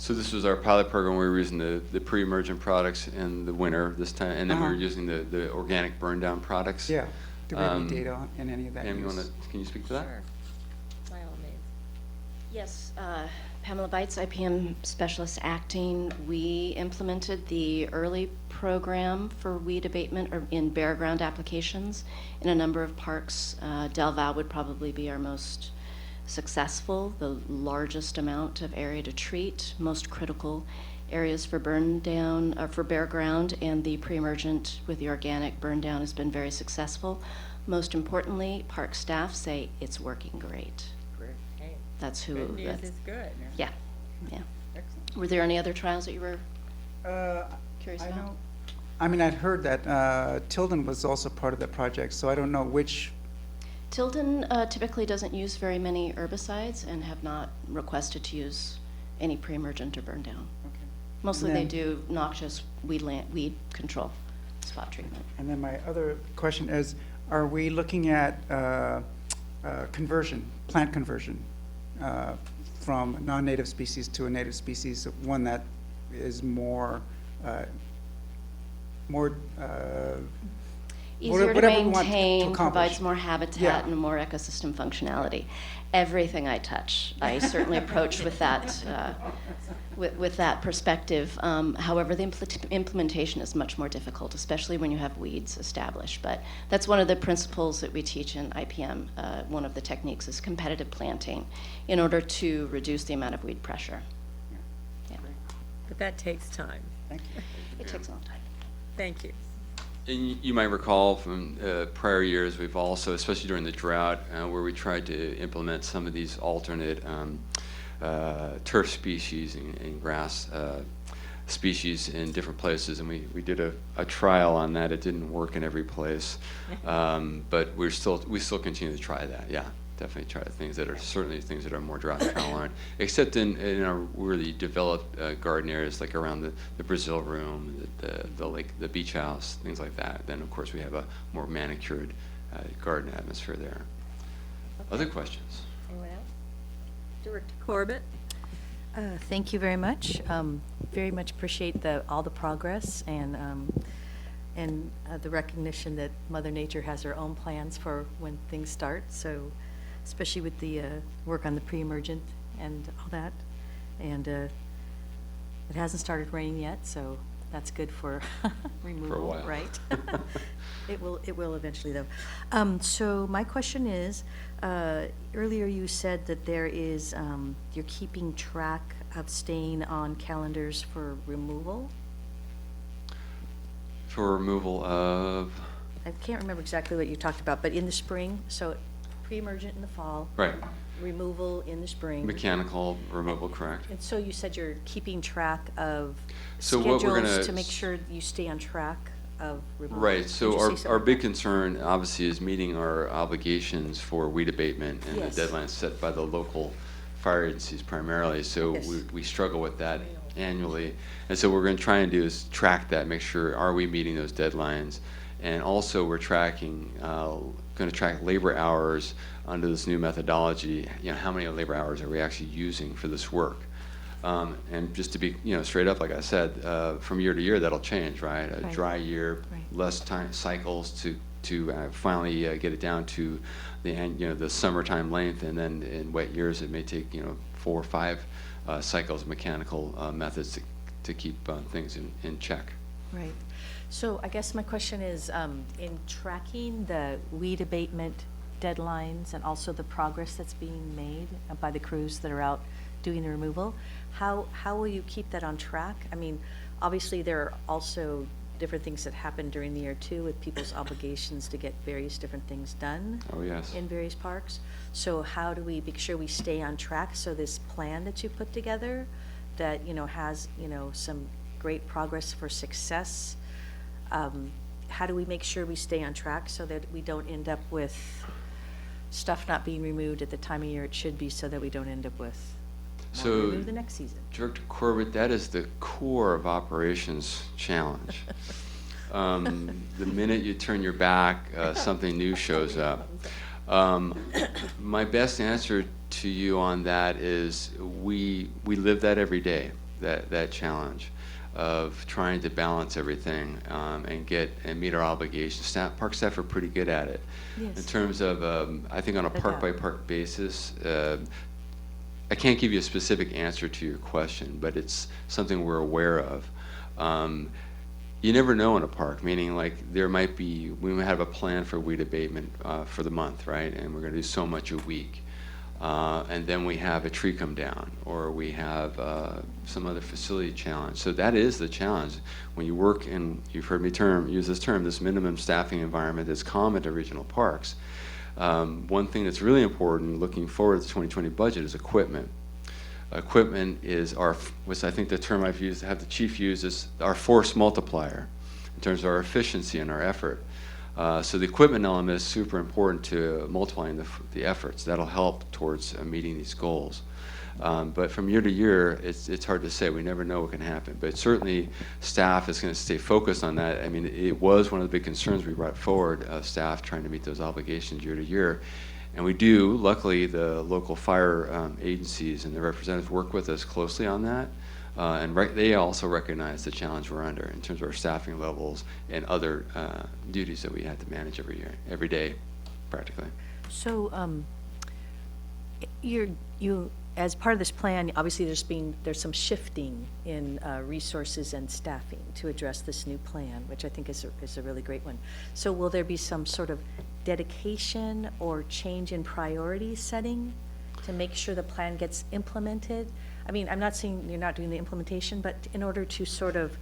So this was our pilot program. We were using the pre-emergent products in the winter this time, and then we were using the organic burn down products. Yeah. Do we have any data in any of that Pam, use? can you speak to that? Sure. By all means. Yes, Pamela Bites, IPM Specialist Acting. We implemented the early program for weed abatement in bare ground applications in a number of parks. Del Val would probably be our most successful, the largest amount of area to treat, most critical areas for burn down, for bare ground, and the pre-emergent with the organic burn down has been very successful. Most importantly, park staff say it's working great. Hey, That's who. good news that's- is good. Yeah, yeah. Excellent. Were there any other trials that you were curious I about? don't, I mean, I'd heard that Tilden was also part of the project, so I don't know which. Tilden typically doesn't use very many herbicides and have not requested to use any pre-emergent or burn down. Okay. Mostly And they then- do noxious weed control, spot treatment. And then my other question is, are we looking at conversion, plant conversion, from a non-native species to a native species, one that is more, Easier to whatever we want to maintain, accomplish. provides more habitat Yeah. and more ecosystem functionality. Everything I touch, I certainly approach with that, with that perspective. However, the implementation is much more difficult, especially when you have weeds established. But that's one of the principles that we teach in IPM. One of the techniques is competitive planting in order to reduce the amount of weed pressure. Yeah. But that takes time. Thank you. It takes a long time. Thank you. And you might recall from prior years, we've also, especially during the drought, where we tried to implement some of these alternate turf species and grass species in different places, and we did a trial on that. It didn't work in every place, but we still continue to try that. Yeah, definitely try things that are certainly things that are more drought tolerant, except in our really developed garden areas like around the Brazil room, the lake, the beach house, things like that. Then of course we have a more manicured garden atmosphere there. Other questions? Anyone else? Director Corbett? Thank you very much. Very much appreciate all the progress and the recognition that Mother Nature has her own plans for when things start. So, especially with the work on the pre-emergent and all that. And it hasn't started raining yet, so that's good for removal, while. right? It will eventually, though. So my question is, earlier you said that there is, you're keeping track of staying on calendars for removal? For removal of, I can't remember exactly what you talked about, but in the spring, so pre-emergent in the fall. right, Removal in the spring. mechanical removal, correct? And so you said you're keeping track of So what we're schedules gonna to make sure you stay on track of removal? Right, Did so you say our something? big concern obviously is meeting our obligations for weed abatement and Yes. the deadlines set by the local fire agencies primarily. So Yes. we struggle with that annually. And so what we're gonna try and do is track that, make sure, are we meeting those deadlines? And also we're tracking, gonna track labor hours under this new methodology. You know, how many labor hours are we actually using for this work? And just to be, straight up, like I said, from year to year, that'll change, right? A Right. dry year, Right. less time cycles to finally get it down to the summertime length, and then in wet years, it may take 4 or 5 cycles of mechanical methods to keep things in check. Right. So I guess my question is, in tracking the weed abatement deadlines and also the progress that's being made by the crews that are out doing the removal, how will you keep that on track? I mean, obviously, there are also different things that happen during the year too, with people's obligations to get various different things done. Oh, yes. In various parks. So how do we make sure we stay on track? So this plan that you put together that, has, some great progress for success, how do we make sure we stay on track so that we don't end up with stuff not being removed at the time of year it should be, so that we don't end up with more So, removed the next season? Director Corbett, that is the core of operations challenge. The minute you turn your back, something new shows up. My best answer to you on that is we live that every day. that challenge of trying to balance everything and meet our obligations. Park staff are pretty good at it. Yes. In terms of, I think on a park-by-park basis, I can't give you a specific answer to your question, but it's something we're aware of. You never know in a park, meaning like we might have a plan for weed abatement for the month, right? And we're going to do so much a week. And then we have a tree come down, or we have some other facility challenge. So that is the challenge. When you work in, you've heard me use this term, this minimum staffing environment that's common to regional parks. One thing that's really important looking forward to the 2020 budget is equipment. Equipment is which I think the term I've used, have the chief use, is our force multiplier in terms of our efficiency and our effort. So the equipment element is super important to multiplying the efforts. That'll help towards meeting these goals. But from year to year, it's hard to say. We never know what can happen. But certainly, staff is going to stay focused on that. I mean, it was one of the big concerns we brought forward, staff trying to meet those obligations year to year. And we do. Luckily, the local fire agencies and their representatives work with us closely on that. And they also recognize the challenge we're under in terms of our staffing levels and other duties that we have to manage every day, practically. So, you as part of this plan, obviously there's some shifting in resources and staffing to address this new plan, which I think is a really great one. So, will there be some sort of dedication or change in priority setting to make sure the plan gets implemented? I mean, I'm not saying you're not doing the implementation, but in order to sort of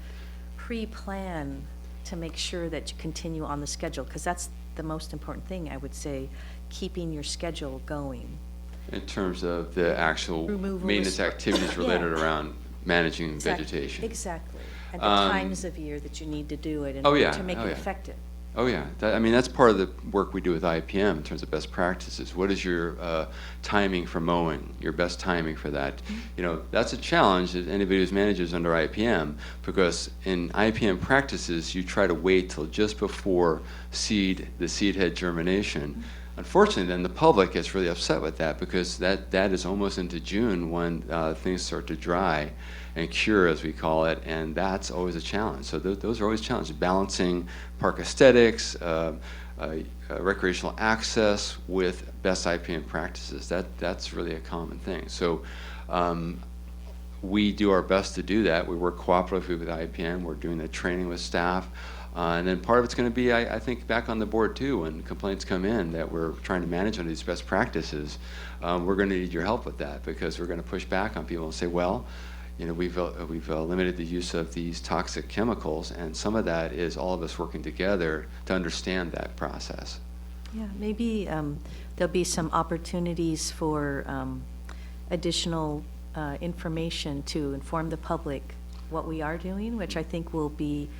pre-plan to make sure that you continue on the schedule, because that's the most important thing, I would say, keeping your schedule going. In terms of the actual Removal maintenance of- activities related Yeah. around managing Exactly. vegetation. Exactly. And the times of year that you need to do it in Oh, order yeah. to make Oh, it yeah. effective. Oh, yeah. That's part of the work we do with IPM in terms of best practices. What is your timing for mowing, your best timing for that? You know, that's a challenge that anybody who's manages under IPM, because in IPM practices, you try to wait till just before the seed head germination. Unfortunately, then the public gets really upset with that, because that is almost into June when things start to dry and cure, as we call it, and that's always a challenge. So those are always challenges, balancing park aesthetics, recreational access with best IPM practices. That's really a common thing. So we do our best to do that. We work cooperatively with IPM. We're doing the training with staff. And then part of it's going to be, I think, back on the board too, when complaints come in that we're trying to manage under these best practices. We're going to need your help with that, because we're going to push back on people and say, well, you know, we've limited the use of these toxic chemicals, and some of that is all of us working together to understand that process. Yeah, maybe there'll be some opportunities for additional information to inform the public what we are doing, which I think will be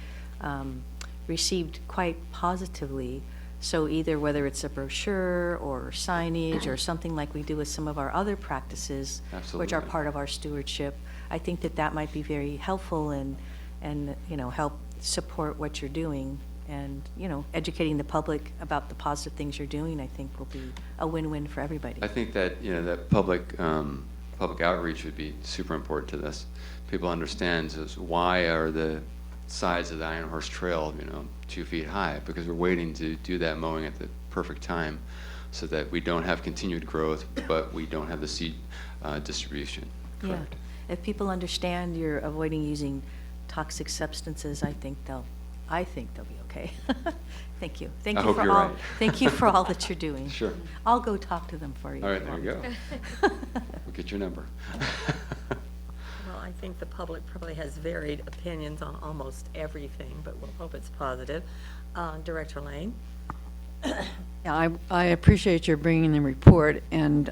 received quite positively. So either whether it's a brochure or signage or something like we do with some of our other practices, which are Absolutely. part of our stewardship, I think that might be very helpful and you know, help support what you're doing. And, you know, educating the public about the positive things you're doing, I think will be a win-win for everybody. I think that, you know, that public outreach would be super important to this. People understand why are the sides of the Iron Horse Trail, you know, 2 feet high, because we're waiting to do that mowing at the perfect time so that we don't have continued growth, but we don't have the seed distribution. Yeah, Correct. if people understand you're avoiding using toxic substances, I think they'll be okay. Thank you. Thank I you hope for you're all. right. Thank you for all that you're doing. Sure. I'll go talk to them for you. All if right, you there you want go. me to. We'll get your number. Well, I think the public probably has varied opinions on almost everything, but we'll hope it's positive. Director Lane? Yeah, I appreciate your bringing the report, and,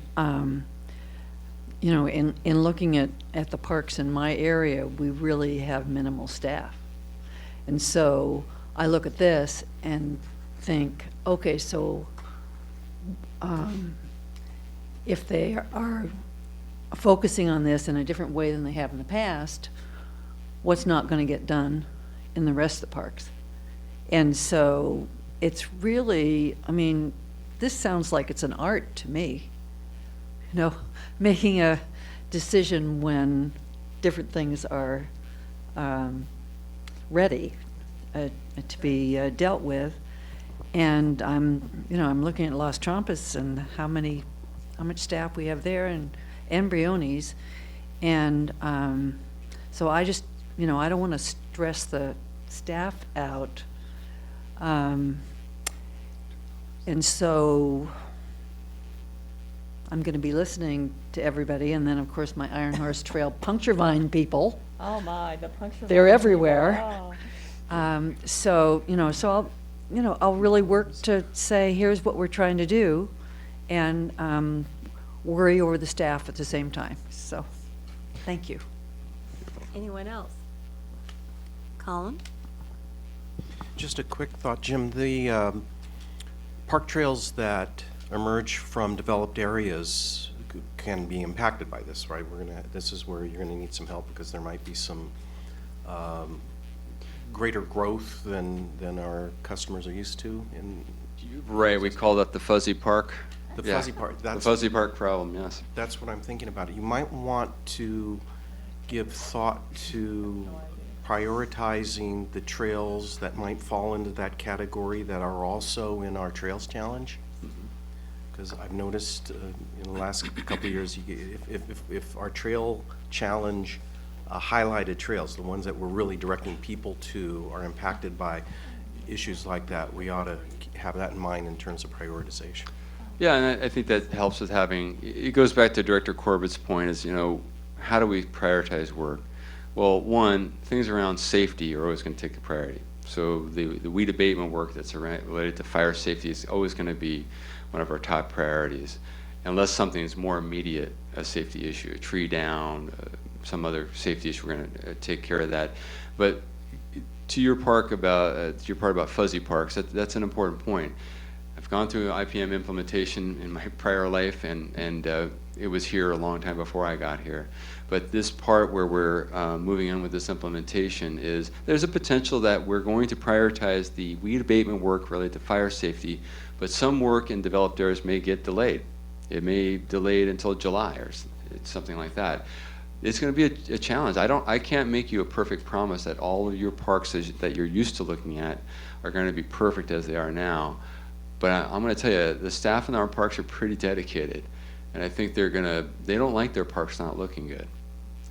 you know, in looking at the parks in my area, we really have minimal staff. And so I look at this and think, okay, so if they are focusing on this in a different way than they have in the past, what's not going to get done in the rest of the parks? And so it's really, I mean, this sounds like it's an art to me. You know, making a decision when different things are ready to be dealt with. And I'm looking at Las Trampas and how much staff we have there, and Briones. And so I just, I don't want to stress the staff out. And so I'm going to be listening to everybody, and then, of course, my Iron Horse Trail puncture vine people. Oh my, the puncture. They're everywhere. Oh. So I'll really work to say, here's what we're trying to do, and worry over the staff at the same time. So, thank you. Anyone else? Colin? Just a quick thought, Jim. The park trails that emerge from developed areas can be impacted by this, right? This is where you're gonna need some help because there might be some greater growth than our customers are used to. Right, we call that the fuzzy park. The Yeah, fuzzy park. The fuzzy park problem, yes. That's what I'm thinking about. You might want to give thought to prioritizing the trails that might fall into that category that are also in our Trails Challenge. Because I've noticed in the last couple of years, if our Trail Challenge highlighted trails, the ones that we're really directing people to, are impacted by issues like that, we ought to have that in mind in terms of prioritization. Yeah, and I think that helps with having, it goes back to Director Corbett's point is, how do we prioritize work? Well, one, things around safety are always going to take the priority. So the weed abatement work that's related to fire safety is always going to be one of our top priorities, unless something is more immediate, a safety issue, a tree down, some other safety issue, we're going to take care of that. But to your part about fuzzy parks, that's an important point. I've gone through IPM implementation in my prior life, and it was here a long time before I got here. But this part where we're moving on with this implementation is there's a potential that we're going to prioritize the weed abatement work related to fire safety, but some work in developed areas may get delayed. It may delay it until July or something like that. It's going to be a challenge. I can't make you a perfect promise that all of your parks that you're used to looking at are going to be perfect as they are now. But I'm going to tell you, the staff in our parks are pretty dedicated, and I think they don't like their parks not looking good,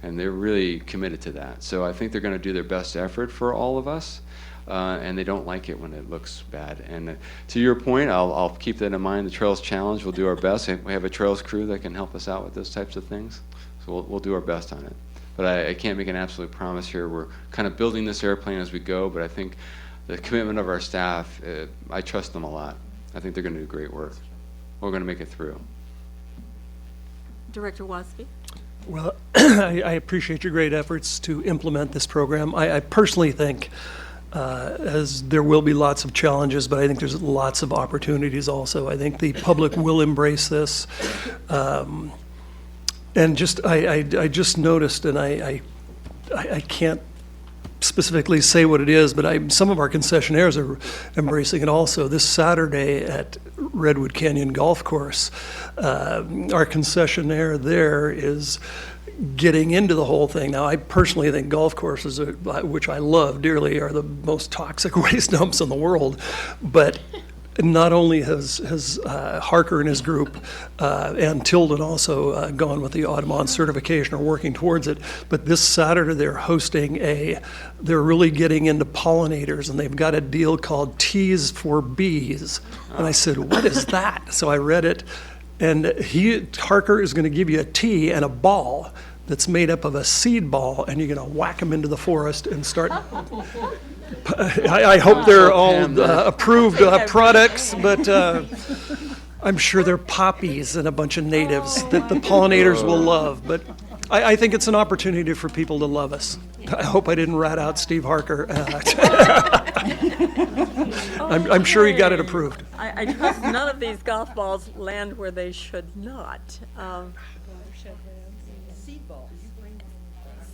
and they're really committed to that. So I think they're going to do their best effort for all of us, and they don't like it when it looks bad. And to your point, I'll keep that in mind. The Trails Challenge, we'll do our best. We have a Trails crew that can help us out with those types of things, so we'll do our best on it. But I can't make an absolute promise here. We're kind of building this airplane as we go, but I think the commitment of our staff, I trust them a lot. I think they're going to do great work. We're going to make it through. Director Wasby? Well, I appreciate your great efforts to implement this program. I personally think, as there will be lots of challenges, but I think there's lots of opportunities also. I think the public will embrace this. And I just noticed, and I can't specifically say what it is, but some of our concessionaires are embracing it also. This Saturday at Redwood Canyon Golf Course, our concessionaire there is getting into the whole thing. Now, I personally think golf courses, which I love dearly, are the most toxic waste dumps in the world. But not only has Harker and his group and Tilden also gone with the Audubon certification or working towards it, but this Saturday they're hosting they're really getting into pollinators, and they've got a deal called Teas for Bees. And I said, what is that? So I read it, and Harker is going to give you a tea and a ball that's made up of a seed ball, and you're going to whack them into the forest and start. I hope they're all approved products, but I'm sure they're poppies and a bunch of natives that the pollinators will love. But I think it's an opportunity for people to love us. I hope I didn't rat out Steve Harker. I'm sure he got it approved. I trust none of these golf balls land where they should not.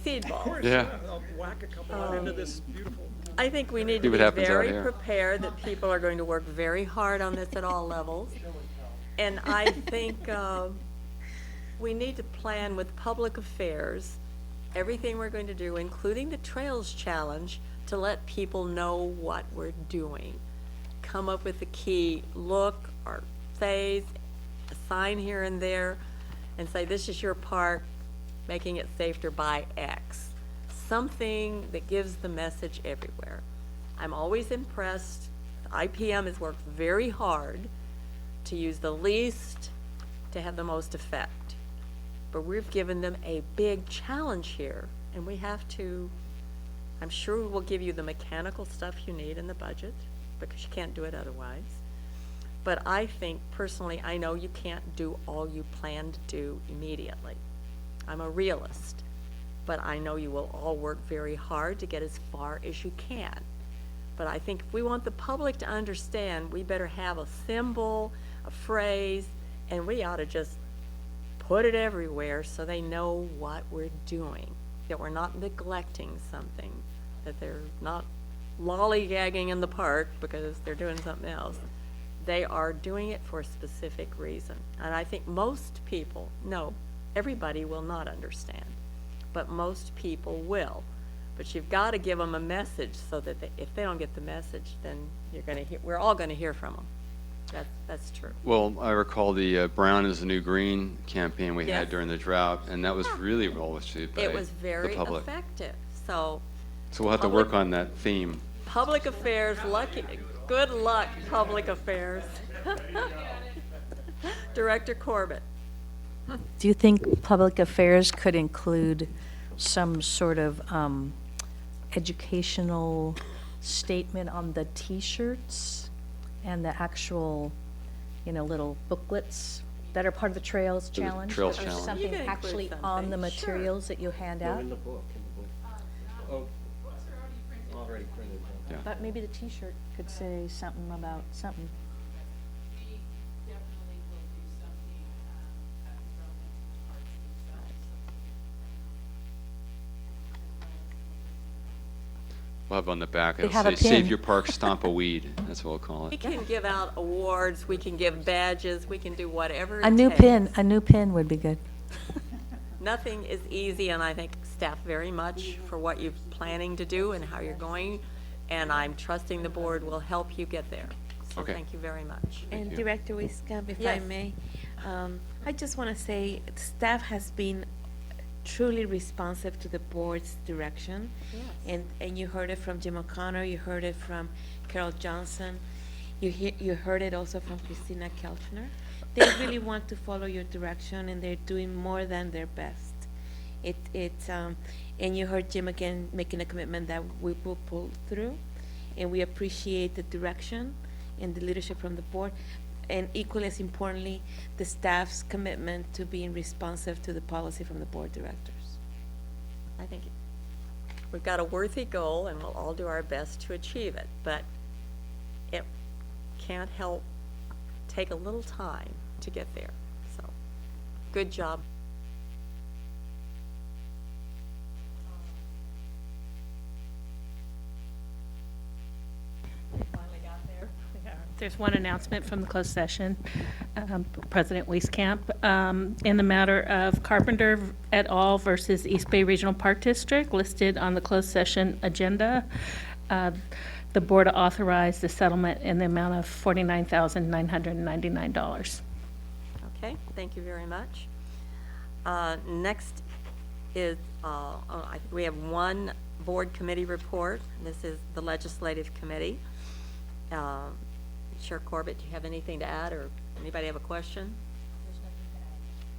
Seed balls. Yeah. I'll whack a couple out into this beautiful. I think we need to be very prepared that people are going to work very hard on this at all levels. And I think we need to plan with public affairs everything we're going to do, including the Trails Challenge, to let people know what we're doing. Come up with a key look or phase, a sign here and there, and say, this is your park, making it safer by X. Something that gives the message everywhere. I'm always impressed. IPM has worked very hard to use the least to have the most effect. But we've given them a big challenge here, and we have to, I'm sure we'll give you the mechanical stuff you need in the budget, because you can't do it otherwise. But I think, personally, I know you can't do all you plan to do immediately. I'm a realist, but I know you will all work very hard to get as far as you can. But I think if we want the public to understand, we better have a symbol, a phrase, and we ought to just put it everywhere so they know what we're doing, that we're not neglecting something, that they're not lollygagging in the park because they're doing something else. They are doing it for a specific reason. And I think most people, no, everybody will not understand, but most people will. But you've got to give them a message so that if they don't get the message, then we're all going to hear from them. That's true. Well, I recall the Brown is the New Green campaign we Yes. had during the drought, and that was really well received by It was the very public. effective. So So we'll have to work on that theme. public affairs, good luck, public affairs. Director Corbett. Do you think public affairs could include some sort of educational statement on the T-shirts and the actual, little booklets that are part of the Trails The Challenge? Trails Or Challenge. something You can include actually on something, the sure. materials that you hand out? In the book. Oh, already printed. Yeah. But maybe the T-shirt could say something about something. We'll have on the back, They it'll have a say, save pin. your park, stomp a weed. That's what we'll call We it. can give out awards, we can give badges, we can do whatever it A new takes. pin would be good. Nothing is easy, and I thank staff very much for what you're planning to do and how you're going, and I'm trusting the board will help you get there. So Okay. thank you very much. And you. Director Wiscombe, if I Yes. may, I just want to say, staff has been truly responsive to the board's direction. Yes. And you heard it from Jim O'Connor, you heard it from Carol Johnson, you heard it also from Christina Kelchner. They really want to follow your direction, and they're doing more than their best. And you heard Jim again making a commitment that we will pull through, and we appreciate the direction and the leadership from the board, and equally as importantly, the staff's commitment to being responsive to the policy from the board directors. I think we've got a worthy goal, and we'll all do our best to achieve it, but it can't help take a little time to get there. So, good job. There's one announcement from the closed session, President Wieskamp, in the matter of Carpenter et al. Versus East Bay Regional Park District listed on the closed session agenda. The board authorized the settlement in the amount of $49,999. Okay, thank you very much. Next is, I think we have one board committee report. This is the Legislative Committee. Chair Corbett, do you have anything to add, or anybody have a question?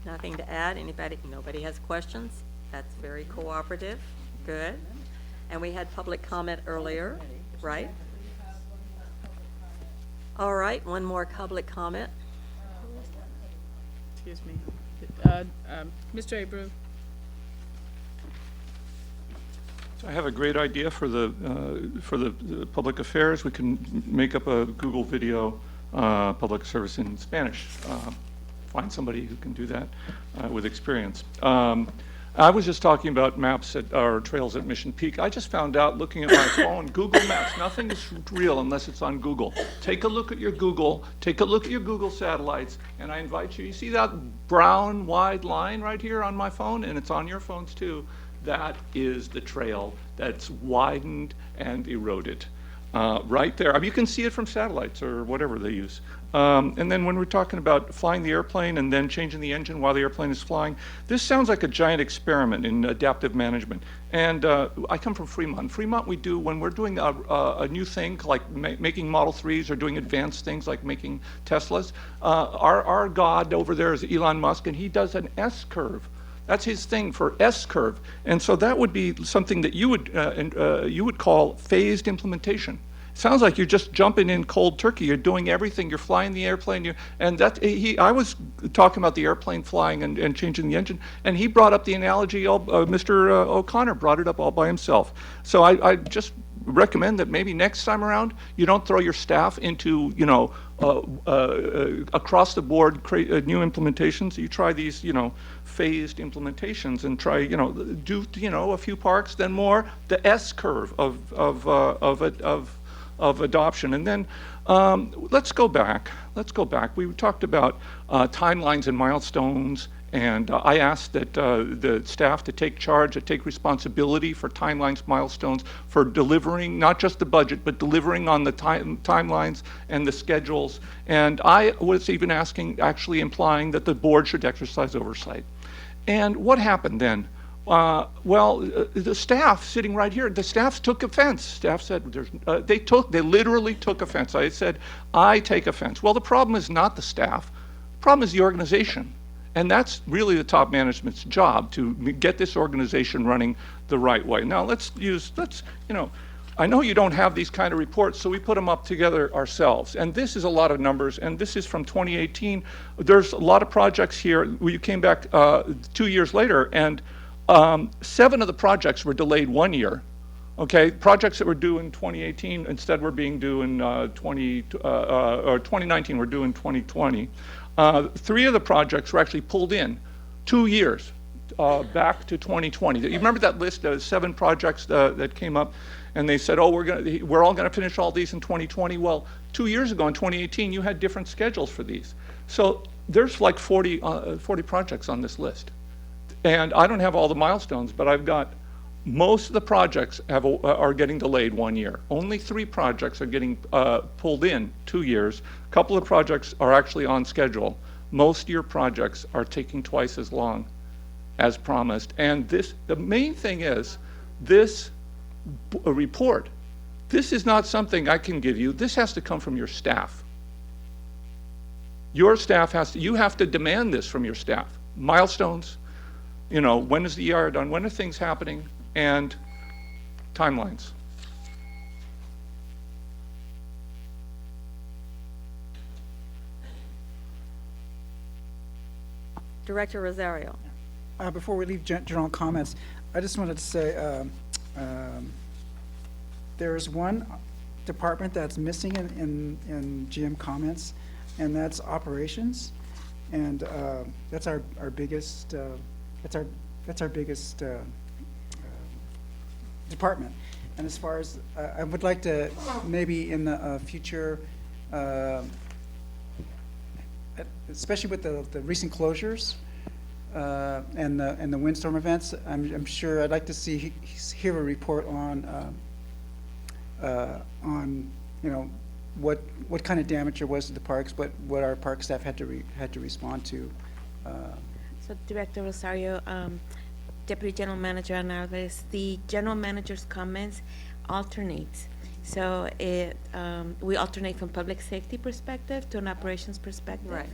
Nothing to add. Nobody has questions? That's very cooperative. Good. And we had public comment earlier, right? All right, one more public comment. Excuse me. Mr. Abreu. I have a great idea for the public affairs. We can make up a Google video, public service in Spanish. Find somebody who can do that with experience. I was just talking about maps at our trails at Mission Peak. I just found out looking at my phone, Google Maps, nothing is real unless it's on Google. Take a look at your Google satellites, and I invite you see that brown wide line right here on my phone, and it's on your phones too. that is the trail that's widened and eroded. Right there. I mean, you can see it from satellites or whatever they use. And then when we're talking about flying the airplane and then changing the engine while the airplane is flying, this sounds like a giant experiment in adaptive management. And I come from Fremont. In Fremont, we do, when we're doing a new thing, like making Model 3s or doing advanced things like making Teslas, our god over there is Elon Musk, and he does an S-curve. That's his thing for S-curve. And so that would be something that you would call phased implementation. Sounds like you're just jumping in cold turkey. You're doing everything. You're flying the airplane. I was talking about the airplane flying and changing the engine, and he brought up the analogy. Mr. O'Connor brought it up all by himself. So I just recommend that maybe next time around you don't throw your staff into across the board new implementations. You try these phased implementations and try do a few parks, then more the S curve of adoption. And then let's go back. We talked about timelines and milestones, and I asked that the staff to take charge, to take responsibility for timelines, milestones, for delivering not just the budget, but delivering on the timelines and the schedules. And I was even actually implying that the board should exercise oversight. And what happened then? The staff sitting right here, the staff took offense. Staff said, they literally took offense. I said, I take offense. Well, the problem is not the staff. The problem is the organization. And that's really the top management's job, to get this organization running the right way. Now, I know you don't have these kind of reports, so we put them up together ourselves. And this is a lot of numbers, and this is from 2018. There's a lot of projects here. We came back 2 years later, and 7 of the projects were delayed 1 year. Okay, projects that were due in 2018 instead were being due in 2019 were due in 2020. 3 of the projects were actually pulled in 2 years back to 2020. You remember that list of 7 projects that came up, and they said, "Oh, we're all going to finish all these in 2020." Well, 2 years ago in 2018, you had different schedules for these. So there's like 40 projects on this list. And I don't have all the milestones, but I've got most of the projects are getting delayed 1 year. Only 3 projects are getting pulled in 2 years. A couple of projects are actually on schedule. Most of your projects are taking twice as long as promised. And the main thing is, this report, this is not something I can give you. This has to come from your staff. Your staff you have to demand this from your staff. Milestones, when is the EIR done? When are things happening? And timelines. Director Rosario. Before we leave general comments, I just wanted to say there's one department that's missing in GM comments, and that's operations, and that's our biggest department. And as far as I would like to maybe in the future, especially with the recent closures and the windstorm events, I'm sure I'd like to hear a report on what kind of damage there was to the parks, what our park staff had to respond to. So Director Rosario, Deputy General Manager Ana Alvarez, the General Manager's comments alternate. So we alternate from public safety perspective to an operations perspective. Right.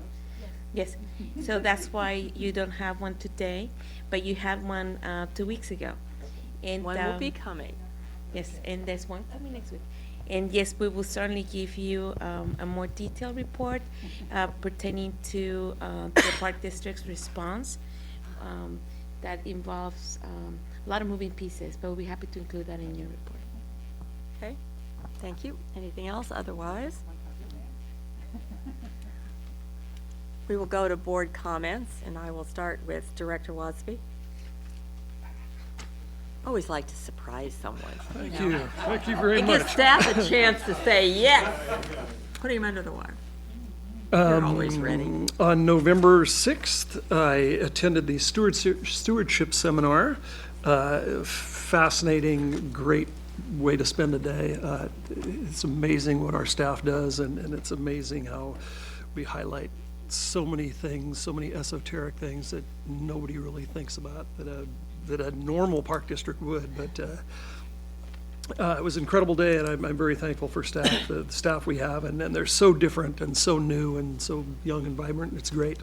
Yes. So that's why you don't have one today, but you had one 2 weeks ago. And One will be coming. Yes, and there's one coming next week. And yes, we will certainly give you a more detailed report pertaining to the Park District's response. That involves a lot of moving pieces, but we'll be happy to include that in your report. Okay, thank you. Anything else otherwise? We will go to board comments, and I will start with Director Wasby. Always like to surprise someone. Thank you. Thank you very It much. gives staff a chance to say yes. Put him under the wire. You're always ready. On November 6th, I attended the stewardship seminar fascinating, great way to spend a day. It's amazing what our staff does, and it's amazing how we highlight so many things, so many esoteric things that nobody really thinks about that a normal park district would. But it was an incredible day, and I'm very thankful for staff, the staff we have, and they're so different and so new and so young and vibrant. It's great.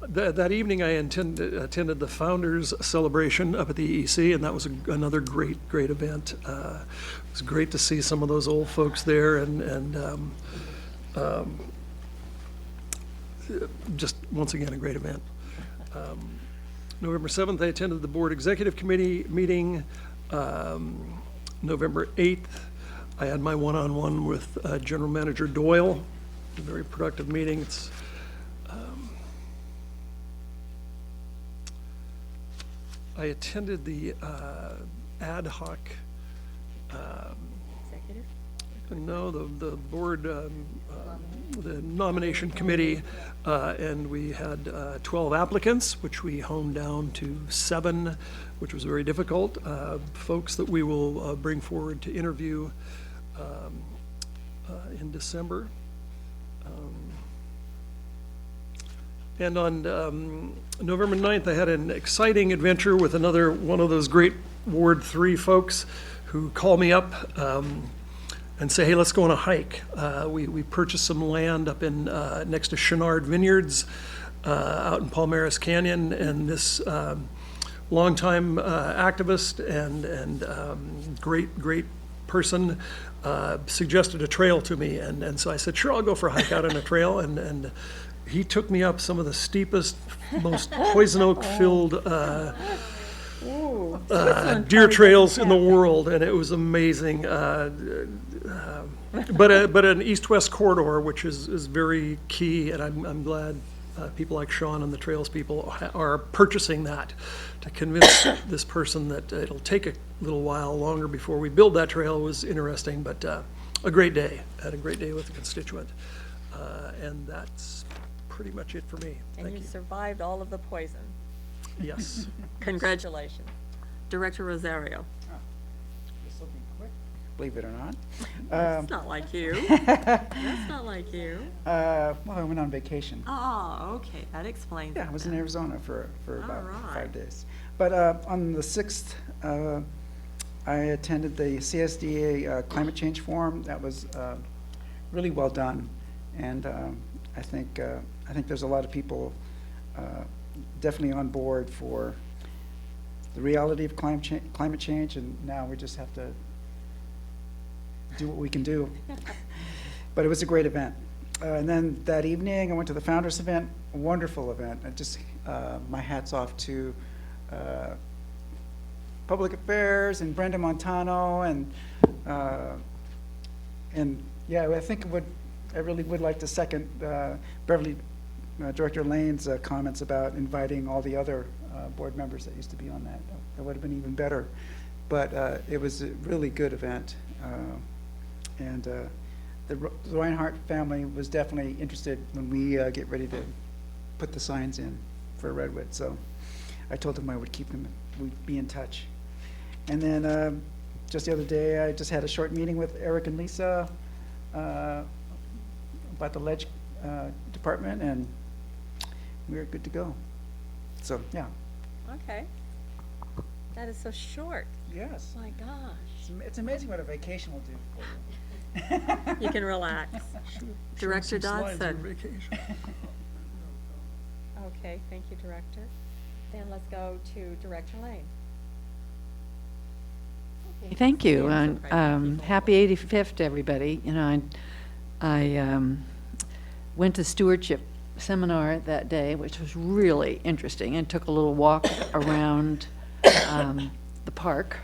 That evening, I attended the Founders Celebration up at the EEC, and that was another great event. It was great to see some of those old folks there, and just once again a great event. November 7th, I attended the Board Executive Committee meeting. November 8th, I had my one-on-one with General Manager Doyle. A very productive meeting. It's I attended the ad hoc, Executive? no, the board, the nomination committee, and we had 12 applicants, which we honed down to 7, which was very difficult. Folks that we will bring forward to interview in December. And on November 9th, I had an exciting adventure with another one of those great Ward 3 folks who call me up and say, hey, let's go on a hike. We purchased some land up in next to Chenard Vineyards out in Palmares Canyon, and this longtime activist and great person suggested a trail to me, and so I said, sure, I'll go for a hike out on a trail, and he took me up some of the steepest, most poison oak filled deer trails in the world, and it was amazing. But an east-west corridor, which is very key, and I'm glad people like Sean and the Trails people are purchasing that to convince this person that it'll take a little while longer before we build that trail. Was interesting, but a great day. Had a great day with the constituent, and that's pretty much it for me. And Thank you you. survived all of the poison. Yes. Congratulations. Director Rosario. Believe it or not. That's not like you. That's not like you. Well, I went on vacation. Oh, okay, that explains it. Yeah, I was in then. Arizona for about right. 5 days. But on the 6th, I attended the CSDA Climate Change Forum. That was really well done, and I think there's a lot of people definitely on board for the reality of climate change, and now we just have to do what we can do. But it was a great event. And then that evening, I went to the Founders event, a wonderful event. I just, my hat's off to Public Affairs and Brenda Montano, and yeah, I think I really would like to second Beverly, Director Lane's comments about inviting all the other board members that used to be on that. That would have been even better. But it was a really good event. And the Reinhardt family was definitely interested when we get ready to put the signs in for Redwood. So I told them I would keep them, we'd be in touch. And then just the other day, I just had a short meeting with Eric and Lisa about the ledge department, and we're good to go. So, yeah. Okay. That is so short. Yes. My gosh. It's amazing what a vacation will do for you. You can relax. Director Dodson. Okay, thank you, Director. Then let's go to Director Lane. Thank you, and happy 85th to everybody. You know, I went to stewardship seminar that day, which was really interesting, and took a little walk around the park.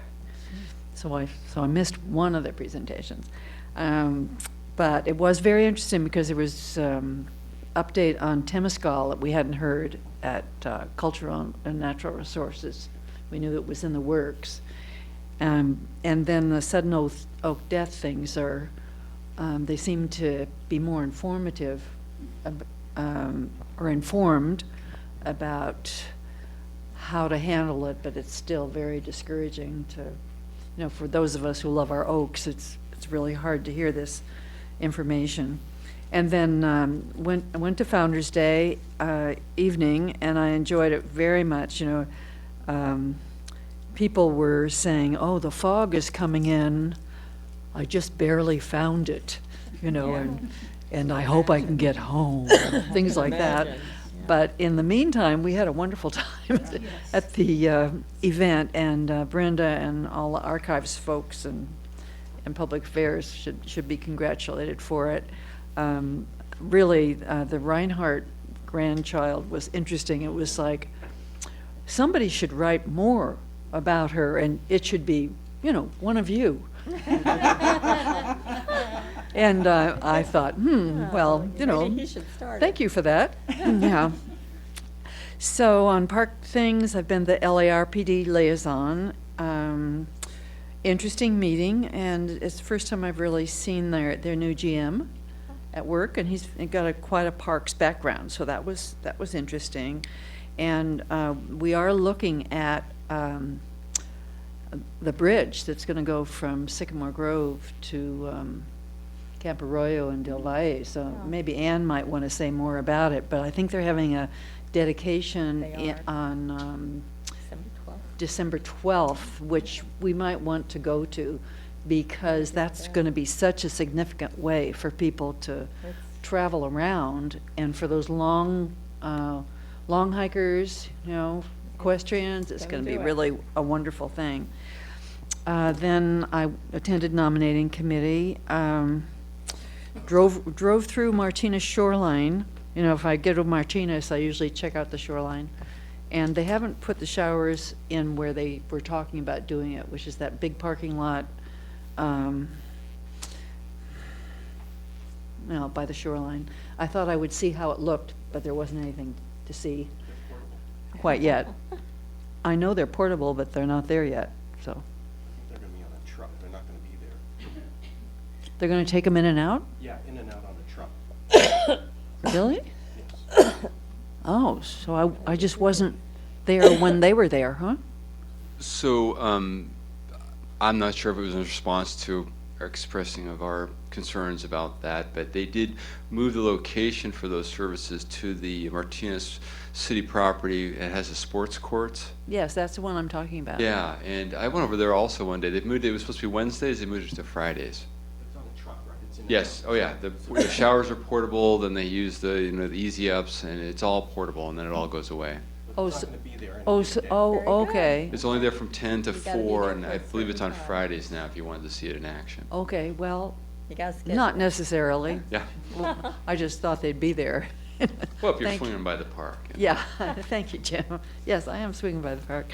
So I missed one of the presentations, but it was very interesting because there was update on Temescal that we hadn't heard at Cultural and Natural Resources. We knew it was in the works. And then the sudden oak death things are, they seem to be more informative or informed about how to handle it, but it's still very discouraging to, for those of us who love our oaks, it's really hard to hear this information. And then I went to Founder's Day evening, and I enjoyed it very much. People were saying, "Oh, the fog is coming in. I just barely found it," and I hope I can get home, things like that. But in the meantime, we had a wonderful time at the event, and Brenda and all the archives folks and public affairs should be congratulated for it. Really, the Reinhardt grandchild was interesting. It was like, somebody should write more about her, and it should be, one of you. And I thought, well, Maybe he should start thank you for that. Yeah. So on park things, I've been the LARPD liaison. Interesting meeting, and it's the first time I've really seen their new GM at work, and he's got quite a parks background, so that was interesting. And we are looking at the bridge that's going to go from Sycamore Grove to Camp Arroyo and Del Valle, so maybe Ann might want to say more about it, but I think they're having a dedication on December 12th, which we might want to go to, because that's going to be such a significant way for people to travel around, and for those long hikers, equestrians, it's going to be really a wonderful thing. Then I attended nominating committee, drove through Martinez Shoreline. If I go to Martinez, I usually check out the shoreline. And they haven't put the showers in where they were talking about doing it, which is that big parking lot by the shoreline. I thought I would see how it looked, but there wasn't anything to see quite yet. I know they're portable, but they're not there yet, so. They're going to be on a truck. They're not going to be there. They're going to take them in and out? Yeah, in and out on a truck. Really? Yes. Oh, so I just wasn't there when they were there, huh? So I'm not sure if it was in response to our expressing of our concerns about that, but they did move the location for those services to the Martinez city property. It has a sports court. Yes, that's the one I'm talking about. Yeah, and I went over there also one day. They moved it was supposed to be Wednesdays. They moved it to Fridays. It's on a truck, right? It's in Yes. Oh, yeah. The showers are portable. Then they use the the easy ups, and it's all portable. And then it all goes away. Okay. It's only there from 10 to You gotta be 4, there and for a I believe it's on certain time. Fridays now. If you wanted to see it in action. Okay, well, You got to schedule. not necessarily. Yeah. Well, I just thought they'd be there. Well, if you're Thank you. swinging by the park. Yeah, thank you, Jim. Yes, I am swinging by the park.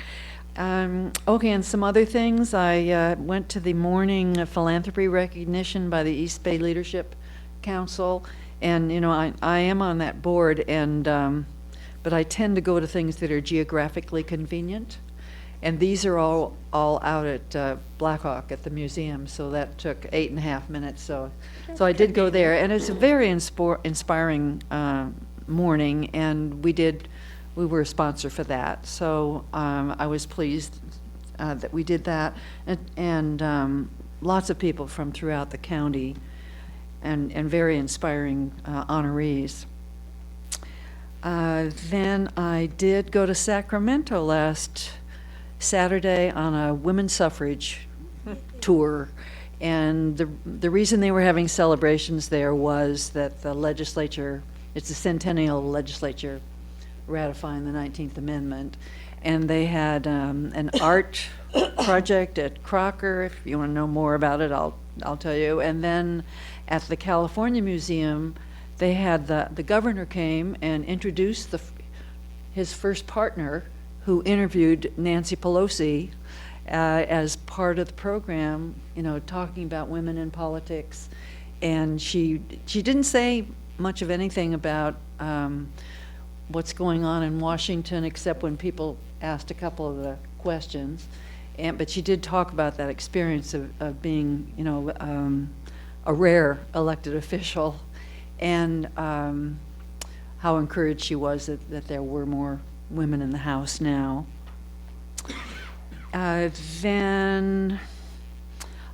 Okay, and some other things. I went to the morning philanthropy recognition by the East Bay Leadership Council, and I am on that board, and but I tend to go to things that are geographically convenient, and these are all out at Blackhawk at the museum, so that took 8.5 minutes. So I did go there, and it's a very inspiring morning, and we were a sponsor for that. So I was pleased that we did that, and lots of people from throughout the county, and very inspiring honorees. Then I did go to Sacramento last Saturday on a women's suffrage tour, and the reason they were having celebrations there was that the legislature, it's the centennial legislature ratifying the 19th Amendment, and they had an art project at Crocker. If you want to know more about it, I'll tell you. And then at the California Museum, they had the governor came and introduced his first partner, who interviewed Nancy Pelosi as part of the program, talking about women in politics. And she didn't say much of anything about what's going on in Washington, except when people asked a couple of the questions. But she did talk about that experience of being, a rare elected official, and how encouraged she was that there were more women in the House now. Then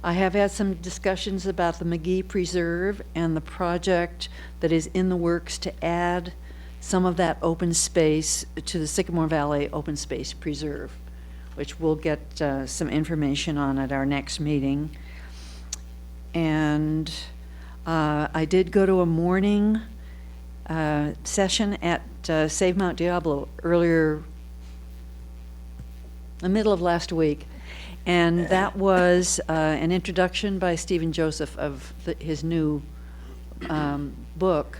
I have had some discussions about the McGee Preserve and the project that is in the works to add some of that open space to the Sycamore Valley Open Space Preserve, which we'll get some information on at our next meeting. And I did go to a morning session at Save Mount Diablo earlier, the middle of last week. And that was an introduction by Stephen Joseph of his new book.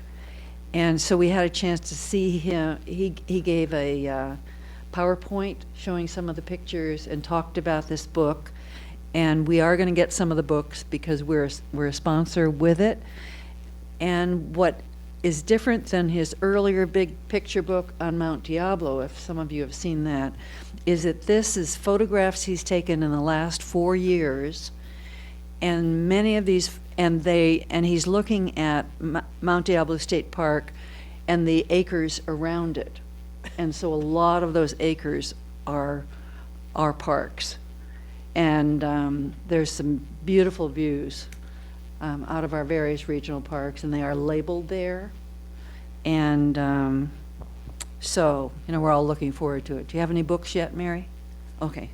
And so we had a chance to see him. He gave a PowerPoint showing some of the pictures and talked about this book. And we are going to get some of the books because we're a sponsor with it. And what is different than his earlier big picture book on Mount Diablo, if some of you have seen that, is that this is photographs he's taken in the last 4 years, and many of these, and he's looking at Mount Diablo State Park and the acres around it. And so a lot of those acres are parks. And there's some beautiful views out of our various regional parks, and they are labeled there. And so, we're all looking forward to it. Do you have any books yet, Mary? Okay.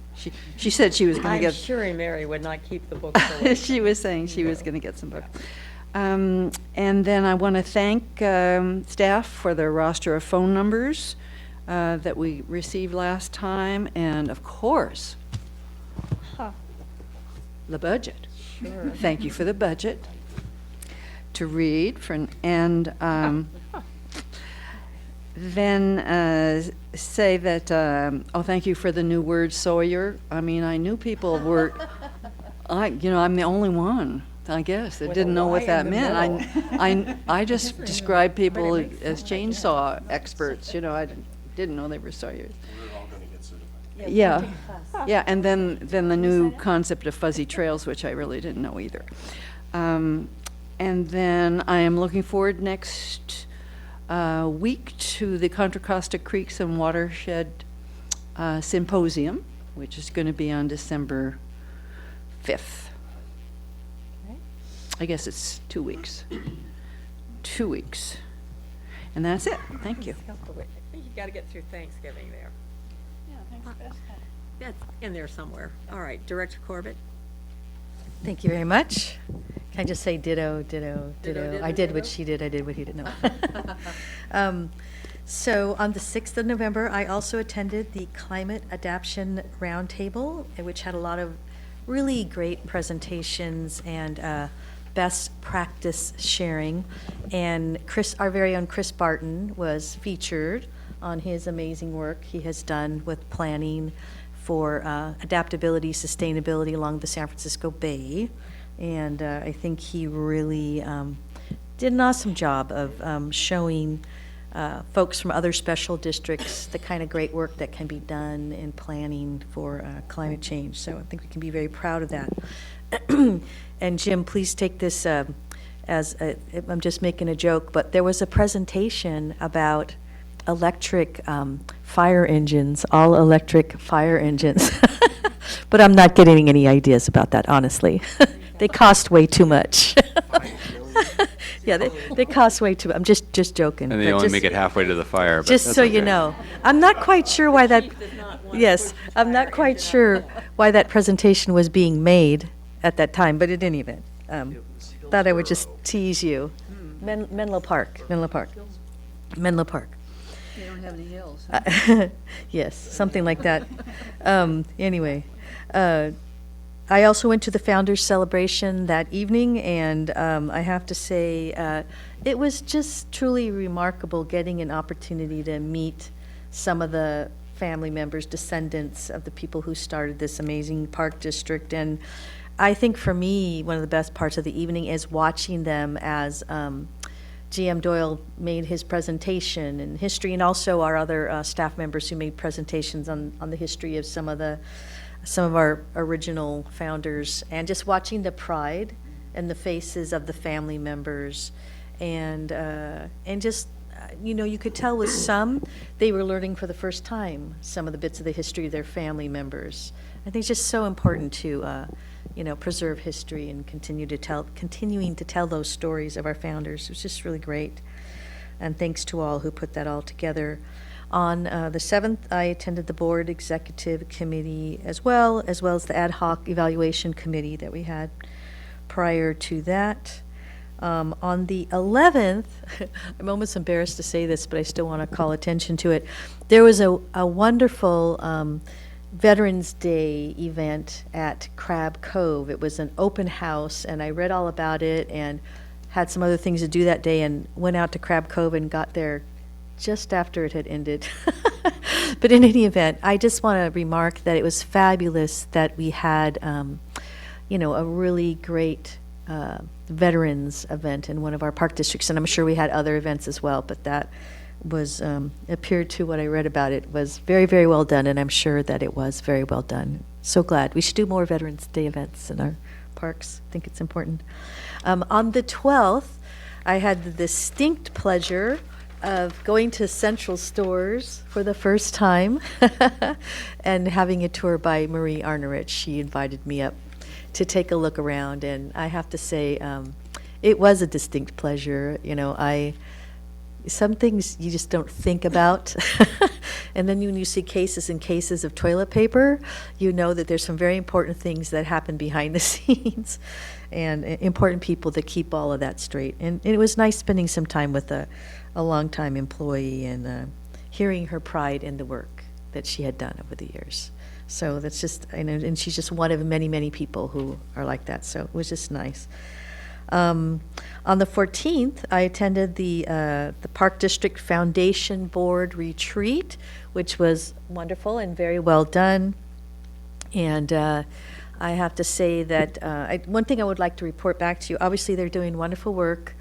She said she was going to get... I'm sure Mary would not keep the books away. She was saying she was going to get some books. And then I want to thank staff for their roster of phone numbers that we received last time, and of course, the budget. Sure. Thank you for the budget to read. Then say that, thank you for the new word Sawyer. I mean, I knew people were, I'm the only one, I guess, that didn't know what that meant. I just described people as chainsaw experts, I didn't know they were Sawyers. Yeah, and then the new concept of fuzzy trails, which I really didn't know either. And then I am looking forward next week to the Contra Costa Creeks and Watershed Symposium, which is going to be on December 5th. I guess it's 2 weeks. 2 weeks. And that's it. Thank you. You got to get through Thanksgiving there. That's in there somewhere. All right, Director Corbett. Thank you very much. Can I just say ditto, ditto, ditto? I did what she did, I did what he didn't know. So on the 6th of November, I also attended the Climate Adaptation Roundtable, which had a lot of really great presentations and best practice sharing. And our very own Chris Barton was featured on his amazing work he has done with planning for adaptability, sustainability along the San Francisco Bay. And I think he really did an awesome job of showing folks from other special districts the kind of great work that can be done in planning for climate change. So I think we can be very proud of that. And Jim, please take this I'm just making a joke, but there was a presentation about electric fire engines, all electric fire engines. But I'm not getting any ideas about that, honestly. They cost way too much. Yeah, they cost way too much. I'm just joking. And they only make it halfway to the fire. But Just that's so okay. you know. I'm not quite sure why that, yes, I'm not quite sure why that presentation was being made at that time, but in any event, thought I would just tease you. Menlo Park. They don't have any hills. Yes, something like that. Anyway, I also went to the Founders Celebration that evening, and I have to say, it was just truly remarkable getting an opportunity to meet some of the family members, descendants of the people who started this amazing park district. And I think for me, one of the best parts of the evening is watching them as GM Doyle made his presentation in history, and also our other staff members who made presentations on the history of some of our original founders, and just watching the pride in the faces of the family members, and just you could tell with some they were learning for the first time some of the bits of the history of their family members, I think it's just so important to, preserve history and continuing to tell those stories of our founders. It was just really great. And thanks to all who put that all together. On the 7th, I attended the board executive committee as well as the ad hoc evaluation committee that we had prior to that. On the 11th, I'm almost embarrassed to say this, but I still want to call attention to it. There was a wonderful Veterans Day event at Crab Cove. It was an open house, and I read all about it and had some other things to do that day and went out to Crab Cove and got there just after it had ended. But in any event, I just want to remark that it was fabulous that we had, a really great veterans event in one of our park districts, and I'm sure we had other events as well, but that was, appeared to what I read about it, was very, very well done, and I'm sure that it was very well done. So glad. We should do more Veterans Day events in our parks. I think it's important. On the 12th, I had the distinct pleasure of going to Central Stores for the first time and having a tour by Marie Arnerich. She invited me up to take a look around, and I have to say, it was a distinct pleasure. Some things you just don't think about. And then when you see cases and cases of toilet paper, you know that there's some very important things that happen behind the scenes and important people that keep all of that straight. And it was nice spending some time with a longtime employee and hearing her pride in the work that she had done over the years. So that's just, and she's just one of many, many people who are like that. So it was just nice. On the 14th, I attended the Park District Foundation Board retreat, which was wonderful and very well done. And I have to say that one thing I would like to report back to you, obviously they're doing wonderful work,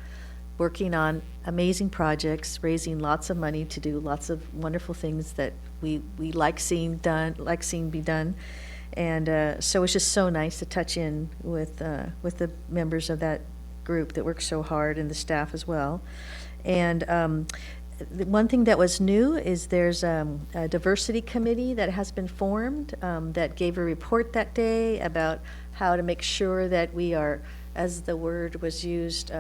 working on amazing projects, raising lots of money to do lots of wonderful things that we like seeing be done. And so it's just so nice to touch in with the members of that group that works so hard and the staff as well. And the one thing that was new is there's a diversity committee that has been formed that gave a report that day about how to make sure that we are, as the word was used,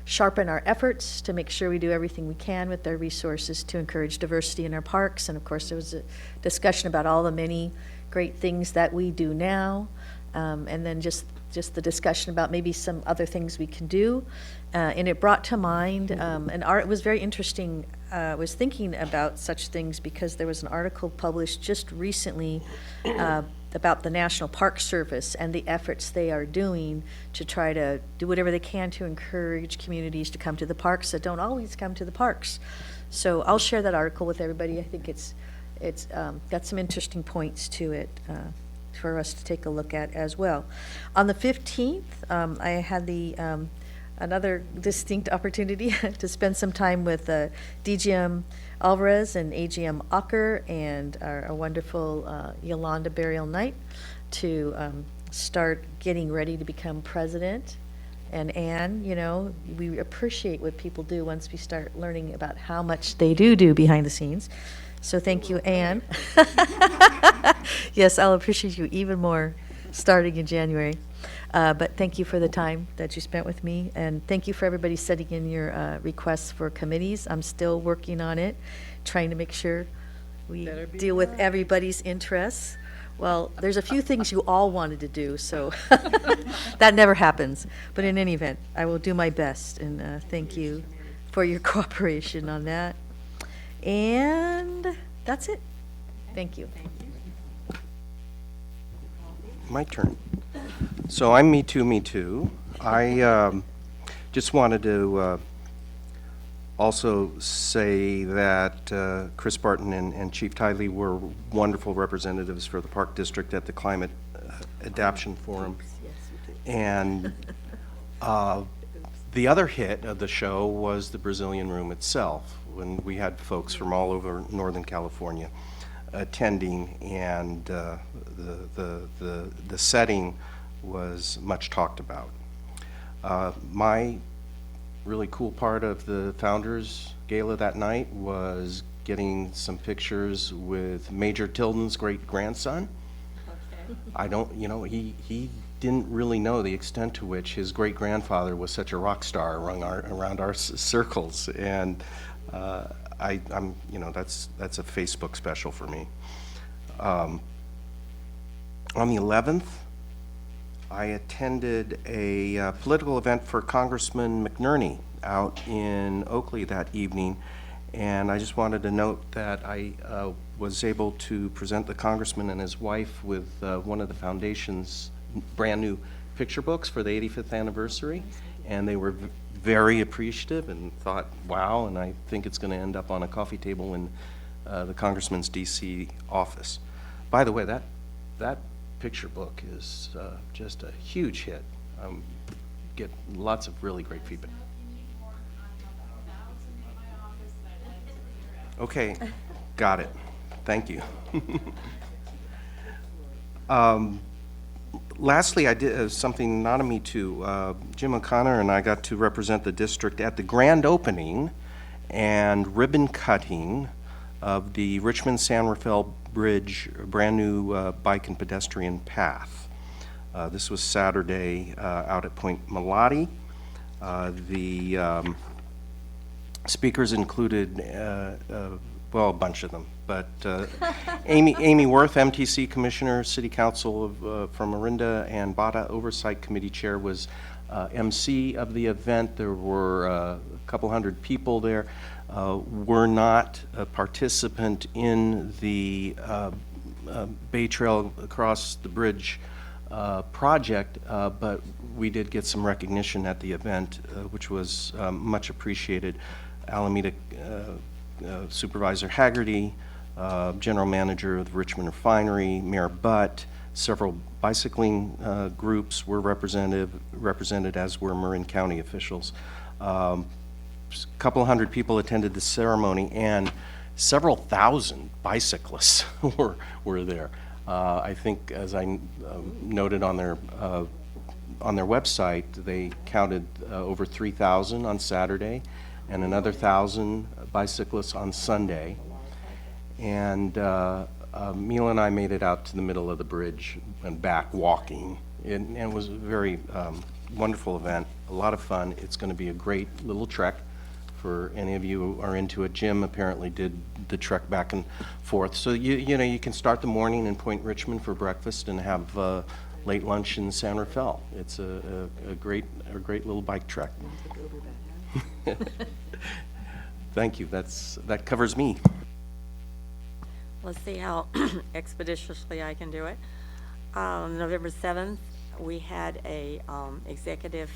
sharpen our efforts to make sure we do everything we can with our resources to encourage diversity in our parks. And of course, there was a discussion about all the many great things that we do now, and then just the discussion about maybe some other things we can do. And it brought to mind, it was very interesting. I was thinking about such things because there was an article published just recently about the National Park Service and the efforts they are doing to try to do whatever they can to encourage communities to come to the parks that don't always come to the parks. So I'll share that article with everybody. I think it's got some interesting points to it for us to take a look at as well. On the 15th, I had the another distinct opportunity to spend some time with DGM Alvarez and AGM Ocker and our wonderful Yolanda Burial Knight to start getting ready to become president. And Anne, we appreciate what people do once we start learning about how much they do behind the scenes. So thank you, Anne. Yes, I'll appreciate you even more starting in January. But thank you for the time that you spent with me, and thank you for everybody sending in your requests for committees. I'm still working on it, trying to make sure we deal with everybody's interests. Well, there's a few things you all wanted to do, so that never happens. But in any event, I will do my best, and thank you for your cooperation on that. And that's it. Thank you. My turn. So I'm Me Too. I just wanted to also say that Chris Barton and Chief Tiley were wonderful representatives for the Park District at the Climate Adaptation Forum. And the other hit of the show was the Brazilian Room itself, when we had folks from all over Northern California attending, and the setting was much talked about. My really cool part of the Founders Gala that night was getting some pictures with Major Tilden's great-grandson. I don't, he didn't really know the extent to which his great-grandfather was such a rock star around our circles. And I'm, that's a Facebook special for me. On the 11th, I attended a political event for Congressman McNerney out in Oakley that evening, and I just wanted to note that I was able to present the congressman and his wife with one of the foundation's brand new picture books for the 85th anniversary, and they were very appreciative and thought, wow, and I think it's going to end up on a coffee table in the congressman's DC office. By the way, that picture book is just a huge hit. Get lots of really great feedback. Okay, got it. Thank you. Lastly, I did something not of me too. Jim O'Connor and I got to represent the district at the grand opening and ribbon cutting of the Richmond-San Rafael Bridge, brand new bike and pedestrian path. This was Saturday out at Point Malati. The speakers included, well, a bunch of them, but Amy Worth, MTC Commissioner, City Council from Orinda, and BADA Oversight Committee Chair was MC of the event. There were a couple hundred people there. We're not a participant in the Bay Trail across the bridge project, but we did get some recognition at the event, which was much appreciated. Alameda Supervisor Haggerty, General Manager of the Richmond Refinery, Mayor Butt, several bicycling groups were represented, as were Marin County officials. A couple hundred people attended the ceremony, and several thousand bicyclists were there. I think, as I noted on their website, they counted over 3,000 on Saturday and another 1,000 bicyclists on Sunday. And Mila and I made it out to the middle of the bridge and back walking. And it was a very wonderful event, a lot of fun. It's going to be a great little trek for any of you who are into it. Jim apparently did the trek back and forth. So you can start the morning in Point Richmond for breakfast and have late lunch in San Rafael. It's a great little bike trek. Thank you. That covers me. Let's see how expeditiously I can do it. November 7th, we had a executive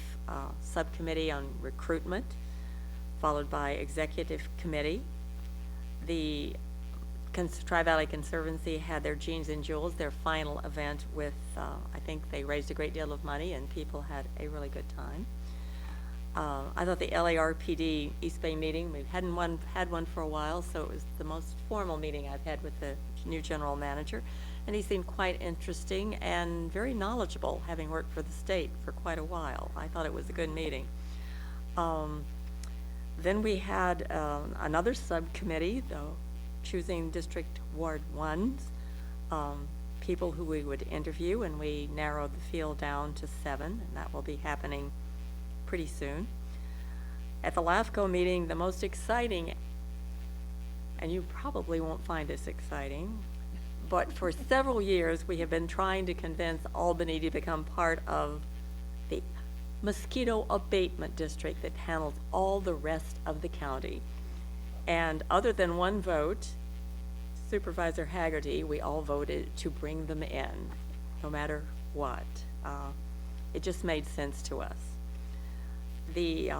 subcommittee on recruitment, followed by executive committee. The Tri-Valley Conservancy had their Jeans and Jewels, their final event with, I think they raised a great deal of money and people had a really good time. I thought the LARPD East Bay meeting, we hadn't had one for a while, so it was the most formal meeting I've had with the new general manager. And he seemed quite interesting and very knowledgeable, having worked for the state for quite a while. I thought it was a good meeting. Then we had another subcommittee, though, choosing District Ward 1's people who we would interview, and we narrowed the field down to 7, and that will be happening pretty soon. At the LAFCO meeting, the most exciting, and you probably won't find this exciting, but for several years we have been trying to convince Albany to become part of the mosquito abatement district that handles all the rest of the county. And other than one vote, Supervisor Haggerty, we all voted to bring them in, no matter what. It just made sense to us. The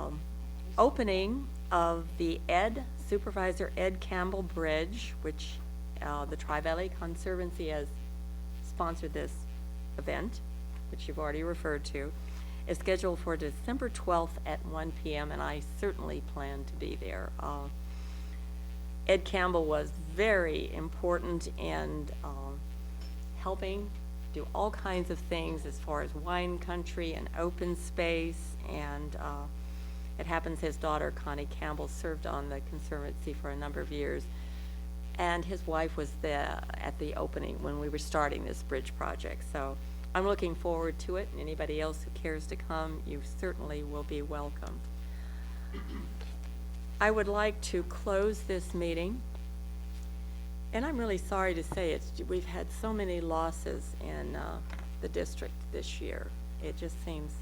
opening of the Supervisor Ed Campbell Bridge, which the Tri-Valley Conservancy has sponsored this event, which you've already referred to, is scheduled for December 12th at 1 p.m., and I certainly plan to be there. Ed Campbell was very important in helping do all kinds of things as far as wine country and open space, and it happens his daughter, Connie Campbell, served on the Conservancy for a number of years. and his wife was at the opening when we were starting this bridge project. So I'm looking forward to it, and anybody else who cares to come, you certainly will be welcome. I would like to close this meeting, and I'm really sorry to say we've had so many losses in the district this year. It just seems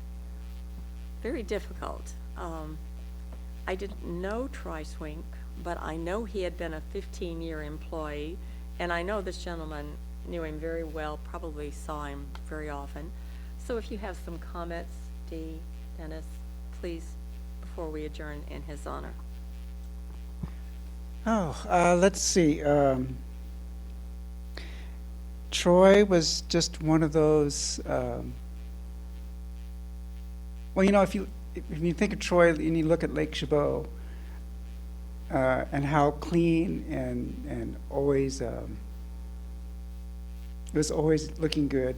very difficult. I didn't know Troy Swink, but I know he had been a 15-year employee, and I know this gentleman knew him very well, probably saw him very often. So if you have some comments, Dee, Dennis, please, before we adjourn in his honor. Let's see. Troy was just one of those. Well, you know, if you think of Troy and you look at Lake Chabot and how clean and always it was always looking good,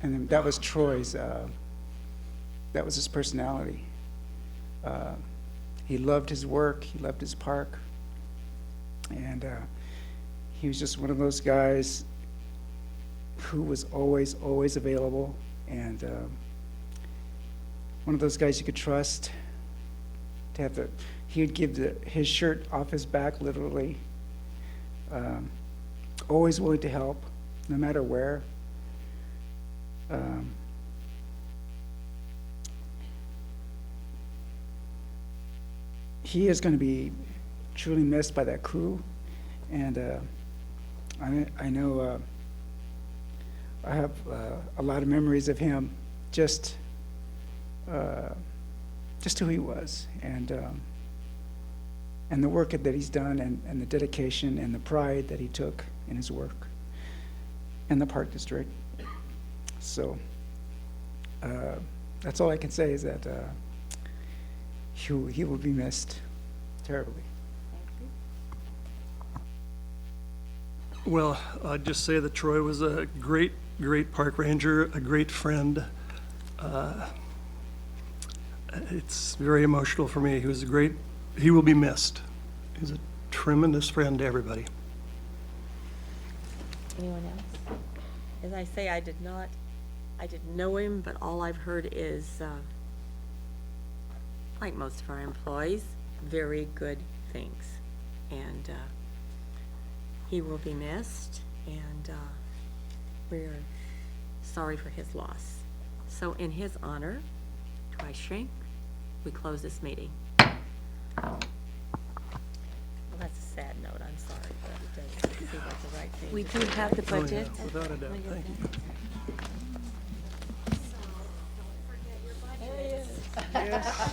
and that was Troy's. That was his personality. He loved his work. He loved his park. And he was just one of those guys who was always available, and one of those guys you could trust to have he would give his shirt off his back, literally. Always willing to help, no matter where. He is going to be truly missed by that crew, and I know I have a lot of memories of him, just who he was, and the work that he's done, and the dedication and the pride that he took in his work and the Park District. So that's all I can say, is that he will be missed terribly. Well, I'd just say that Troy was a great park ranger, a great friend. It's very emotional for me. He will be missed. He's a tremendous friend to everybody. Anyone else? As I say, I didn't know him, but all I've heard is, like most of our employees, very good things. And he will be missed, and we're sorry for his loss. So in his honor, Troy Swink, we close this meeting. Well, that's a sad note, I'm sorry, but it does seem like the right thing. We to do have the budget. Oh, yeah, without a doubt. Thank you. Yes.